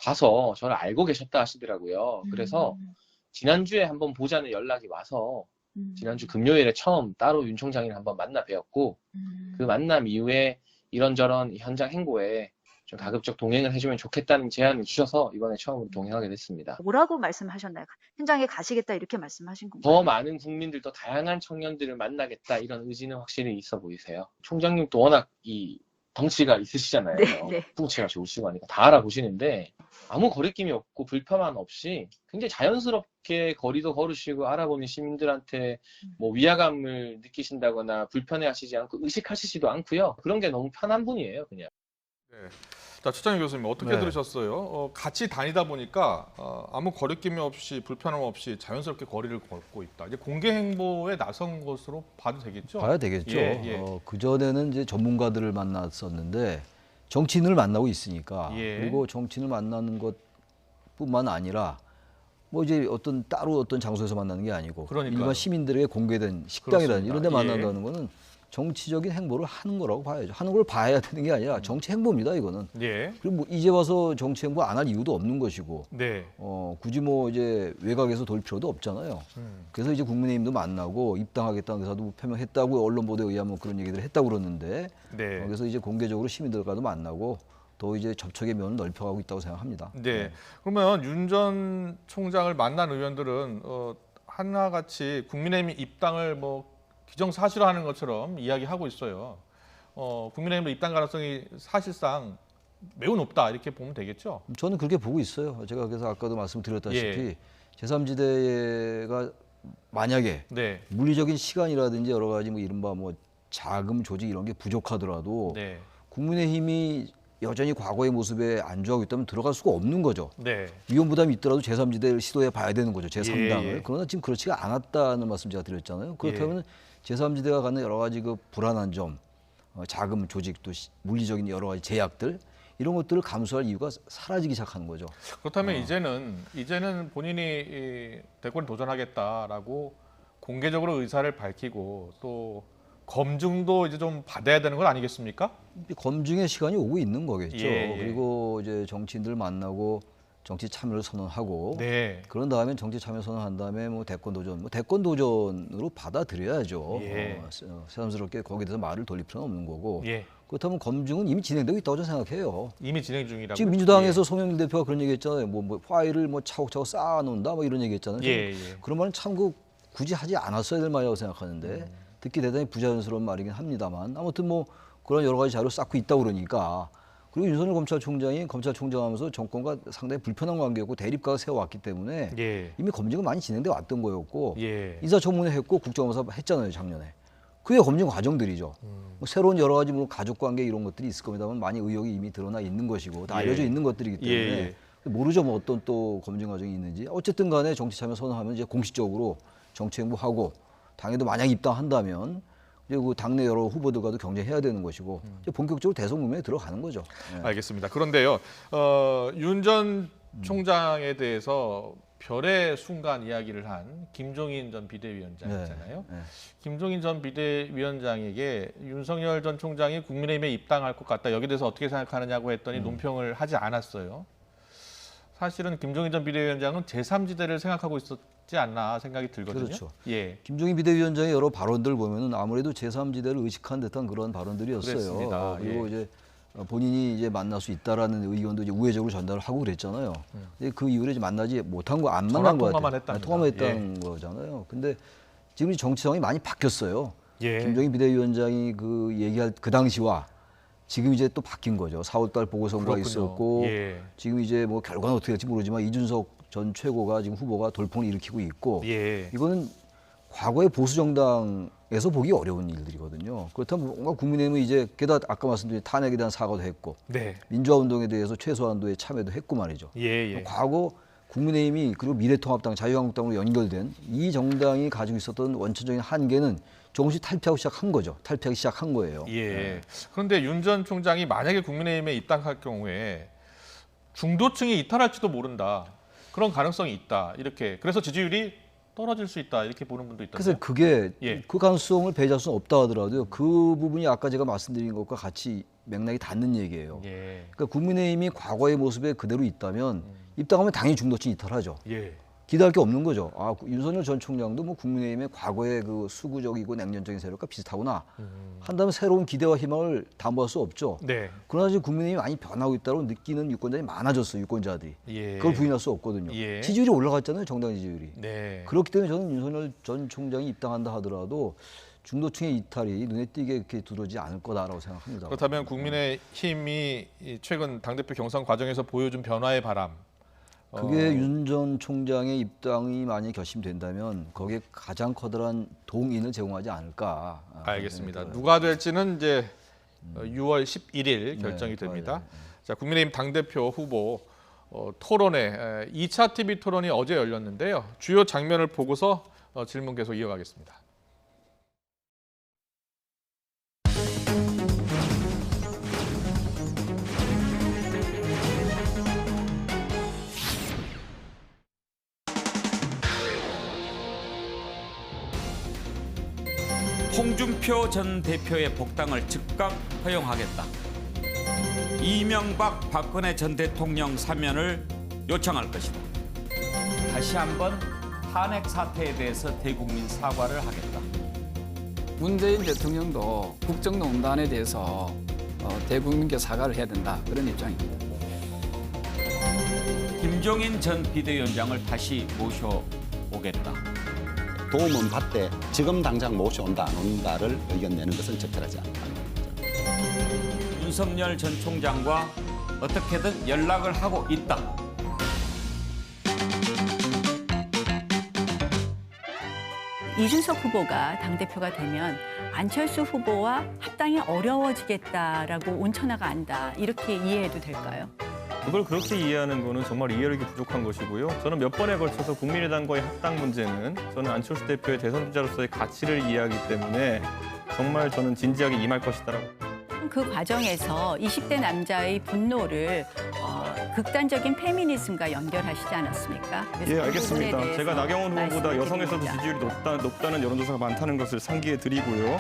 봐서 저를 알고 계셨다 하시더라고요. 그래서 지난주에 한번 보자는 연락이 와서 지난주 금요일에 처음 따로 윤 총장이랑 한번 만나 뵈었고 그 만남 이후에 이런저런 현장 행보에 좀 가급적 동행을 해주면 좋겠다는 제안을 주셔서 이번에 처음으로 동행하게 됐습니다. 뭐라고 말씀하셨나요? 현장에 가시겠다 이렇게 말씀하신 건가요? 더 많은 국민들, 더 다양한 청년들을 만나겠다 이런 의지는 확실히 있어 보이세요. 총장님도 워낙 이 덩치가 있으시잖아요. 네. 풍채가 좋으시고 하니까 다 알아보시는데 아무 거리낌이 없고 불편함 없이 굉장히 자연스럽게 거리도 걸으시고 알아보는 시민들한테 뭐 위화감을 느끼신다거나 불편해하시지 않고 의식하시지도 않고요. 그런 게 너무 편한 분이에요, 그냥. 네. 자, 최창희 교수님 어떻게 네. 들으셨어요? 같이 다니다 보니까 아무 거리낌이 없이 불편함 없이 자연스럽게 거리를 걷고 있다. 이제 공개 행보에 나선 것으로 봐도 되겠죠? 봐야 되겠죠. 예. 그전에는 이제 전문가들을 만났었는데 정치인을 만나고 있으니까 예. 그리고 정치인을 만나는 것뿐만 아니라 뭐 이제 따로 어떤 장소에서 만나는 게 아니고 그러니까요. 일반 시민들에게 공개된 식당이라든지 이런 데 그렇습니다. 만난다는 거는 정치적인 행보를 하는 거라고 봐야죠. 하는 걸 봐야 되는 게 아니라 정치 행보입니다, 이거는. 예. 그리고 뭐 이제 와서 정치 행보 안 할 이유도 없는 것이고. 네. 굳이 뭐 이제 외곽에서 돌 필요도 없잖아요. 그래서 이제 국민의힘도 만나고 입당하겠다는 의사도 표명했다고 언론 보도에 의하면 그런 얘기들을 했다고 그러는데. 네. 그래서 이제 공개적으로 시민들과도 만나고 또 이제 접촉의 면을 넓혀가고 있다고 생각합니다. 네. 그러면 윤 전 총장을 만난 의원들은 하나같이 국민의힘 입당을 뭐 기정사실화하는 것처럼 이야기하고 있어요. 국민의힘도 입당 가능성이 사실상 매우 높다 이렇게 보면 되겠죠? 저는 그렇게 보고 있어요. 제가 그래서 아까도 말씀드렸다시피 예. 제3지대가 만약에 네. 물리적인 시간이라든지 여러 가지 뭐 이른바 뭐 자금 조직 이런 게 부족하더라도 네. 국민의힘이 여전히 과거의 모습에 안주하고 있다면 들어갈 수가 없는 거죠. 네. 위험 부담이 있더라도 제3지대를 시도해 봐야 되는 거죠. 제3당을. 예. 그러나 지금 그렇지가 않았다는 말씀 제가 드렸잖아요. 그렇다면 제3지대가 갖는 여러 가지 그 불안한 점, 자금 조직 또 물리적인 여러 가지 제약들 이런 것들을 감수할 이유가 사라지기 시작하는 거죠. 그렇다면 이제는 본인이 이 대권에 도전하겠다라고 공개적으로 의사를 밝히고 또 검증도 이제 좀 받아야 되는 건 아니겠습니까? 검증의 시간이 오고 있는 거겠죠. 예. 그리고 이제 정치인들 만나고 정치 참여를 선언하고 네. 그런 다음에 정치 참여 선언한 다음에 뭐 대권 도전으로 받아들여야죠. 예. 새삼스럽게 거기에 대해서 말을 돌릴 필요는 없는 거고. 예. 그렇다면 검증은 이미 진행되고 있다고 저는 생각해요. 이미 진행 중이라고. 지금 민주당에서 송영길 대표가 그런 얘기했잖아요. 뭐 파일을 뭐 차곡차곡 쌓아놓는다 뭐 이런 얘기했잖아요. 예. 그런 말은 참 굳이 하지 않았어야 될 말이라고 생각하는데 듣기 대단히 부자연스러운 말이긴 합니다만 아무튼 뭐 그런 여러 가지 자료를 쌓고 있다고 그러니까. 그리고 윤석열 검찰총장이 검찰총장 하면서 정권과 상당히 불편한 관계였고 대립각을 세워왔기 때문에 이미 검증은 많이 진행돼 왔던 거였고 인사청문회 했고 국정감사 했잖아요, 작년에. 그게 검증 과정들이죠. 뭐 새로운 여러 가지 뭐 가족관계 이런 것들이 있을 겁니다만 많이 의혹이 이미 드러나 있는 것이고 다 알려져 있는 것들이기 때문에 모르죠 뭐 어떤 또 검증 과정이 있는지. 어쨌든 간에 정치 참여 선언하면 이제 공식적으로 정치 행보하고 당에도 만약 입당한다면 이제 그 당내 여러 후보들과도 경쟁해야 되는 것이고 이제 본격적으로 대선 국면에 들어가는 거죠. 알겠습니다. 그런데요, 윤 전 총장에 대해서 별의 순간 이야기를 한 김종인 전 비대위원장 있잖아요. 김종인 전 비대위원장에게 윤석열 전 총장이 국민의힘에 입당할 것 같다. 여기에 대해서 어떻게 생각하느냐고 했더니 논평을 하지 않았어요. 사실은 김종인 전 비대위원장은 제3지대를 생각하고 있었지 않나 생각이 들거든요. 그렇죠. 예. 김종인 비대위원장의 여러 발언들 보면은 아무래도 제3지대를 의식한 듯한 그런 발언들이었어요. 그랬습니다. 그리고 이제 본인이 이제 만날 수 있다라는 의견도 이제 우회적으로 전달을 하고 그랬잖아요. 근데 그 이후에 이제 만나지 못한 거, 안 만난 거 같아요. 통화만 했다는 거잖아요. 근데 지금 이 정치 상황이 많이 바뀌었어요. 김종인 비대위원장이 그 얘기할 그 당시와 지금 이제 또 바뀐 거죠. 4월달 보궐선거가 있었고 지금 이제 뭐 결과는 어떻게 될지 모르지만 이준석 전 최고가 지금 후보가 돌풍을 일으키고 있고 이거는 과거의 보수 정당에서 보기 어려운 일들이거든요. 그렇다면 뭔가 국민의힘은 이제 게다가 아까 말씀드린 탄핵에 대한 사과도 했고 민주화 운동에 대해서 최소한도의 참여도 했고 말이죠. 과거 국민의힘이 그리고 미래통합당, 자유한국당으로 연결된 이 정당이 가지고 있었던 원천적인 한계는 조금씩 탈피하기 시작한 거예요. 그런데 윤 전 총장이 만약에 국민의힘에 입당할 경우에 중도층이 이탈할지도 모른다. 그런 가능성이 있다. 이렇게 그래서 지지율이 떨어질 수 있다. 이렇게 보는 분도 있던데요. 그래서 그게 예. 그 가능성을 배제할 수는 없다 하더라도요. 그 부분이 아까 제가 말씀드린 것과 같이 맥락이 닿는 얘기예요. 예. 그러니까 국민의힘이 과거의 모습에 그대로 있다면 입당하면 당연히 중도층 이탈하죠. 예. 기대할 게 없는 거죠. 아, 윤석열 전 총장도 뭐 국민의힘의 과거의 그 수구적이고 냉전적인 세력과 비슷하구나. 한다면 새로운 기대와 희망을 담보할 수 없죠. 네. 그러나 지금 국민의힘이 많이 변하고 있다고 느끼는 유권자들이 많아졌어요. 유권자들이. 예. 그걸 부인할 수 없거든요. 예. 지지율이 올라갔잖아요. 정당 지지율이. 네. 그렇기 때문에 저는 윤석열 전 총장이 입당한다 하더라도 중도층의 이탈이 눈에 띄게 이렇게 두드러지지 않을 거다라고 생각합니다. 그렇다면 국민의힘이 이 최근 당대표 경선 과정에서 보여준 변화의 바람. 그게 윤 전 총장의 입당이 만약에 결심된다면 거기에 가장 커다란 동인을 제공하지 않을까. 알겠습니다. 누가 될지는 이제 6월 11일 결정이 됩니다. 자, 국민의힘 당대표 후보 토론회 2차 TV 토론이 어제 열렸는데요. 주요 장면을 보고서 질문 계속 이어가겠습니다. 홍준표 전 대표의 복당을 즉각 허용하겠다. 이명박 박근혜 전 대통령 사면을 요청할 것이다. 다시 한번 탄핵 사태에 대해서 대국민 사과를 하겠다. 문재인 대통령도 국정농단에 대해서 대국민께 사과를 해야 된다. 그런 입장입니다. 김종인 전 비대위원장을 다시 모셔오겠다. 도움은 받되 지금 당장 모셔온다 안 온다를 의견 내는 것은 적절하지 않다. 윤석열 전 총장과 어떻게든 연락을 하고 있다. 이준석 후보가 당대표가 되면 안철수 후보와 합당이 어려워지겠다라고 온천하가 안다. 이렇게 이해해도 될까요? 그걸 그렇게 이해하는 거는 정말 이해력이 부족한 것이고요. 저는 몇 번에 걸쳐서 국민의당과의 합당 문제는 저는 안철수 대표의 대선 주자로서의 가치를 이해하기 때문에 정말 저는 진지하게 임할 것이다라고. 그 과정에서 20대 남자의 분노를 극단적인 페미니즘과 연결하시지 않았습니까? 그래서 예, 그 알겠습니다. 부분에 대해서 제가 나경원 후보보다 말씀을 여성에서도 드립니다. 지지율이 높다는 여론조사가 많다는 것을 상기해 드리고요.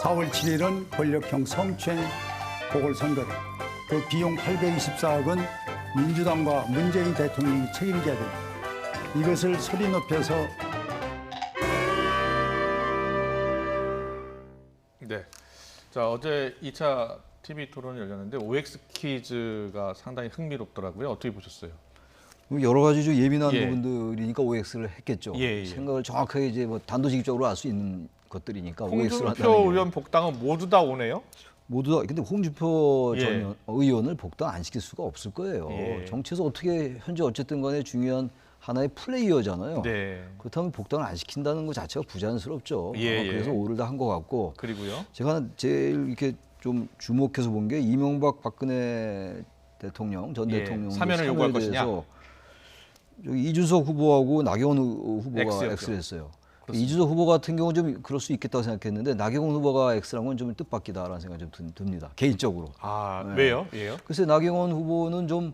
4월 7일은 권력형 성추행 보궐선거다. 그 비용 824억은 민주당과 문재인 대통령이 책임져야 됩니다. 이것을 소리 높여서 네. 자, 어제 2차 TV 토론이 열렸는데 OX 퀴즈가 상당히 흥미롭더라고요. 어떻게 보셨어요? 여러 가지 좀 예민한 예. 부분들이니까 OX를 했겠죠. 예. 생각을 정확하게 이제 뭐 단도직입적으로 알 수 있는 것들이니까 OX를 홍준표 한다는 의원 복당은 모두 다 오네요. 모두 다. 근데 홍준표 예. 전 의원을 복당 안 시킬 수가 없을 거예요. 예. 정치에서 어떻게 현재 어쨌든 간에 중요한 하나의 플레이어잖아요. 네. 그렇다면 복당을 안 시킨다는 것 자체가 부자연스럽죠. 예. 그래서 오를 다 한 것 같고. 그리고요. 제가 제일 이렇게 좀 주목해서 본 게 이명박 박근혜 대통령 전 예. 대통령 사면을 요구할 것이냐. 여기 이준석 후보하고 나경원 후보가 X였죠. X를 했어요. 그렇습니다. 이준석 후보 같은 경우는 좀 그럴 수 있겠다고 생각했는데 나경원 후보가 X란 건 좀 뜻밖이다라는 생각이 좀 듭니다. 개인적으로. 아, 네. 왜요? 왜요? 글쎄 나경원 후보는 좀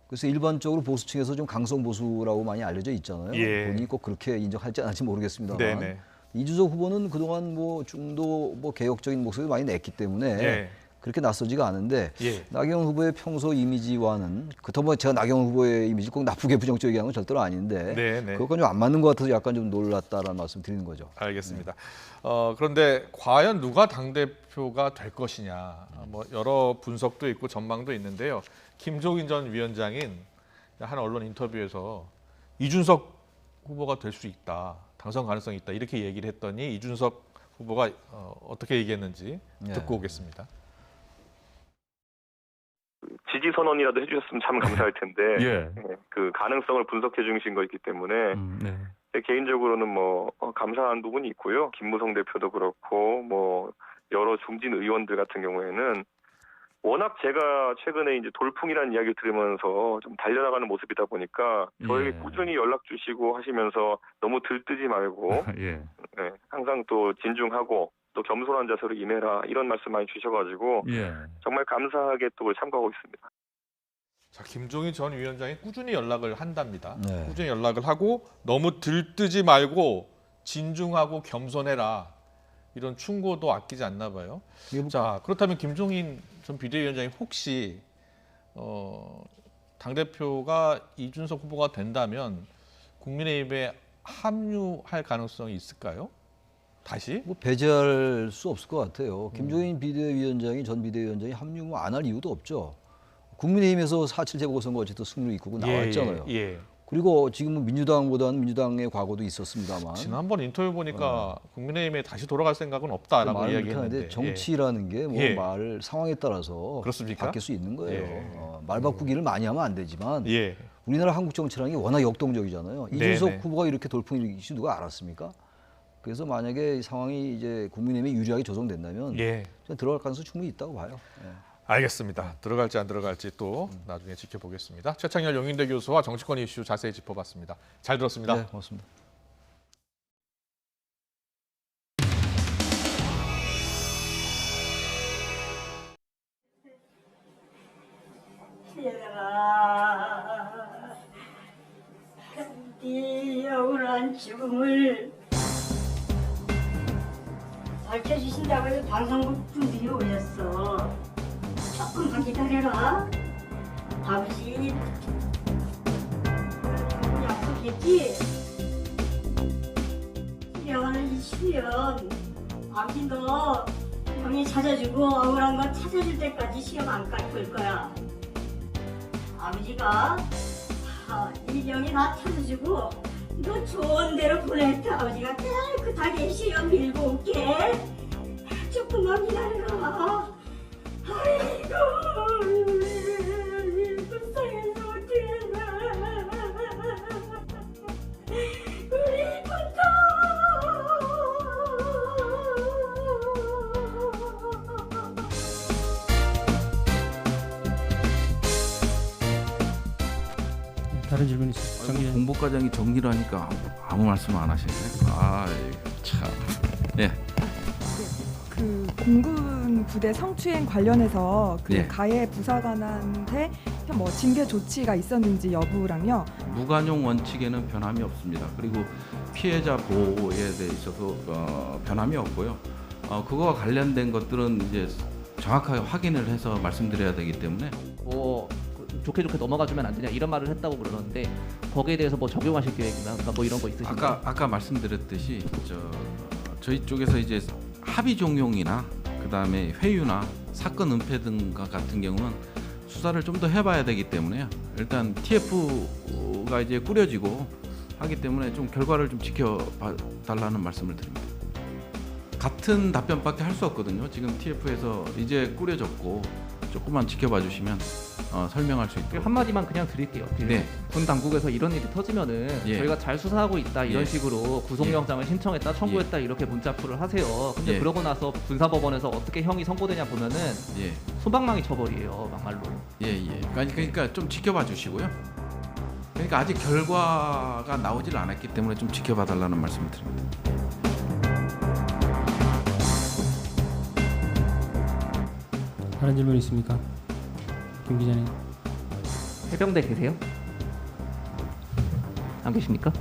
글쎄 일반적으로 보수층에서 좀 강성 보수라고 많이 알려져 있잖아요. 예. 본인이 꼭 그렇게 인정할지 안 할지 모르겠습니다만. 네네. 이준석 후보는 그동안 뭐 중도 뭐 개혁적인 목소리를 많이 냈기 때문에 예. 그렇게 낯서지가 않은데 예. 나경원 후보의 평소 이미지와는 그렇다고 뭐 제가 나경원 후보의 이미지 꼭 나쁘게 부정적이게 하는 건 절대로 아닌데 네네. 그것과 좀 안 맞는 것 같아서 약간 좀 놀랐다라는 말씀 드리는 거죠. 알겠습니다. 그런데 과연 누가 당대표가 될 것이냐. 뭐 여러 분석도 있고 전망도 있는데요. 김종인 전 위원장인 한 언론 인터뷰에서 이준석 후보가 될 수 있다. 당선 가능성이 있다. 이렇게 얘기를 했더니 이준석 후보가 어떻게 얘기했는지 듣고 오겠습니다. 지지 선언이라도 해주셨으면 참 감사할 텐데 예. 그 가능성을 분석해 주신 거 있기 때문에 네. 개인적으로는 뭐 감사한 부분이 있고요. 김무성 대표도 그렇고 뭐 여러 중진 의원들 같은 경우에는 워낙 제가 최근에 이제 돌풍이라는 이야기를 들으면서 좀 달려나가는 모습이다 보니까 저에게 꾸준히 연락 주시고 하시면서 너무 들뜨지 말고 예. 네, 항상 또 진중하고 또 겸손한 자세로 임해라 이런 말씀 많이 주셔가지고 예. 정말 감사하게 또 참고하고 있습니다. 자, 김종인 전 위원장이 꾸준히 연락을 한답니다. 네. 꾸준히 연락을 하고 너무 들뜨지 말고 진중하고 겸손해라. 이런 충고도 아끼지 않나 봐요. 자, 그렇다면 김종인 전 비대위원장이 혹시 당대표가 이준석 후보가 된다면 국민의힘에 합류할 가능성이 있을까요? 다시? 뭐 배제할 수 없을 것 같아요. 김종인 비대위원장이 전 비대위원장이 합류 안 할 이유도 없죠. 국민의힘에서 4.7 재보궐선거 어쨌든 승리를 이끌고 나왔잖아요. 예. 그리고 지금은 민주당보다는 민주당의 과거도 있었습니다만 지난번 인터뷰 보니까 국민의힘에 다시 돌아갈 생각은 없다라고 이야기했는데 정치라는 게 뭐 말 상황에 따라서 그렇습니까? 바뀔 수 있는 거예요. 말 바꾸기를 많이 하면 안 되지만 예. 우리나라 한국 정치라는 게 워낙 역동적이잖아요. 이준석 후보가 이렇게 돌풍이 일으킬지 누가 알았습니까? 그래서 만약에 이 상황이 이제 국민의힘에 유리하게 조정된다면 들어갈 가능성이 충분히 있다고 봐요. 알겠습니다. 들어갈지 안 들어갈지 또 나중에 지켜보겠습니다. 최창렬 영인대 교수와 정치권 이슈 자세히 짚어봤습니다. 잘 들었습니다. 네, 고맙습니다. 네 억울한 죽음을 밝혀주신다고 해서 방송국 분들이 오셨어. 조금만 기다려라. 아버지 약속했지? 수련 아버지 너 형이 찾아주고 억울한 거 찾아줄 때까지 시험 안 깔 거야. 아버지가 일병이 다 찾아주고 너 좋은 데로 보낼게. 아버지가 깨끗하게 시험 밀고 올게. 조금만 기다려라. 아이고 불쌍해서 어떡해. 우리 부터 다른 질문 있으세요? 공보 과정이 정리를 하니까 아무 말씀 안 하시네. 아, 참. 예. 그 공군 부대 성추행 관련해서 그 예. 가해 부사관한테 뭐 징계 조치가 있었는지 여부랑요. 무관용 원칙에는 변함이 없습니다. 그리고 피해자 보호에 대해 있어서 변함이 없고요. 그거와 관련된 것들은 이제 정확하게 확인을 해서 말씀드려야 되기 때문에. 좋게 넘어가주면 안 되냐 이런 말을 했다고 그러는데 거기에 대해서 뭐 적용하실 계획이나 뭐 이런 거 있으신가요? 아까 말씀드렸듯이 저희 쪽에서 이제 합의 종용이나 그다음에 회유나 사건 은폐 등과 같은 경우는 수사를 좀 더 해봐야 되기 때문에요. 일단 TF가 이제 꾸려지고 하기 때문에 좀 결과를 좀 지켜달라는 말씀을 드립니다. 같은 답변밖에 할 수 없거든요. 지금 TF에서 이제 꾸려졌고 조금만 지켜봐 주시면 설명할 수 있도록. 한마디만 그냥 드릴게요. 군 당국에서 이런 일이 터지면은 저희가 잘 수사하고 있다 이런 식으로 구속영장을 신청했다 청구했다 이렇게 문자표를 하세요. 근데 그러고 나서 군사법원에서 어떻게 형이 선고되냐 보면은 소방망이 처벌이에요. 막말로. 그러니까 좀 지켜봐 주시고요. 그러니까 아직 결과가 나오질 않았기 때문에 좀 지켜봐 달라는 말씀을 드립니다. 다른 질문 있습니까? 김 기자님. 해병대 계세요? 안 계십니까?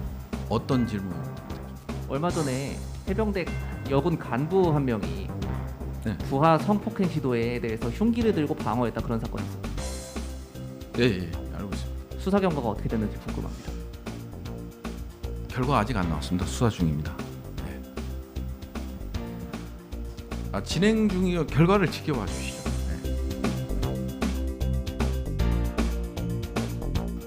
어떤 질문? 얼마 전에 해병대 여군 간부 한 명이 부하 성폭행 시도에 대해서 흉기를 들고 방어했다 그런 사건이 있어요. 알고 있습니다. 수사 결과가 어떻게 됐는지 궁금합니다. 결과 아직 안 나왔습니다. 수사 중입니다. 진행 중이요. 결과를 지켜봐 주시죠.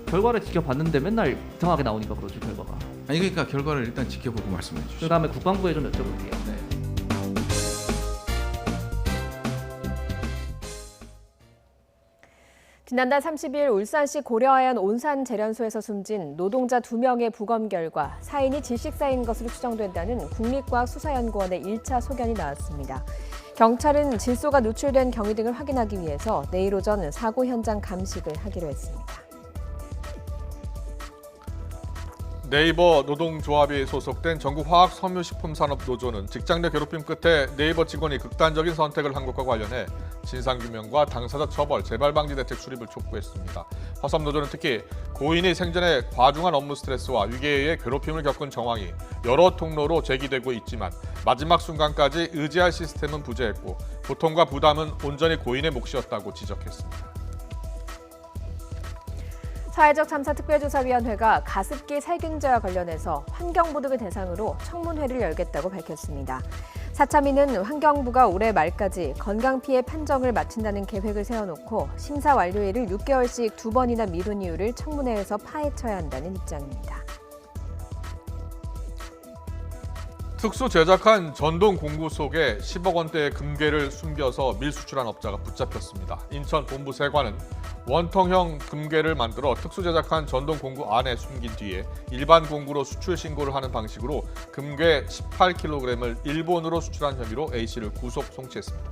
결과를 지켜봤는데 맨날 이상하게 나오니까 그러죠 결과가. 그러니까 결과를 일단 지켜보고 말씀해 주시죠. 그 다음에 국방부에 좀 여쭤볼게요. 지난달 30일 울산시 고려하연 온산 재련소에서 숨진 노동자 2명의 부검 결과 사인이 질식사인 것으로 추정된다는 국립과학수사연구원의 1차 소견이 나왔습니다. 경찰은 질소가 누출된 경위 등을 확인하기 위해서 내일 오전 사고 현장 감식을 하기로 했습니다. 네이버 노동조합이 소속된 전국화학섬유식품산업노조는 직장 내 괴롭힘 끝에 네이버 직원이 극단적인 선택을 한 것과 관련해 진상규명과 당사자 처벌, 재발방지 대책 수립을 촉구했습니다. 화섬노조는 특히 고인이 생전에 과중한 업무 스트레스와 위계에 의해 괴롭힘을 겪은 정황이 여러 통로로 제기되고 있지만 마지막 순간까지 의지할 시스템은 부재했고 고통과 부담은 온전히 고인의 몫이었다고 지적했습니다. 사회적 참사 특별조사위원회가 가습기 살균제와 관련해서 환경부득을 대상으로 청문회를 열겠다고 밝혔습니다. 사참위는 환경부가 올해 말까지 건강피해 판정을 마친다는 계획을 세워놓고 심사 완료일을 6개월씩 2번이나 미룬 이유를 청문회에서 파헤쳐야 한다는 입장입니다. 특수 제작한 전동 공구 속에 10억 원대의 금괴를 숨겨서 밀수출한 업자가 붙잡혔습니다. 인천 본부세관은 원통형 금괴를 만들어 특수 제작한 전동 공구 안에 숨긴 뒤에 일반 공구로 수출 신고를 하는 방식으로 금괴 18kg을 일본으로 수출한 혐의로 A씨를 구속 송치했습니다.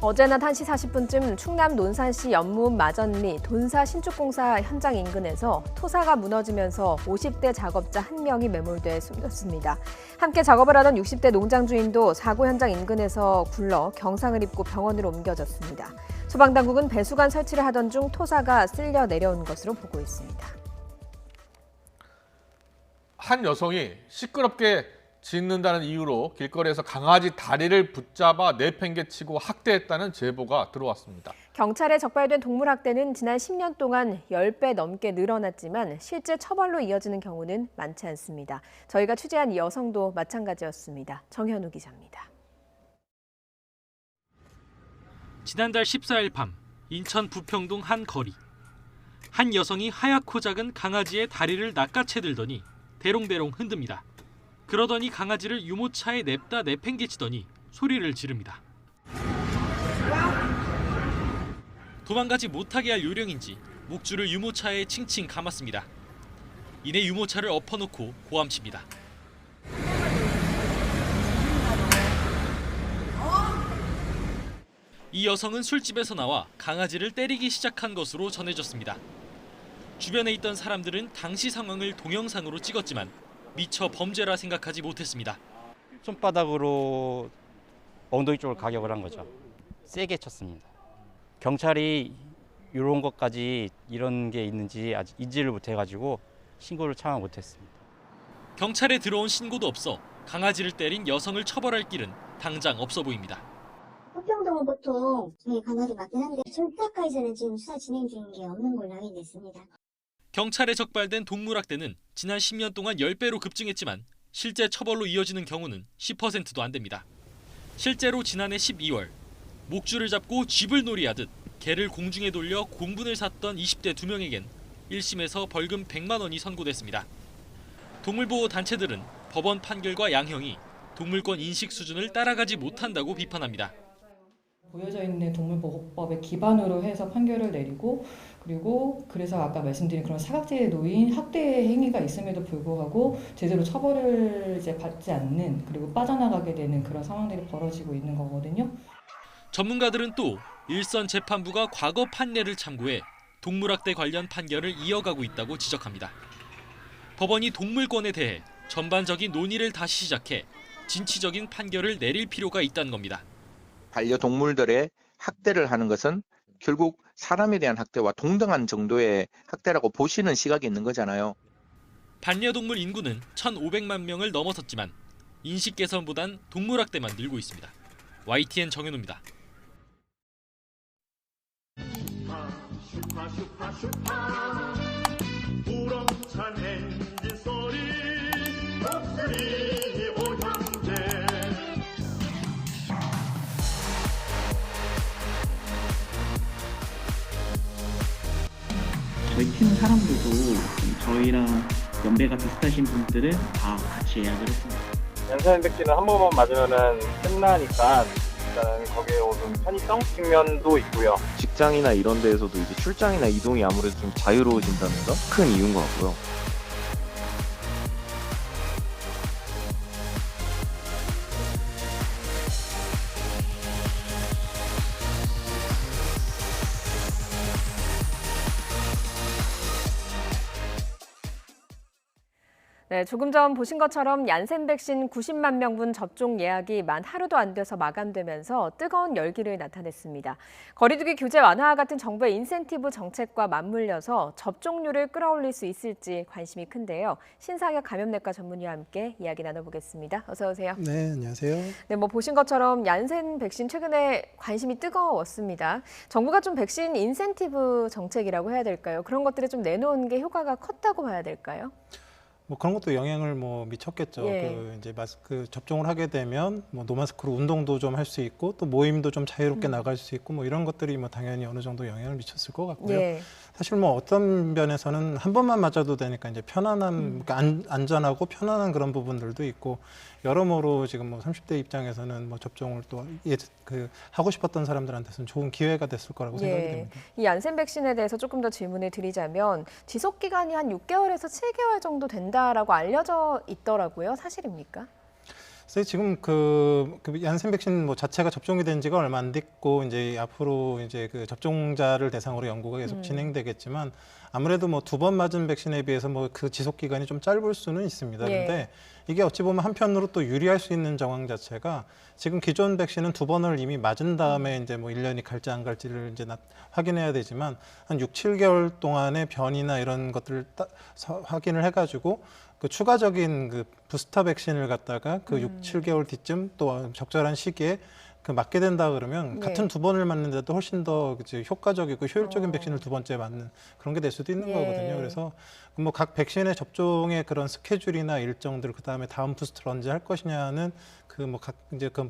어제 낮 1시 40분쯤 충남 논산시 연무읍 마전리 돈사 신축공사 현장 인근에서 토사가 무너지면서 50대 작업자 1명이 매몰돼 숨졌습니다. 함께 작업을 하던 60대 농장 주인도 사고 현장 인근에서 굴러 경상을 입고 병원으로 옮겨졌습니다. 소방당국은 배수관 설치를 하던 중 토사가 쓸려 내려온 것으로 보고 있습니다. 한 여성이 시끄럽게 짖는다는 이유로 길거리에서 강아지 다리를 붙잡아 내팽개치고 학대했다는 제보가 들어왔습니다. 경찰에 적발된 동물학대는 지난 10년 동안 10배 넘게 늘어났지만 실제 처벌로 이어지는 경우는 많지 않습니다. 저희가 취재한 이 여성도 마찬가지였습니다. 정현우 기자입니다. 지난달 14일 밤 인천 부평동 한 거리. 한 여성이 하얗고 작은 강아지의 다리를 낚아채 들더니 대롱대롱 흔듭니다. 그러더니 강아지를 유모차에 냅다 내팽개치더니 소리를 지릅니다. 도망가지 못하게 할 요령인지 목줄을 유모차에 칭칭 감았습니다. 이내 유모차를 엎어놓고 고함칩니다. 이 여성은 술집에서 나와 강아지를 때리기 시작한 것으로 전해졌습니다. 주변에 있던 사람들은 당시 상황을 동영상으로 찍었지만 미처 범죄라 생각하지 못했습니다. 손바닥으로 엉덩이 쪽을 가격을 한 거죠. 세게 쳤습니다. 경찰이 이런 것까지 이런 게 있는지 아직 인지를 못해가지고 신고를 차마 못했습니다. 경찰에 들어온 신고도 없어 강아지를 때린 여성을 처벌할 길은 당장 없어 보입니다. 부평동은 보통 저희 강아지 맞긴 한데 절대까지는 지금 수사 진행 중인 게 없는 걸로 확인됐습니다. 경찰에 적발된 동물학대는 지난 10년 동안 10배로 급증했지만 실제 처벌로 이어지는 경우는 10%도 안 됩니다. 실제로 지난해 12월 목줄을 잡고 쥐불 놀이하듯 개를 공중에 돌려 공분을 샀던 20대 2명에겐 1심에서 벌금 100만 원이 선고됐습니다. 동물보호 단체들은 법원 판결과 양형이 동물권 인식 수준을 따라가지 못한다고 비판합니다. 보여져 있는 동물보호법에 기반으로 해서 판결을 내리고 그리고 그래서 아까 말씀드린 그런 사각지대에 놓인 학대 행위가 있음에도 불구하고 제대로 처벌을 이제 받지 않는 그리고 빠져나가게 되는 그런 상황들이 벌어지고 있는 거거든요. 전문가들은 또 일선 재판부가 과거 판례를 참고해 동물학대 관련 판결을 이어가고 있다고 지적합니다. 법원이 동물권에 대해 전반적인 논의를 다시 시작해 진취적인 판결을 내릴 필요가 있다는 겁니다. 반려동물들의 학대를 하는 것은 결국 사람에 대한 학대와 동등한 정도의 학대라고 보시는 시각이 있는 거잖아요. 반려동물 인구는 1,500만 명을 넘어섰지만 인식 개선보단 동물학대만 늘고 있습니다. YTN 정현우입니다. 우렁찬 엔진 소리 목소리 오형제 저희 팀 사람들도 저희랑 연배가 비슷하신 분들은 다 같이 예약을 했습니다. 연산백지는 한 번만 맞으면은 끝나니까 일단은 거기에 오는 편의성 측면도 있고요. 직장이나 이런 데에서도 이제 출장이나 이동이 아무래도 좀 자유로워진다는 거 큰 이유인 것 같고요. 네, 조금 전 보신 것처럼 얀센 백신 90만 명분 접종 예약이 만 하루도 안 돼서 마감되면서 뜨거운 열기를 나타냈습니다. 거리두기 규제 완화와 같은 정부의 인센티브 정책과 맞물려서 접종률을 끌어올릴 수 있을지 관심이 큰데요. 신상혁 감염내과 전문의와 함께 이야기 나눠보겠습니다. 어서 오세요. 네, 안녕하세요. 네, 보신 것처럼 얀센 백신 최근에 관심이 뜨거웠습니다. 정부가 좀 백신 인센티브 정책이라고 해야 될까요? 그런 것들을 좀 내놓은 게 효과가 컸다고 봐야 될까요? 그런 것도 영향을 미쳤겠죠. 예. 이제 마스크 접종을 하게 되면 노마스크로 운동도 좀 할 수 있고 또 모임도 좀 자유롭게 나갈 수 있고 이런 것들이 당연히 어느 정도 영향을 미쳤을 것 같고요. 예. 사실 어떤 면에서는 한 번만 맞아도 되니까 이제 편안한 안전하고 편안한 그런 부분들도 있고 여러모로 지금 30대 입장에서는 접종을 또 하고 싶었던 사람들한테는 좋은 기회가 됐을 거라고 생각이 됩니다. 이 얀센 백신에 대해서 조금 더 질문을 드리자면 지속 기간이 한 6개월에서 7개월 정도 된다라고 알려져 있더라고요. 사실입니까? 그래서 지금 그 얀센 백신 자체가 접종이 된 지가 얼마 안 됐고 이제 앞으로 이제 그 접종자를 대상으로 연구가 계속 진행되겠지만 아무래도 2번 맞은 백신에 비해서 그 지속 기간이 좀 짧을 수는 있습니다. 그런데 이게 어찌 보면 한편으로 또 유리할 수 있는 정황 자체가 지금 기존 백신은 2번을 이미 맞은 다음에 이제 1년이 갈지 안 갈지를 이제 확인해야 되지만 한 6, 7개월 동안의 변이나 이런 것들을 확인을 해가지고 그 추가적인 그 부스터 백신을 갖다가 그 6, 7개월 뒤쯤 또 적절한 시기에 맞게 된다 그러면 같은 2번을 맞는데도 훨씬 더 효과적이고 효율적인 백신을 2번째 맞는 그런 게 될 수도 있는 거거든요. 그래서 각 백신의 접종의 그런 스케줄이나 일정들 그다음에 다음 부스터를 언제 할 것이냐는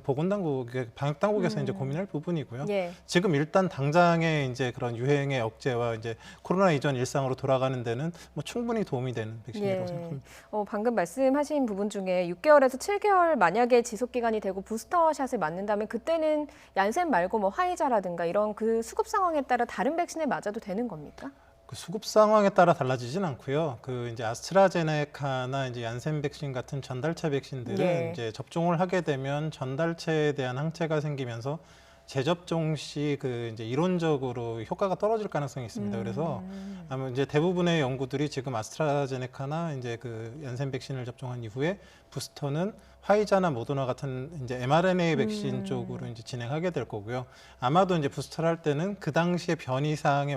보건당국, 방역당국에서 이제 고민할 부분이고요. 지금 일단 당장의 이제 그런 유행의 억제와 이제 코로나 이전 일상으로 돌아가는 데는 충분히 도움이 되는 백신이라고 생각합니다. 방금 말씀하신 부분 중에 6개월에서 7개월 만약에 지속 기간이 되고 부스터샷을 맞는다면 그때는 얀센 말고 화이자라든가 이런 그 수급 상황에 따라 다른 백신을 맞아도 되는 겁니까? 그 수급 상황에 따라 달라지진 않고요. 이제 아스트라제네카나 이제 얀센 백신 같은 전달체 백신들은 이제 접종을 하게 되면 전달체에 대한 항체가 생기면서 재접종 시 이제 이론적으로 효과가 떨어질 가능성이 있습니다. 그래서 아마 이제 대부분의 연구들이 지금 아스트라제네카나 이제 얀센 백신을 접종한 이후에 부스터는 화이자나 모더나 같은 이제 mRNA 백신 쪽으로 이제 진행하게 될 거고요. 아마도 이제 부스터를 할 때는 그 당시의 변이 사항에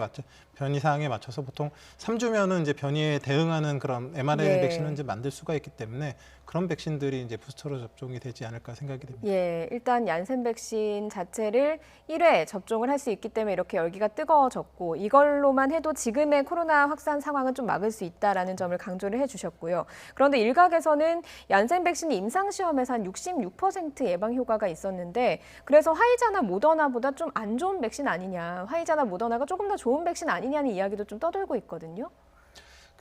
맞춰서 보통 3주면은 이제 변이에 대응하는 그런 mRNA 백신을 이제 만들 수가 있기 때문에 그런 백신들이 이제 부스터로 접종이 되지 않을까 생각이 됩니다. 일단 얀센 백신 자체를 1회 접종을 할 수 있기 때문에 이렇게 열기가 뜨거워졌고 이걸로만 해도 지금의 코로나 확산 상황은 좀 막을 수 있다라는 점을 강조를 해주셨고요. 그런데 일각에서는 얀센 백신이 임상시험에서 한 66% 예방 효과가 있었는데 그래서 화이자나 모더나보다 좀 안 좋은 백신 아니냐, 화이자나 모더나가 조금 더 좋은 백신 아니냐는 이야기도 좀 떠돌고 있거든요.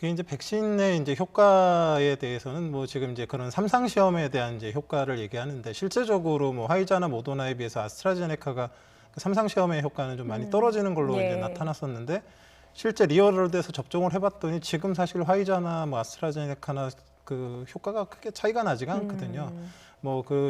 이제 백신의 이제 효과에 대해서는 지금 이제 그런 3상 시험에 대한 이제 효과를 얘기하는데 실제적으로 화이자나 모더나에 비해서 아스트라제네카가 3상 시험의 효과는 좀 많이 떨어지는 걸로 이제 나타났었는데 실제 리얼월드에서 접종을 해봤더니 지금 사실 화이자나 아스트라제네카나 그 효과가 크게 차이가 나지가 않거든요.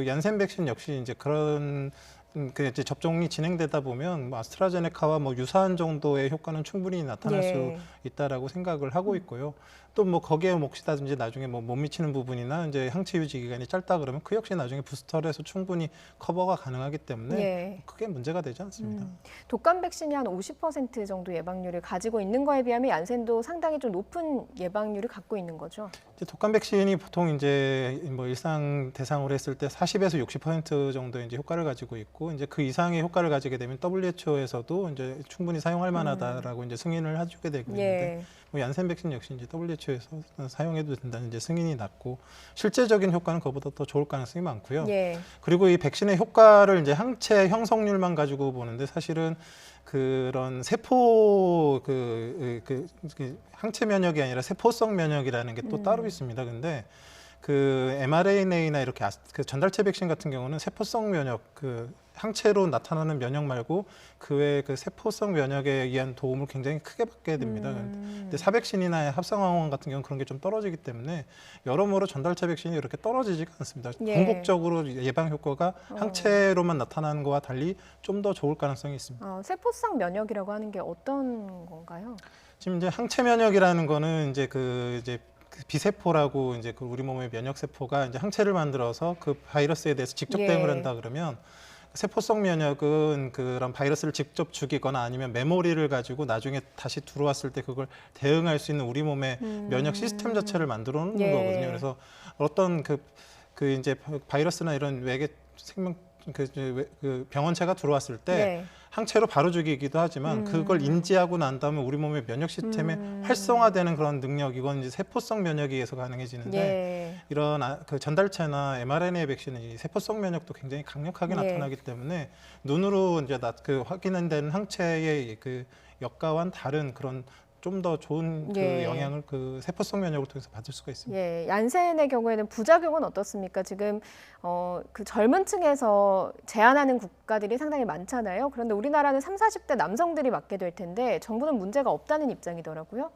얀센 백신 역시 이제 그런 이제 접종이 진행되다 보면 아스트라제네카와 유사한 정도의 효과는 충분히 나타날 수 있다라고 생각을 하고 있고요. 또 거기에 혹시라든지 나중에 못 미치는 부분이나 이제 항체 유지 기간이 짧다 그러면 그 역시 나중에 부스터를 해서 충분히 커버가 가능하기 때문에 크게 문제가 되지 않습니다. 독감 백신이 한 50% 정도 예방률을 가지고 있는 거에 비하면 얀센도 상당히 좀 높은 예방률을 갖고 있는 거죠. 이제 독감 백신이 보통 이제 일상 대상으로 했을 때 40에서 60% 정도의 이제 효과를 가지고 있고 이제 그 이상의 효과를 가지게 되면 WHO에서도 이제 충분히 사용할 만하다라고 이제 승인을 해주게 되고 있는데 얀센 백신 역시 이제 WHO에서 사용해도 된다는 이제 승인이 났고 실제적인 효과는 그보다 더 좋을 가능성이 많고요. 그리고 이 백신의 효과를 이제 항체 형성률만 가지고 보는데 사실은 그런 세포 항체 면역이 아니라 세포성 면역이라는 게 또 따로 있습니다. 근데 mRNA나 이렇게 전달체 백신 같은 경우는 세포성 면역 항체로 나타나는 면역 말고 그 외에 세포성 면역에 의한 도움을 굉장히 크게 받게 됩니다. 근데 사백신이나 합성항원 같은 경우는 그런 게 좀 떨어지기 때문에 여러모로 전달체 백신이 이렇게 떨어지지가 않습니다. 궁극적으로 예방 효과가 항체로만 나타나는 것과 달리 좀 더 좋을 가능성이 있습니다. 세포성 면역이라고 하는 게 어떤 건가요? 지금 이제 항체 면역이라는 거는 이제 그 비세포라고 이제 그 우리 몸의 면역 세포가 이제 항체를 만들어서 그 바이러스에 대해서 직접 대응을 한다 그러면 세포성 면역은 그런 바이러스를 직접 죽이거나 아니면 메모리를 가지고 나중에 다시 들어왔을 때 그걸 대응할 수 있는 우리 몸의 면역 시스템 자체를 만들어 놓는 거거든요. 그래서 어떤 그 이제 바이러스나 이런 외계 생명 그 병원체가 들어왔을 때 항체로 바로 죽이기도 하지만 그걸 인지하고 난 다음에 우리 몸의 면역 시스템에 활성화되는 그런 능력, 이건 이제 세포성 면역에 의해서 가능해지는데 이런 그 전달체나 mRNA 백신은 이 세포성 면역도 굉장히 강력하게 나타나기 때문에 눈으로 이제 그 확인된 항체의 그 역과와는 다른 그런 좀 더 좋은 그 영향을 그 세포성 면역을 통해서 받을 수가 있습니다. 얀센의 경우에는 부작용은 어떻습니까? 지금 그 젊은 층에서 제한하는 국가들이 상당히 많잖아요. 그런데 우리나라는 30, 40대 남성들이 맞게 될 텐데 정부는 문제가 없다는 입장이더라고요.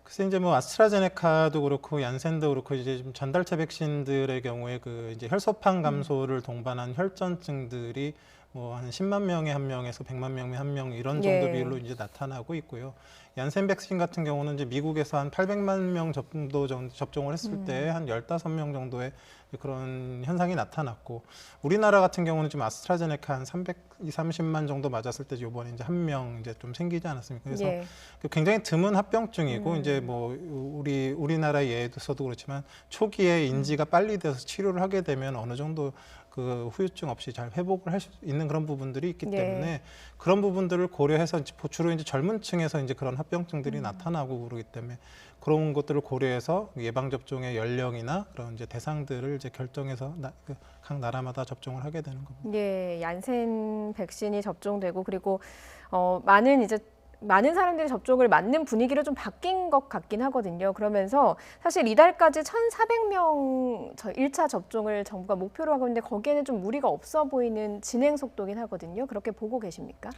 그래서 이제 뭐 아스트라제네카도 그렇고 얀센도 그렇고 이제 좀 전달체 백신들의 경우에 그 이제 혈소판 감소를 동반한 혈전증들이 뭐 한 10만 명에 한 명에서 100만 명에 한 명 이런 정도 비율로 이제 나타나고 있고요. 얀센 백신 같은 경우는 이제 미국에서 한 800만 명 정도 접종을 했을 때 한 15명 정도의 그런 현상이 나타났고, 우리나라 같은 경우는 지금 아스트라제네카 한 330만 정도 맞았을 때 이번에 이제 한 명 이제 좀 생기지 않았습니까? 그래서 굉장히 드문 합병증이고 이제 뭐 우리나라 예에서도 그렇지만 초기에 인지가 빨리 돼서 치료를 하게 되면 어느 정도 그 후유증 없이 잘 회복을 할 수 있는 그런 부분들이 있기 때문에 그런 부분들을 고려해서 주로 이제 젊은 층에서 이제 그런 합병증들이 나타나고 그러기 때문에 그런 것들을 고려해서 예방 접종의 연령이나 그런 이제 대상들을 이제 결정해서 각 나라마다 접종을 하게 되는 겁니다. 얀센 백신이 접종되고 그리고 많은 사람들이 접종을 맞는 분위기로 좀 바뀐 것 같긴 하거든요. 그러면서 사실 이달까지 1,400명 1차 접종을 정부가 목표로 하고 있는데 거기에는 좀 무리가 없어 보이는 진행 속도긴 하거든요. 그렇게 보고 계십니까?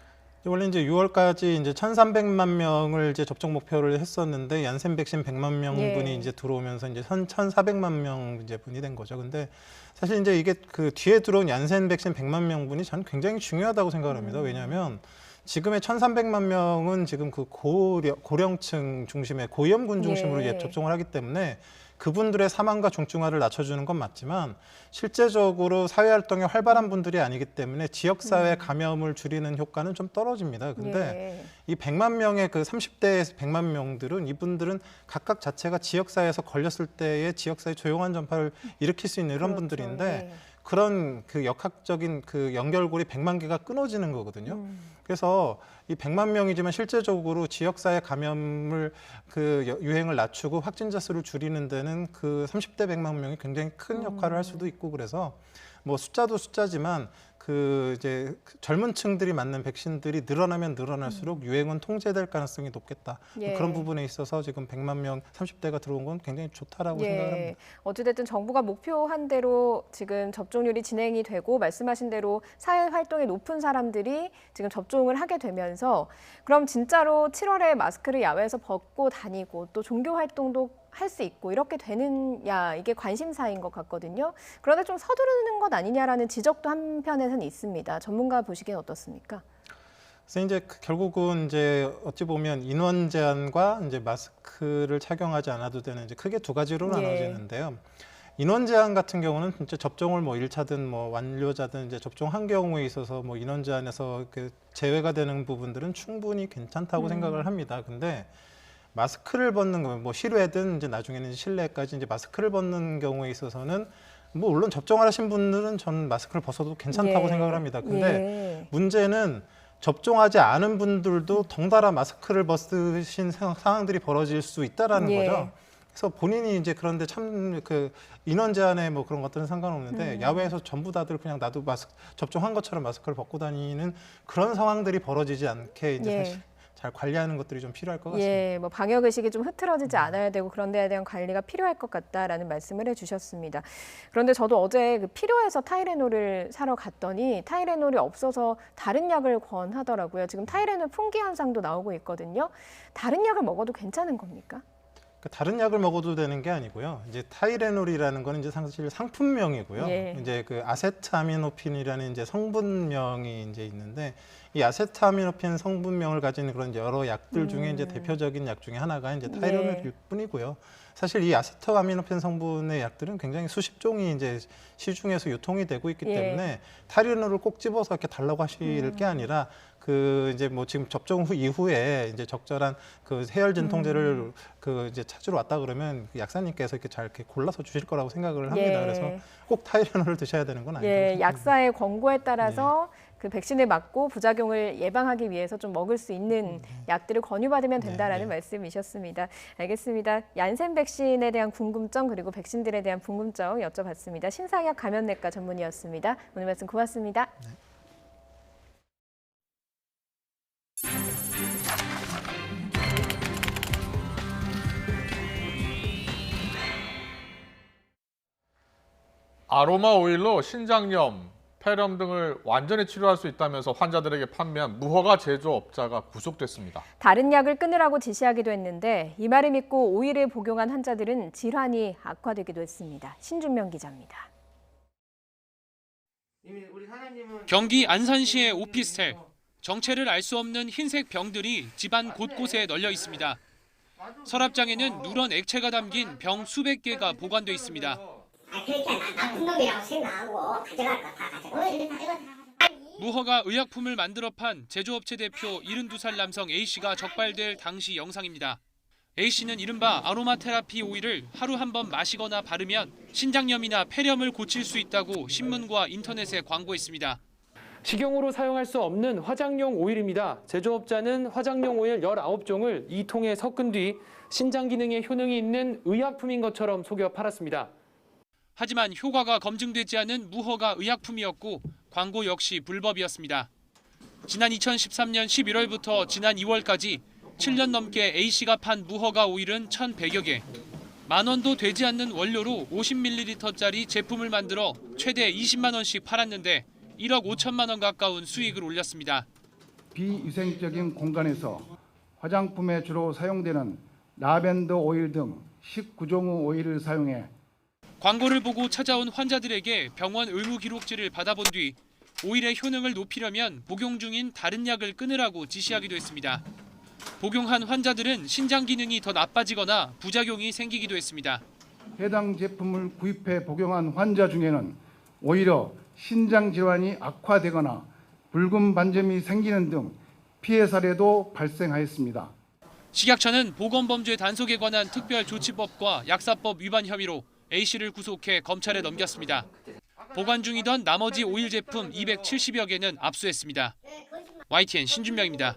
원래 이제 6월까지 이제 1,300만 명을 이제 접종 목표를 했었는데 얀센 백신 100만 명분이 이제 들어오면서 이제 1,400만 명 이제 분이 된 거죠. 근데 사실 이제 이게 그 뒤에 들어온 얀센 백신 100만 명분이 저는 굉장히 중요하다고 생각을 합니다. 왜냐하면 지금의 1,300만 명은 지금 그 고령층 중심의 고위험군 중심으로 접종을 하기 때문에 그분들의 사망과 중증화를 낮춰주는 건 맞지만 실제적으로 사회활동에 활발한 분들이 아니기 때문에 지역사회 감염을 줄이는 효과는 좀 떨어집니다. 근데 이 100만 명의 그 30대에서 100만 명들은 이분들은 각각 자체가 지역사회에서 걸렸을 때의 지역사회 조용한 전파를 일으킬 수 있는 이런 분들인데 그런 그 역학적인 그 연결고리 100만 개가 끊어지는 거거든요. 그래서 이 100만 명이지만 실제적으로 지역사회 감염을 그 유행을 낮추고 확진자 수를 줄이는 데는 그 30대 100만 명이 굉장히 큰 역할을 할 수도 있고, 그래서 뭐 숫자도 숫자지만 그 이제 젊은 층들이 맞는 백신들이 늘어나면 늘어날수록 유행은 통제될 가능성이 높겠다. 그런 부분에 있어서 지금 100만 명 30대가 들어온 건 굉장히 좋다라고 생각을 합니다. 어찌됐든 정부가 목표한 대로 지금 접종률이 진행이 되고 말씀하신 대로 사회 활동이 높은 사람들이 지금 접종을 하게 되면서 그럼 진짜로 7월에 마스크를 야외에서 벗고 다니고 또 종교 활동도 할 수 있고 이렇게 되느냐, 이게 관심사인 것 같거든요. 그런데 좀 서두르는 것 아니냐라는 지적도 한편에서는 있습니다. 전문가 보시기엔 어떻습니까? 그래서 이제 결국은 이제 어찌 보면 인원 제한과 이제 마스크를 착용하지 않아도 되는 이제 크게 두 가지로 나눠지는데요. 인원 제한 같은 경우는 진짜 접종을 뭐 1차든 뭐 완료자든 이제 접종한 경우에 있어서 뭐 인원 제한에서 그 제외가 되는 부분들은 충분히 괜찮다고 생각을 합니다. 근데 마스크를 벗는 거, 뭐 실외든 이제 나중에는 실내까지 이제 마스크를 벗는 경우에 있어서는 뭐 물론 접종을 하신 분들은 전 마스크를 벗어도 괜찮다고 생각을 합니다. 근데 문제는 접종하지 않은 분들도 덩달아 마스크를 벗으신 상황들이 벌어질 수 있다라는 거죠. 그래서 본인이 이제 그런데 참 그 인원 제한에 뭐 그런 것들은 상관없는데 야외에서 전부 다들 그냥 나도 접종한 것처럼 마스크를 벗고 다니는 그런 상황들이 벌어지지 않게 이제 사실 잘 관리하는 것들이 좀 필요할 것 같습니다. 뭐 방역 의식이 좀 흐트러지지 않아야 되고 그런 데에 대한 관리가 필요할 것 같다라는 말씀을 해주셨습니다. 그런데 저도 어제 그 필요해서 타이레놀을 사러 갔더니 타이레놀이 없어서 다른 약을 권하더라고요. 지금 타이레놀 품귀 현상도 나오고 있거든요. 다른 약을 먹어도 괜찮은 겁니까? 다른 약을 먹어도 되는 게 아니고요. 이제 타이레놀이라는 거는 이제 사실 상품명이고요. 예. 이제 그 아세트아미노핀이라는 이제 성분명이 이제 있는데 이 아세트아미노핀 성분명을 가진 그런 여러 약들 중에 이제 대표적인 약 중에 하나가 이제 타이레놀일 뿐이고요. 사실 이 아세트아미노핀 성분의 약들은 굉장히 수십 종이 이제 시중에서 유통이 되고 있기 때문에 타이레놀을 꼭 집어서 이렇게 달라고 하실 게 아니라 그 이제 뭐 지금 접종 후 이후에 이제 적절한 그 해열 진통제를 그 이제 찾으러 왔다 그러면 그 약사님께서 이렇게 잘 이렇게 골라서 주실 거라고 생각을 합니다. 그래서 꼭 타이레놀을 드셔야 되는 건 아니고. 약사의 권고에 따라서 그 백신을 맞고 부작용을 예방하기 위해서 좀 먹을 수 있는 약들을 권유받으면 된다라는 말씀이셨습니다. 알겠습니다. 얀센 백신에 대한 궁금점 그리고 백신들에 대한 궁금점 여쭤봤습니다. 신상혁 감염내과 전문의였습니다. 오늘 말씀 고맙습니다. 아로마 오일로 신장염, 폐렴 등을 완전히 치료할 수 있다면서 환자들에게 판매한 무허가 제조업자가 구속됐습니다. 다른 약을 끊으라고 지시하기도 했는데 이 말을 믿고 오일을 복용한 환자들은 질환이 악화되기도 했습니다. 신준명 기자입니다. 경기 안산시의 오피스텔. 정체를 알 수 없는 흰색 병들이 집안 곳곳에 널려 있습니다. 서랍장에는 누런 액체가 담긴 병 수백 개가 보관돼 있습니다. 그러니까 나쁜 놈이라고 생각하고 가져갈 거 다 가져가. 무허가 의약품을 만들어 판 제조업체 대표 72살 남성 A씨가 적발될 당시 영상입니다. A씨는 이른바 아로마 테라피 오일을 하루 한 번 마시거나 바르면 신장염이나 폐렴을 고칠 수 있다고 신문과 인터넷에 광고했습니다. 식용으로 사용할 수 없는 화장용 오일입니다. 제조업자는 화장용 오일 19종을 이 통에 섞은 뒤 신장 기능에 효능이 있는 의약품인 것처럼 속여 팔았습니다. 하지만 효과가 검증되지 않은 무허가 의약품이었고 광고 역시 불법이었습니다. 지난 2013년 11월부터 지난 2월까지 7년 넘게 A씨가 판 무허가 오일은 1,100여 개. 만 원도 되지 않는 원료로 50ml짜리 제품을 만들어 최대 20만 원씩 팔았는데 1억 5천만 원 가까운 수익을 올렸습니다. 비위생적인 공간에서 화장품에 주로 사용되는 라벤더 오일 등 19종의 오일을 사용해 광고를 보고 찾아온 환자들에게 병원 의무 기록지를 받아본 뒤 오일의 효능을 높이려면 복용 중인 다른 약을 끊으라고 지시하기도 했습니다. 복용한 환자들은 신장 기능이 더 나빠지거나 부작용이 생기기도 했습니다. 해당 제품을 구입해 복용한 환자 중에는 오히려 신장 질환이 악화되거나 붉은 반점이 생기는 등 피해 사례도 발생하였습니다. 식약처는 보건범죄 단속에 관한 특별조치법과 약사법 위반 혐의로 A씨를 구속해 검찰에 넘겼습니다. 보관 중이던 나머지 오일 제품 270여 개는 압수했습니다. YTN 신준명입니다.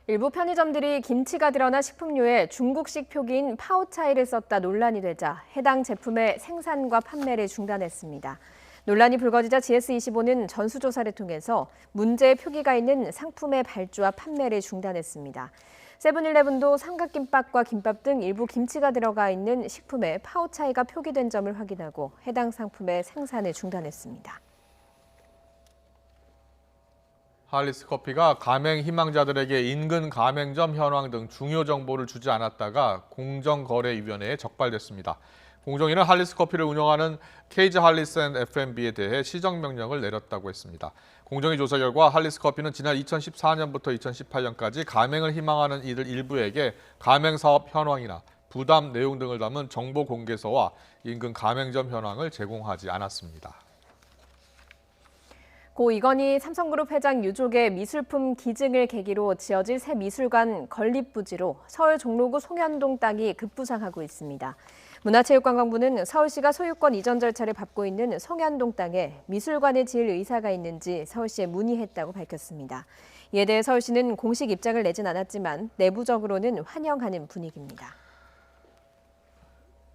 일부 편의점들이 김치가 드러난 식품류에 중국식 표기인 파오차이를 썼다 논란이 되자 해당 제품의 생산과 판매를 중단했습니다. 논란이 불거지자 GS25는 전수조사를 통해서 문제의 표기가 있는 상품의 발주와 판매를 중단했습니다. 세븐일레븐도 삼각김밥과 김밥 등 일부 김치가 들어가 있는 식품에 파오차이가 표기된 점을 확인하고 해당 상품의 생산을 중단했습니다. 할리스 커피가 가맹 희망자들에게 인근 가맹점 현황 등 중요 정보를 주지 않았다가 공정거래위원회에 적발됐습니다. 공정위는 할리스 커피를 운영하는 케이지 할리스 앤 F&B에 대해 시정명령을 내렸다고 했습니다. 공정위 조사 결과 할리스 커피는 지난 2014년부터 2018년까지 가맹을 희망하는 이들 일부에게 가맹사업 현황이나 부담 내용 등을 담은 정보 공개서와 인근 가맹점 현황을 제공하지 않았습니다. 고 이건희 삼성그룹 회장 유족의 미술품 기증을 계기로 지어질 새 미술관 건립 부지로 서울 종로구 송현동 땅이 급부상하고 있습니다. 문화체육관광부는 서울시가 소유권 이전 절차를 밟고 있는 송현동 땅에 미술관을 지을 의사가 있는지 서울시에 문의했다고 밝혔습니다. 이에 대해 서울시는 공식 입장을 내진 않았지만 내부적으로는 환영하는 분위기입니다.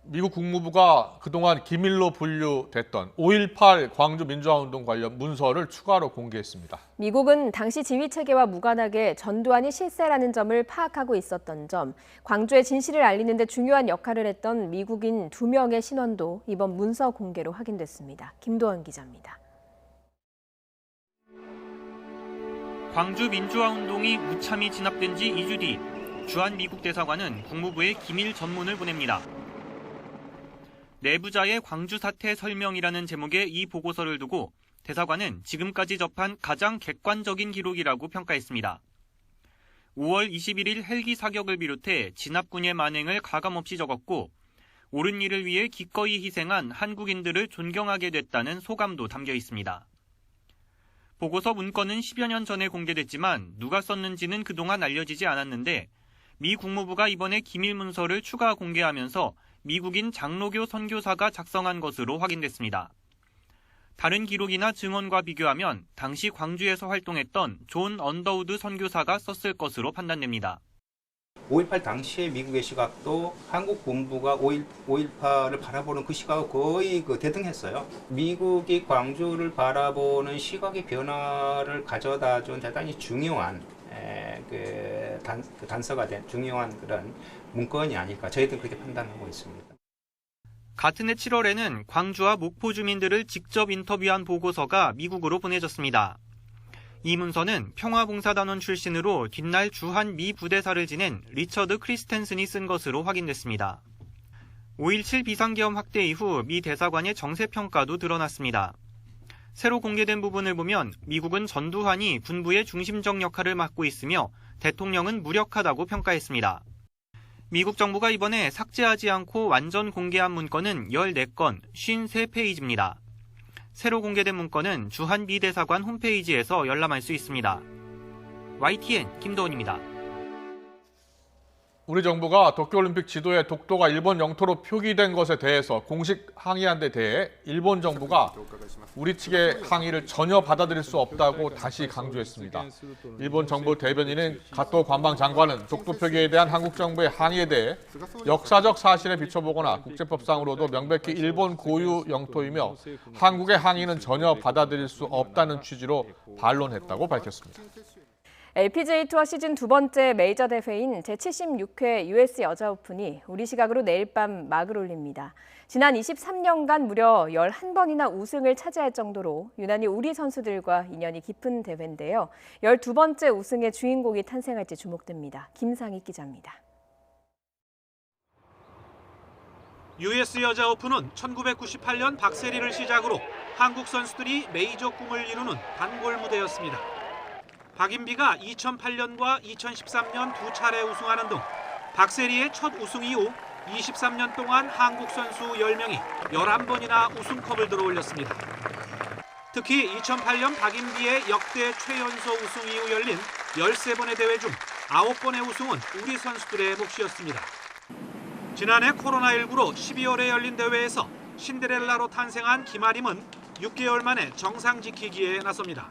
미국 국무부가 그동안 기밀로 분류됐던 5.18 광주 민주화운동 관련 문서를 추가로 공개했습니다. 미국은 당시 지휘체계와 무관하게 전두환이 실세라는 점을 파악하고 있었던 점, 광주의 진실을 알리는 데 중요한 역할을 했던 미국인 2명의 신원도 이번 문서 공개로 확인됐습니다. 김도원 기자입니다. 광주 민주화운동이 무참히 진압된 지 2주 뒤 주한 미국 대사관은 국무부에 기밀 전문을 보냅니다. 내부자의 광주 사태 설명이라는 제목의 이 보고서를 두고 대사관은 지금까지 접한 가장 객관적인 기록이라고 평가했습니다. 5월 21일 헬기 사격을 비롯해 진압군의 만행을 가감없이 적었고 옳은 일을 위해 기꺼이 희생한 한국인들을 존경하게 됐다는 소감도 담겨 있습니다. 보고서 문건은 10여 년 전에 공개됐지만 누가 썼는지는 그동안 알려지지 않았는데 미 국무부가 이번에 기밀 문서를 추가 공개하면서 미국인 장로교 선교사가 작성한 것으로 확인됐습니다. 다른 기록이나 증언과 비교하면 당시 광주에서 활동했던 존 언더우드 선교사가 썼을 것으로 판단됩니다. 5.18 당시의 미국의 시각도 한국 본부가 5.18을 바라보는 그 시각과 거의 대등했어요. 미국이 광주를 바라보는 시각의 변화를 가져다 준 대단히 중요한 단서가 된 중요한 그런 문건이 아닐까 저희들은 그렇게 판단하고 있습니다. 같은 해 7월에는 광주와 목포 주민들을 직접 인터뷰한 보고서가 미국으로 보내졌습니다. 이 문서는 평화봉사단원 출신으로 뒷날 주한 미 부대사를 지낸 리처드 크리스텐슨이 쓴 것으로 확인됐습니다. 5.17 비상계엄 확대 이후 미 대사관의 정세평가도 드러났습니다. 새로 공개된 부분을 보면 미국은 전두환이 군부의 중심적 역할을 맡고 있으며 대통령은 무력하다고 평가했습니다. 미국 정부가 이번에 삭제하지 않고 완전 공개한 문건은 14건, 53페이지입니다. 새로 공개된 문건은 주한 미 대사관 홈페이지에서 열람할 수 있습니다. YTN 김도훈입니다. 우리 정부가 도쿄올림픽 지도에 독도가 일본 영토로 표기된 것에 대해서 공식 항의한 데 대해 일본 정부가 우리 측의 항의를 전혀 받아들일 수 없다고 다시 강조했습니다. 일본 정부 대변인인 가토 관방장관은 독도 표기에 대한 한국 정부의 항의에 대해 역사적 사실에 비춰보거나 국제법상으로도 명백히 일본 고유 영토이며 한국의 항의는 전혀 받아들일 수 없다는 취지로 반론했다고 밝혔습니다. LPGA 투어 시즌 두 번째 메이저 대회인 제76회 US 여자 오픈이 우리 시각으로 내일 밤 막을 올립니다. 지난 23년간 무려 11번이나 우승을 차지할 정도로 유난히 우리 선수들과 인연이 깊은 대회인데요. 12번째 우승의 주인공이 탄생할지 주목됩니다. 김상희 기자입니다. US 여자 오픈은 1998년 박세리를 시작으로 한국 선수들이 메이저 꿈을 이루는 단골 무대였습니다. 박인비가 2008년과 2013년 두 차례 우승하는 등 박세리의 첫 우승 이후 23년 동안 한국 선수 10명이 11번이나 우승컵을 들어올렸습니다. 특히 2008년 박인비의 역대 최연소 우승 이후 열린 13번의 대회 중 9번의 우승은 우리 선수들의 몫이었습니다. 지난해 코로나19로 12월에 열린 대회에서 신데렐라로 탄생한 김아림은 6개월 만에 정상 지키기에 나섭니다.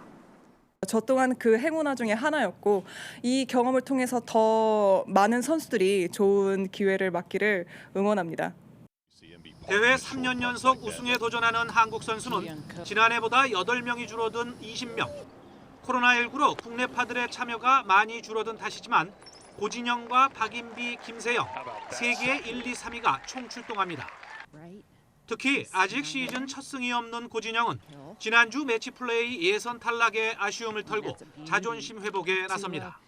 저 또한 그 행운아 중에 하나였고 이 경험을 통해서 더 많은 선수들이 좋은 기회를 맞기를 응원합니다. 대회 3년 연속 우승에 도전하는 한국 선수는 지난해보다 8명이 줄어든 20명. 코로나19로 국내파들의 참여가 많이 줄어든 탓이지만 고진영과 박인비, 김세영, 세계 1, 2, 3위가 총 출동합니다. 특히 아직 시즌 첫 승이 없는 고진영은 지난주 매치 플레이 예선 탈락에 아쉬움을 털고 자존심 회복에 나섭니다.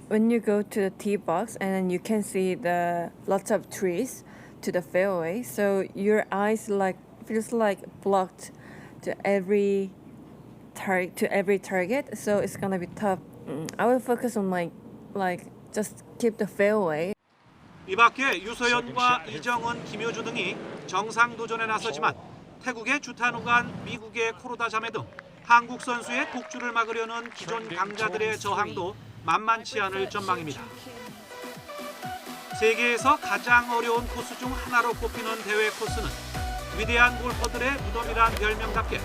When you go to the tee box and then you can see the lots of trees to the fairway, so your eyes feels like blocked to every target, so it's gonna be tough. I will focus on like just keep the fairway. 이 밖에 유소연과 이정은, 김효주 등이 정상 도전에 나서지만 태국의 주타누간, 미국의 코로다 자메 등 한국 선수의 독주를 막으려는 기존 강자들의 저항도 만만치 않을 전망입니다. 세계에서 가장 어려운 코스 중 하나로 꼽히는 대회 코스는 위대한 골퍼들의 무덤이란 별명답게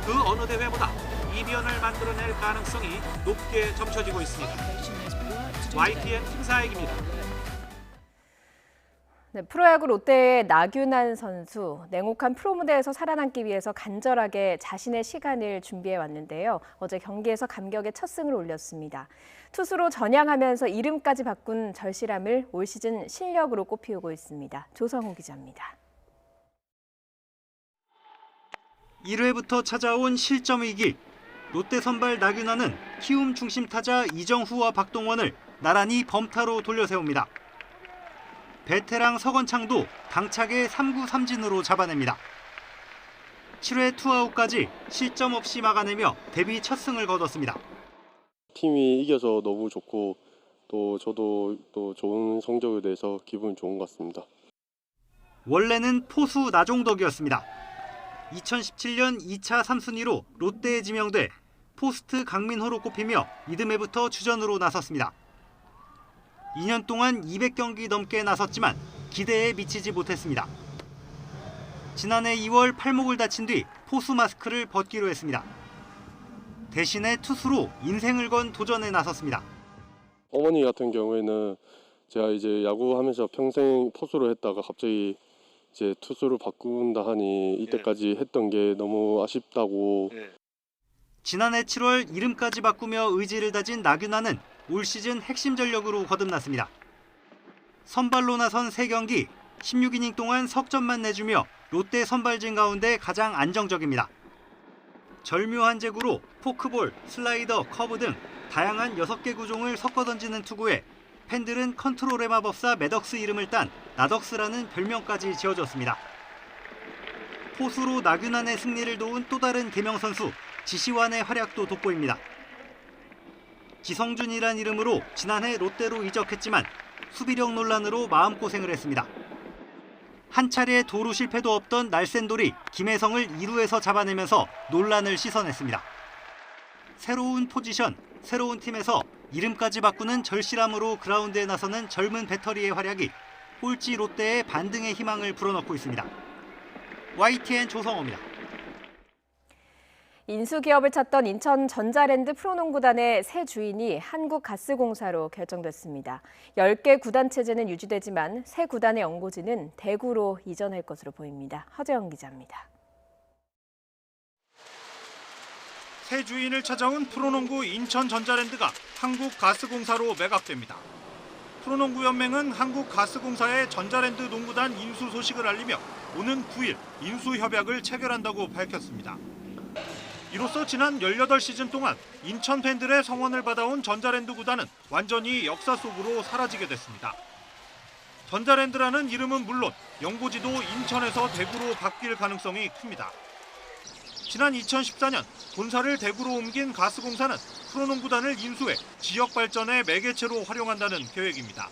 그 어느 대회보다 이변을 만들어낼 가능성이 높게 점쳐지고 있습니다. YTN 김사익입니다. 네, 프로야구 롯데의 나균환 선수, 냉혹한 프로 무대에서 살아남기 위해서 간절하게 자신의 시간을 준비해 왔는데요. 어제 경기에서 감격의 첫 승을 올렸습니다. 투수로 전향하면서 이름까지 바꾼 절실함을 올 시즌 실력으로 꼽히고 있습니다. 조성호 기자입니다. 1회부터 찾아온 실점 위기. 롯데 선발 나균환은 키움 중심 타자 이정후와 박동원을 나란히 범타로 돌려세웁니다. 베테랑 서건창도 당차게 3구 3진으로 잡아냅니다. 7회 투아웃까지 실점 없이 막아내며 데뷔 첫 승을 거뒀습니다. 팀이 이겨서 너무 좋고 또 저도 또 좋은 성적을 내서 기분이 좋은 것 같습니다. 원래는 포수 나종덕이었습니다. 2017년 2차 3순위로 롯데에 지명돼 포스트 강민호로 꼽히며 이듬해부터 주전으로 나섰습니다. 2년 동안 200경기 넘게 나섰지만 기대에 미치지 못했습니다. 지난해 2월 팔목을 다친 뒤 포수 마스크를 벗기로 했습니다. 대신에 투수로 인생을 건 도전에 나섰습니다. 어머니 같은 경우에는 제가 이제 야구하면서 평생 포수로 했다가 갑자기 이제 투수로 바꾼다 하니 이때까지 했던 게 너무 아쉽다고. 지난해 7월 이름까지 바꾸며 의지를 다진 나균아는 올 시즌 핵심 전력으로 거듭났습니다. 선발로 나선 3경기 16이닝 동안 석점만 내주며 롯데 선발진 가운데 가장 안정적입니다. 절묘한 제구로 포크볼, 슬라이더, 커브 등 다양한 6개 구종을 섞어 던지는 투구에 팬들은 컨트롤의 마법사 매덕스 이름을 딴 나덕스라는 별명까지 지어줬습니다. 포수로 나균안의 승리를 도운 또 다른 개명 선수 지시완의 활약도 돋보입니다. 지성준이란 이름으로 지난해 롯데로 이적했지만 수비력 논란으로 마음고생을 했습니다. 한 차례 도루 실패도 없던 날쌘돌이 김혜성을 2루에서 잡아내면서 논란을 씻어냈습니다. 새로운 포지션, 새로운 팀에서 이름까지 바꾸는 절실함으로 그라운드에 나서는 젊은 배터리의 활약이 꼴찌 롯데의 반등의 희망을 불어넣고 있습니다. YTN 조성호입니다. 인수기업을 찾던 인천 전자랜드 프로농구단의 새 주인이 한국가스공사로 결정됐습니다. 10개 구단 체제는 유지되지만 새 구단의 연고지는 대구로 이전할 것으로 보입니다. 허재영 기자입니다. 새 주인을 찾아온 프로농구 인천 전자랜드가 한국가스공사로 매각됩니다. 프로농구연맹은 한국가스공사의 전자랜드 농구단 인수 소식을 알리며 오는 9일 인수 협약을 체결한다고 밝혔습니다. 이로써 지난 18시즌 동안 인천 팬들의 성원을 받아온 전자랜드 구단은 완전히 역사 속으로 사라지게 됐습니다. 전자랜드라는 이름은 물론 연고지도 인천에서 대구로 바뀔 가능성이 큽니다. 지난 2014년 본사를 대구로 옮긴 가스공사는 프로농구단을 인수해 지역 발전의 매개체로 활용한다는 계획입니다.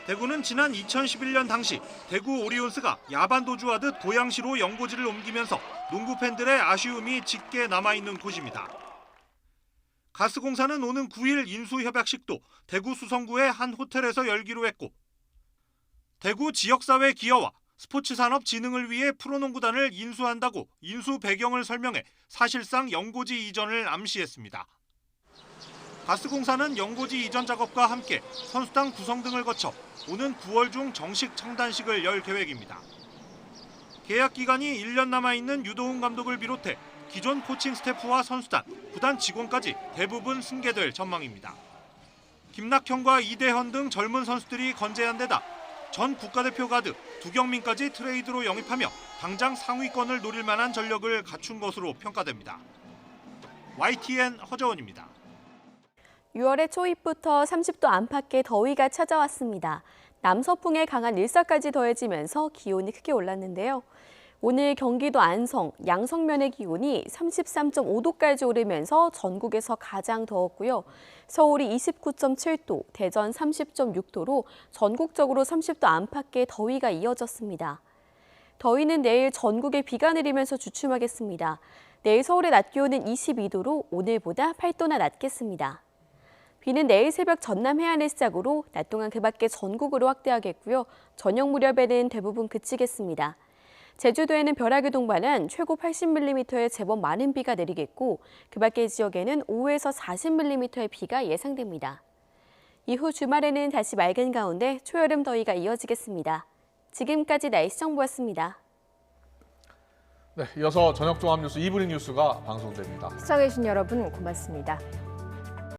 대구는 지난 2011년 당시 대구 오리온스가 야반도주하듯 고양시로 연고지를 옮기면서 농구 팬들의 아쉬움이 짙게 남아있는 곳입니다. 가스공사는 오는 9일 인수 협약식도 대구 수성구의 한 호텔에서 열기로 했고 대구 지역사회 기여와 스포츠 산업 진흥을 위해 프로농구단을 인수한다고 인수 배경을 설명해 사실상 연고지 이전을 암시했습니다. 가스공사는 연고지 이전 작업과 함께 선수단 구성 등을 거쳐 오는 9월 중 정식 창단식을 열 계획입니다. 계약 기간이 1년 남아있는 유도훈 감독을 비롯해 기존 코칭 스태프와 선수단, 구단 직원까지 대부분 승계될 전망입니다. 김낙현과 이대현 등 젊은 선수들이 건재한 데다 전 국가대표 가드 두경민까지 트레이드로 영입하며 당장 상위권을 노릴 만한 전력을 갖춘 것으로 평가됩니다. YTN 허재원입니다. 6월의 초입부터 30도 안팎의 더위가 찾아왔습니다. 남서풍에 강한 일사까지 더해지면서 기온이 크게 올랐는데요. 오늘 경기도 안성, 양성면의 기온이 33.5도까지 오르면서 전국에서 가장 더웠고요. 서울이 29.7도, 대전 30.6도로 전국적으로 30도 안팎의 더위가 이어졌습니다. 더위는 내일 전국에 비가 내리면서 주춤하겠습니다. 내일 서울의 낮 기온은 22도로 오늘보다 8도나 낮겠습니다. 비는 내일 새벽 전남 해안을 시작으로 낮 동안 그 밖에 전국으로 확대하겠고요. 저녁 무렵에는 대부분 그치겠습니다. 제주도에는 벼락을 동반한 최고 80mm의 제법 많은 비가 내리겠고 그 밖의 지역에는 5에서 40mm의 비가 예상됩니다. 이후 주말에는 다시 맑은 가운데 초여름 더위가 이어지겠습니다. 지금까지 날씨 정보였습니다. 네, 이어서 저녁 종합 뉴스 2분인 뉴스가 방송됩니다. 시청해주신 여러분 고맙습니다.